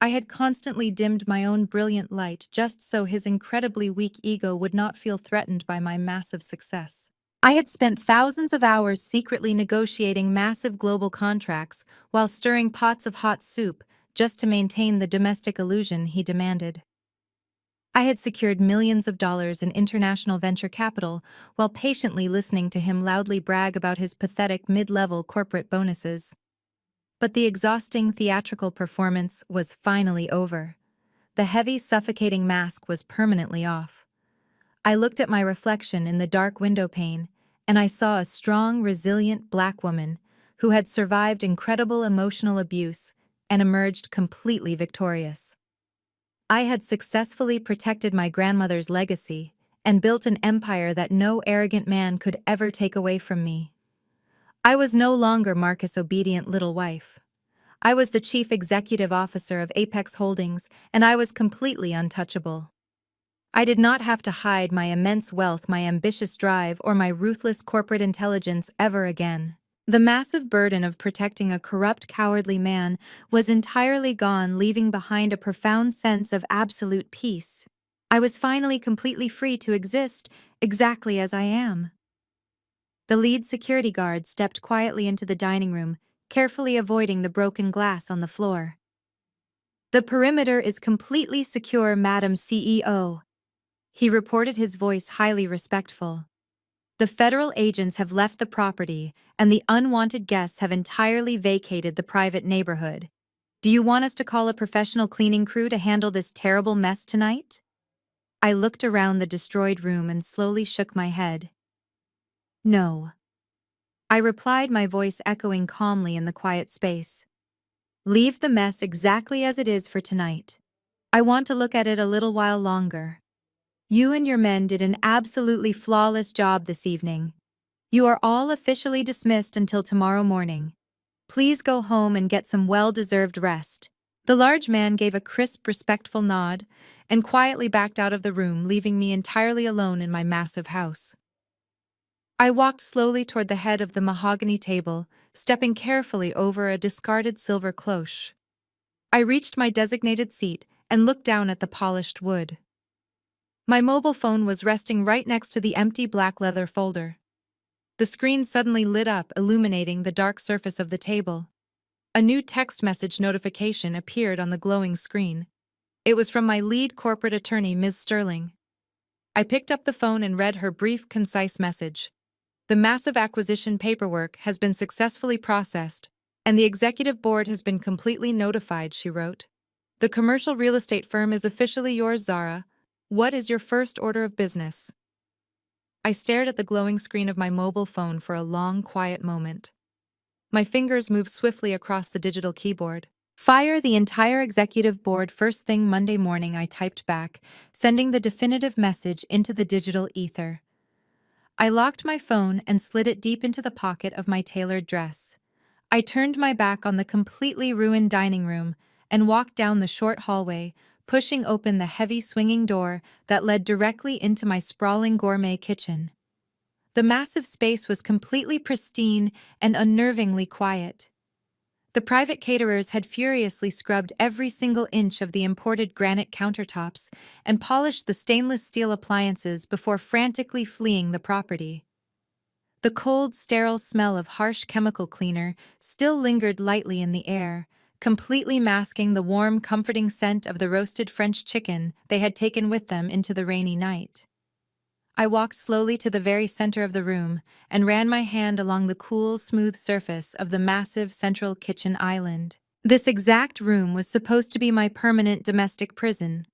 I had constantly dimmed my own brilliant light just so his incredibly weak ego would not feel threatened by my massive success. I had spent thousands of hours secretly negotiating massive global contracts while stirring pots of hot soup just to maintain the domestic illusion he demanded. I had secured millions of dollars in international venture capital while patiently listening to him loudly brag about his pathetic mid-level corporate bonuses. But the exhausting theatrical performance was finally over. The heavy, suffocating mask was permanently off. I looked at my reflection in the dark window pane, and I saw a strong, resilient black woman who had survived incredible emotional abuse and emerged completely victorious. I had successfully protected my grandmother's legacy and built an empire that no arrogant man could ever take away from me. I was no longer Marcus' obedient little wife. I was the chief executive officer of Apex Holdings, and I was completely untouchable. I did not have to hide my immense wealth, my ambitious drive, or my ruthless corporate intelligence ever again. The massive burden of protecting a corrupt, cowardly man was entirely gone, leaving behind a profound sense of absolute peace. I was finally completely free to exist exactly as I am. The lead security guard stepped quietly into the dining room, carefully avoiding the broken glass on the floor. "The perimeter is completely secure, Madam CEO," he reported, his voice highly respectful. "The federal agents have left the property, and the unwanted guests have entirely vacated the private neighborhood. Do you want us to call a professional cleaning crew to handle this terrible mess tonight?" I looked around the destroyed room and slowly shook my head. "No," I replied, my voice echoing calmly in the quiet space. "Leave the mess exactly as it is for tonight. I want to look at it a little while longer. You and your men did an absolutely flawless job this evening. You are all officially dismissed until tomorrow morning. Please go home and get some well-deserved rest." The large man gave a crisp, respectful nod and quietly backed out of the room, leaving me entirely alone in my massive house. I walked slowly toward the head of the mahogany table, stepping carefully over a discarded silver cloche. I reached my designated seat and looked down at the polished wood. My mobile phone was resting right next to the empty black leather folder. The screen suddenly lit up, illuminating the dark surface of the table. A new text message notification appeared on the glowing screen. It was from my lead corporate attorney, Ms. Sterling. I picked up the phone and read her brief, concise message. "The massive acquisition paperwork has been successfully processed, and the executive board has been completely notified," she wrote. "The commercial real estate firm is officially yours, Zara. What is your first order of business?" I stared at the glowing screen of my mobile phone for a long, quiet moment. My fingers moved swiftly across the digital keyboard. "Fire the entire executive board first thing Monday morning," I typed back, sending the definitive message into the digital ether. I locked my phone and slid it deep into the pocket of my tailored dress. I turned my back on the completely ruined dining room and walked down the short hallway, pushing open the heavy swinging door that led directly into my sprawling gourmet kitchen. The massive space was completely pristine and unnervingly quiet. The private caterers had furiously scrubbed every single inch of the imported granite countertops and polished the stainless steel appliances before frantically fleeing the property. The cold, sterile smell of harsh chemical cleaner still lingered lightly in the air, completely masking the warm, comforting scent of the roasted French chicken they had taken with them into the rainy night. I walked slowly to the very center of the room and ran my hand along the cool, smooth surface of the massive central kitchen island. This exact room was supposed to be my permanent domestic prison.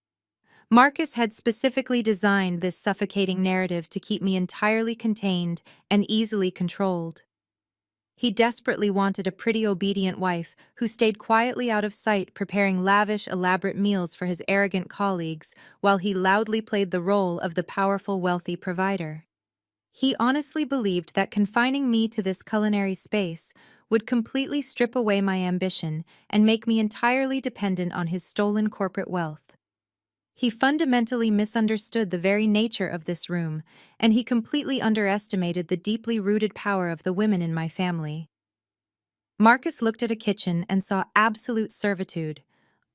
Marcus had specifically designed this suffocating narrative to keep me entirely contained and easily controlled. He desperately wanted a pretty obedient wife who stayed quietly out of sight preparing lavish, elaborate meals for his arrogant colleagues while he loudly played the role of the powerful, wealthy provider. He honestly believed that confining me to this culinary space would completely strip away my ambition and make me entirely dependent on his stolen corporate wealth. He fundamentally misunderstood the very nature of this room, and he completely underestimated the deeply rooted power of the women in my family. Marcus looked at a kitchen and saw absolute servitude.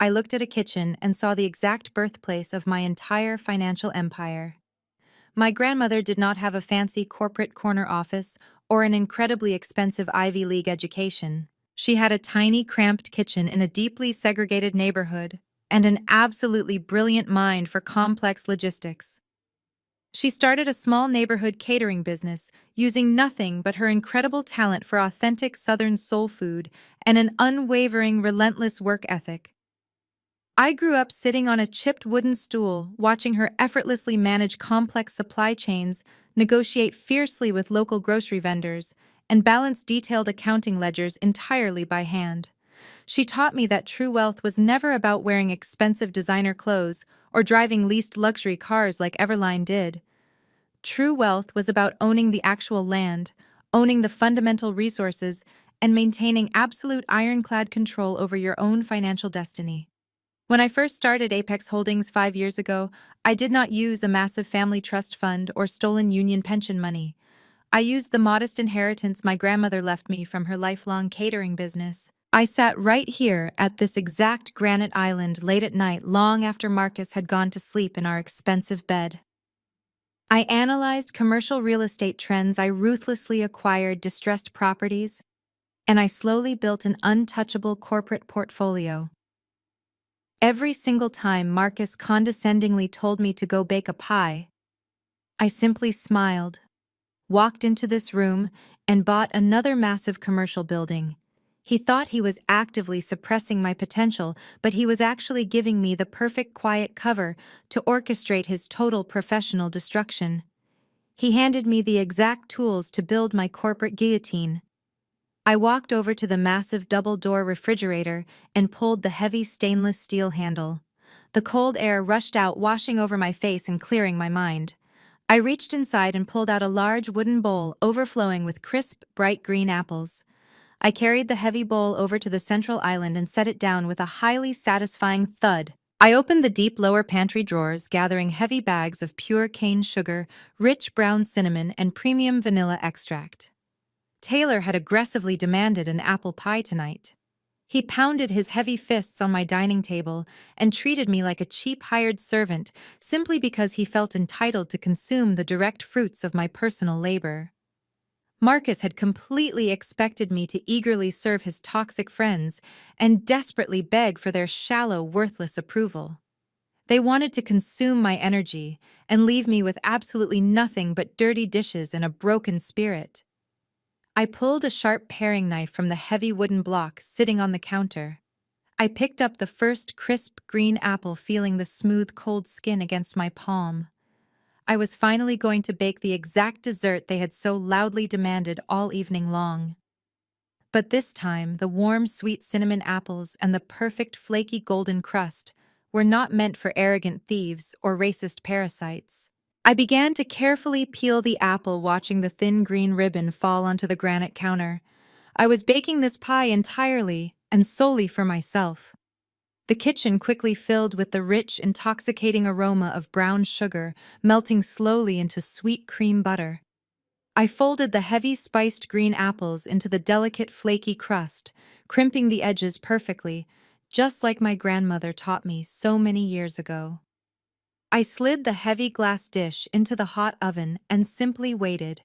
I looked at a kitchen and saw the exact birthplace of my entire financial empire. My grandmother did not have a fancy corporate corner office or an incredibly expensive Ivy League education. She had a tiny, cramped kitchen in a deeply segregated neighborhood and an absolutely brilliant mind for complex logistics. She started a small neighborhood catering business using nothing but her incredible talent for authentic Southern soul food and an unwavering, relentless work ethic. I grew up sitting on a chipped wooden stool, watching her effortlessly manage complex supply chains, negotiate fiercely with local grocery vendors, and balance detailed accounting ledgers entirely by hand. She taught me that true wealth was never about wearing expensive designer clothes or driving leased luxury cars like Everline did. True wealth was about owning the actual land, owning the fundamental resources, and maintaining absolute ironclad control over your own financial destiny. When I first started Apex Holdings 5 years ago, I did not use a massive family trust fund or stolen union pension money. I used the modest inheritance my grandmother left me from her lifelong catering business. I sat right here at this exact granite island late at night long after Marcus had gone to sleep in our expensive bed. I analyzed commercial real estate trends, I ruthlessly acquired distressed properties, and I slowly built an untouchable corporate portfolio. Every single time Marcus condescendingly told me to go bake a pie, I simply smiled, walked into this room, and bought another massive commercial building. He thought he was actively suppressing my potential, but he was actually giving me the perfect quiet cover to orchestrate his total professional destruction. He handed me the exact tools to build my corporate guillotine. I walked over to the massive double-door refrigerator and pulled the heavy stainless steel handle. The cold air rushed out, washing over my face and clearing my mind. I reached inside and pulled out a large wooden bowl overflowing with crisp, bright green apples. I carried the heavy bowl over to the central island and set it down with a highly satisfying thud. I opened the deep lower pantry drawers, gathering heavy bags of pure cane sugar, rich brown cinnamon, and premium vanilla extract. Taylor had aggressively demanded an apple pie tonight. He pounded his heavy fists on my dining table and treated me like a cheap hired servant simply because he felt entitled to consume the direct fruits of my personal labor. Marcus had completely expected me to eagerly serve his toxic friends and desperately beg for their shallow, worthless approval. They wanted to consume my energy and leave me with absolutely nothing but dirty dishes and a broken spirit. I pulled a sharp paring knife from the heavy wooden block sitting on the counter. I picked up the first crisp green apple, feeling the smooth, cold skin against my palm. I was finally going to bake the exact dessert they had so loudly demanded all evening long. But this time, the warm, sweet cinnamon apples and the perfect, flaky golden crust were not meant for arrogant thieves or racist parasites. I began to carefully peel the apple, watching the thin green ribbon fall onto the granite counter. I was baking this pie entirely and solely for myself. The kitchen quickly filled with the rich, intoxicating aroma of brown sugar melting slowly into sweet cream butter. I folded the heavy spiced green apples into the delicate flaky crust, crimping the edges perfectly, just like my grandmother taught me so many years ago. I slid the heavy glass dish into the hot oven and simply waited.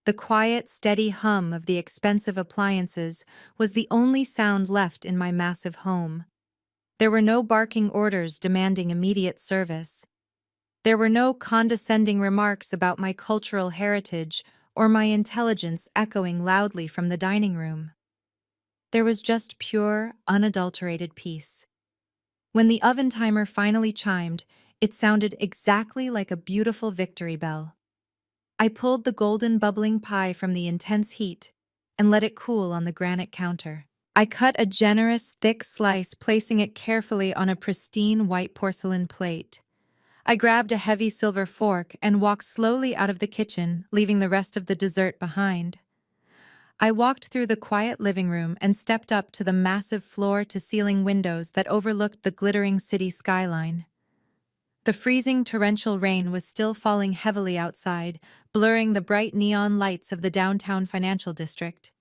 The quiet, steady hum of the expensive appliances was the only sound left in my massive home. There were no barking orders demanding immediate service. There were no condescending remarks about my cultural heritage or my intelligence echoing loudly from the dining room. There was just pure, unadulterated peace. When the oven timer finally chimed, It sounded exactly like a beautiful victory bell. I pulled the golden bubbling pie from the intense heat and let it cool on the granite counter. I cut a generous, thick slice, placing it carefully on a pristine white porcelain plate. I grabbed a heavy silver fork and walked slowly out of the kitchen, leaving the rest of the dessert behind. I walked through the quiet living room and stepped up to the massive floor-to-ceiling windows that overlooked the glittering city skyline. The freezing torrential rain was still falling heavily outside, blurring the bright neon lights of the downtown financial district.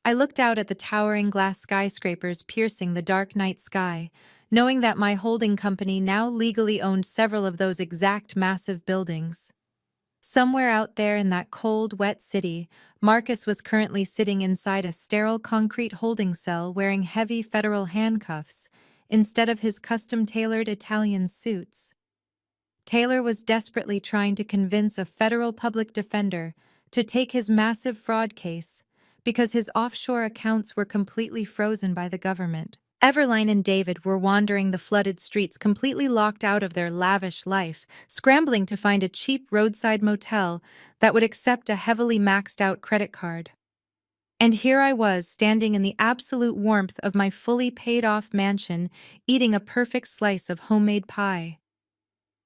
I looked out at the towering glass skyscrapers piercing the dark night sky, knowing that my holding company now legally owned several of those exact massive buildings. Somewhere out there in that cold, wet city, Marcus was currently sitting inside a sterile concrete holding cell wearing heavy federal handcuffs instead of his custom-tailored Italian suits. Taylor was desperately trying to convince a federal public defender to take his massive fraud case because his offshore accounts were completely frozen by the government. Everline and David were wandering the flooded streets, completely locked out of their lavish life, scrambling to find a cheap roadside motel that would accept a heavily maxed-out credit card. And here I was, standing in the absolute warmth of my fully paid-off mansion, eating a perfect slice of homemade pie.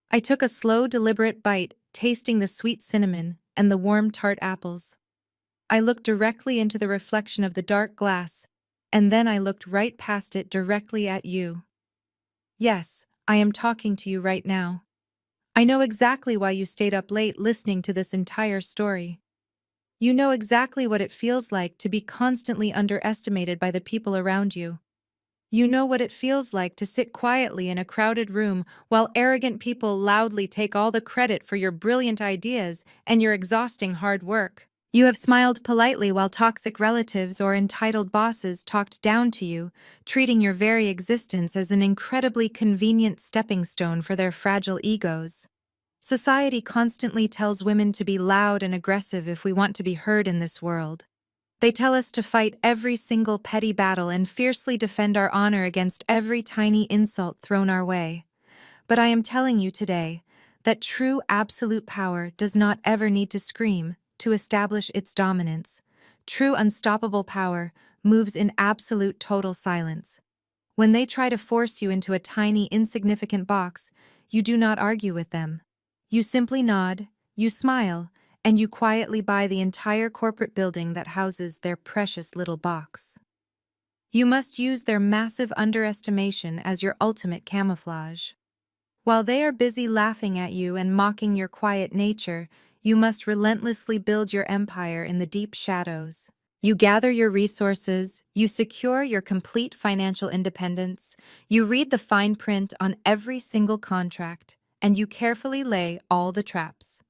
I took a slow, deliberate bite, tasting the sweet cinnamon and the warm, tart apples. I looked directly into the reflection of the dark glass, and then I looked right past it directly at you. Yes, I am talking to you right now. I know exactly why you stayed up late listening to this entire story. You know exactly what it feels like to be constantly underestimated by the people around you. You know what it feels like to sit quietly in a crowded room while arrogant people loudly take all the credit for your brilliant ideas and your exhausting hard work. You have smiled politely while toxic relatives or entitled bosses talked down to you, treating your very existence as an incredibly convenient stepping stone for their fragile egos. Society constantly tells women to be loud and aggressive if we want to be heard in this world. They tell us to fight every single petty battle and fiercely defend our honor against every tiny insult thrown our way. But I am telling you today that true absolute power does not ever need to scream to establish its dominance. True unstoppable power moves in absolute total silence. When they try to force you into a tiny, insignificant box, you do not argue with them. You simply nod, you smile, and you quietly buy the entire corporate building that houses their precious little box. You must use their massive underestimation as your ultimate camouflage. While they are busy laughing at you and mocking your quiet nature, you must relentlessly build your empire in the deep shadows. You gather your resources, you secure your complete financial independence, you read the fine print on every single contract, and you carefully lay all the traps.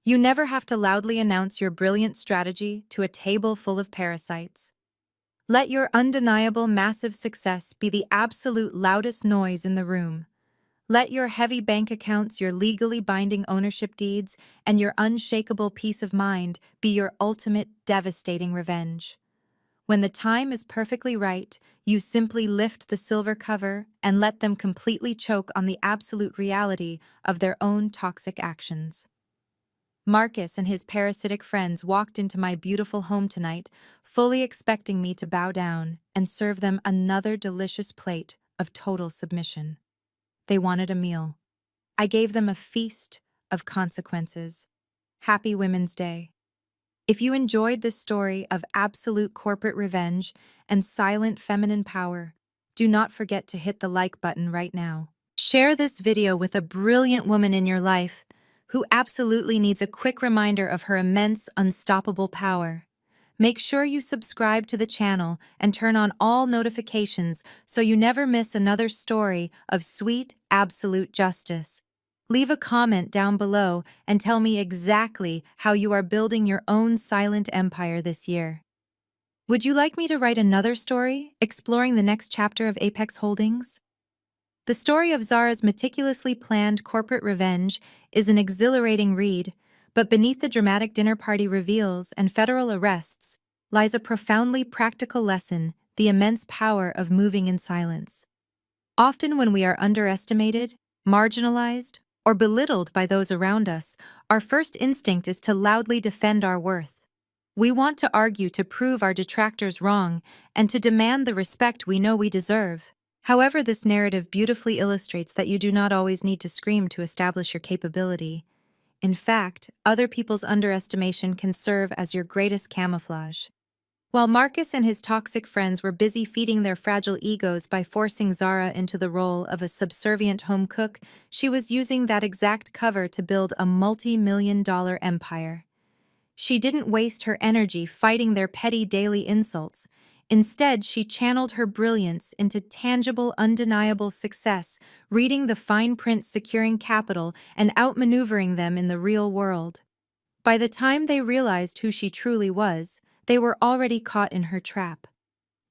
You never have to loudly announce your brilliant strategy to a table full of parasites. Let your undeniable massive success be the absolute loudest noise in the room. Let your heavy bank accounts, your legally binding ownership deeds, and your unshakable peace of mind be your ultimate devastating revenge. When the time is perfectly right, you simply lift the silver cover and let them completely choke on the absolute reality of their own toxic actions. Marcus and his parasitic friends walked into my beautiful home tonight, fully expecting me to bow down and serve them another delicious plate of total submission. They wanted a meal. I gave them a feast of consequences. Happy Women's Day. If you enjoyed this story of absolute corporate revenge and silent feminine power, do not forget to hit the like button right now. Share this video with a brilliant woman in your life who absolutely needs a quick reminder of her immense, unstoppable power. Make sure you subscribe to the channel and turn on all notifications so you never miss another story of sweet, absolute justice. Leave a comment down below and tell me exactly how you are building your own silent empire this year. Would you like me to write another story, exploring the next chapter of Apex Holdings? The story of Zara's meticulously planned corporate revenge is an exhilarating read, but beneath the dramatic dinner party reveals and federal arrests lies a profoundly practical lesson: the immense power of moving in silence. Often when we are underestimated, marginalized, or belittled by those around us, our first instinct is to loudly defend our worth. We want to argue to prove our detractors wrong and to demand the respect we know we deserve. However, this narrative beautifully illustrates that you do not always need to scream to establish your capability. In fact, other people's underestimation can serve as your greatest camouflage. While Marcus and his toxic friends were busy feeding their fragile egos by forcing Zara into the role of a subservient home cook, she was using that exact cover to build a multi-million-dollar empire. She didn't waste her energy fighting their petty daily insults. Instead, she channeled her brilliance into tangible, undeniable success, reading the fine print securing capital and outmaneuvering them in the real world. By the time they realized who she truly was, they were already caught in her trap.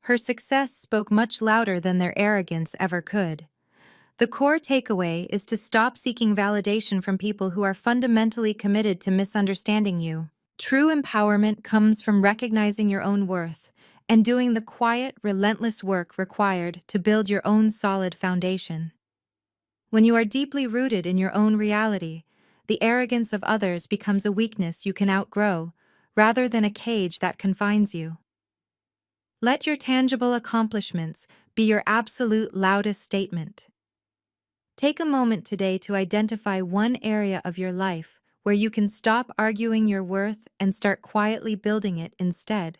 Her success spoke much louder than their arrogance ever could. The core takeaway is to stop seeking validation from people who are fundamentally committed to misunderstanding you. True empowerment comes from recognizing your own worth and doing the quiet, relentless work required to build your own solid foundation. When you are deeply rooted in your own reality, the arrogance of others becomes a weakness you can outgrow, rather than a cage that confines you. Let your tangible accomplishments be your absolute loudest statement. Take a moment today to identify one area of your life where you can stop arguing your worth and start quietly building it instead.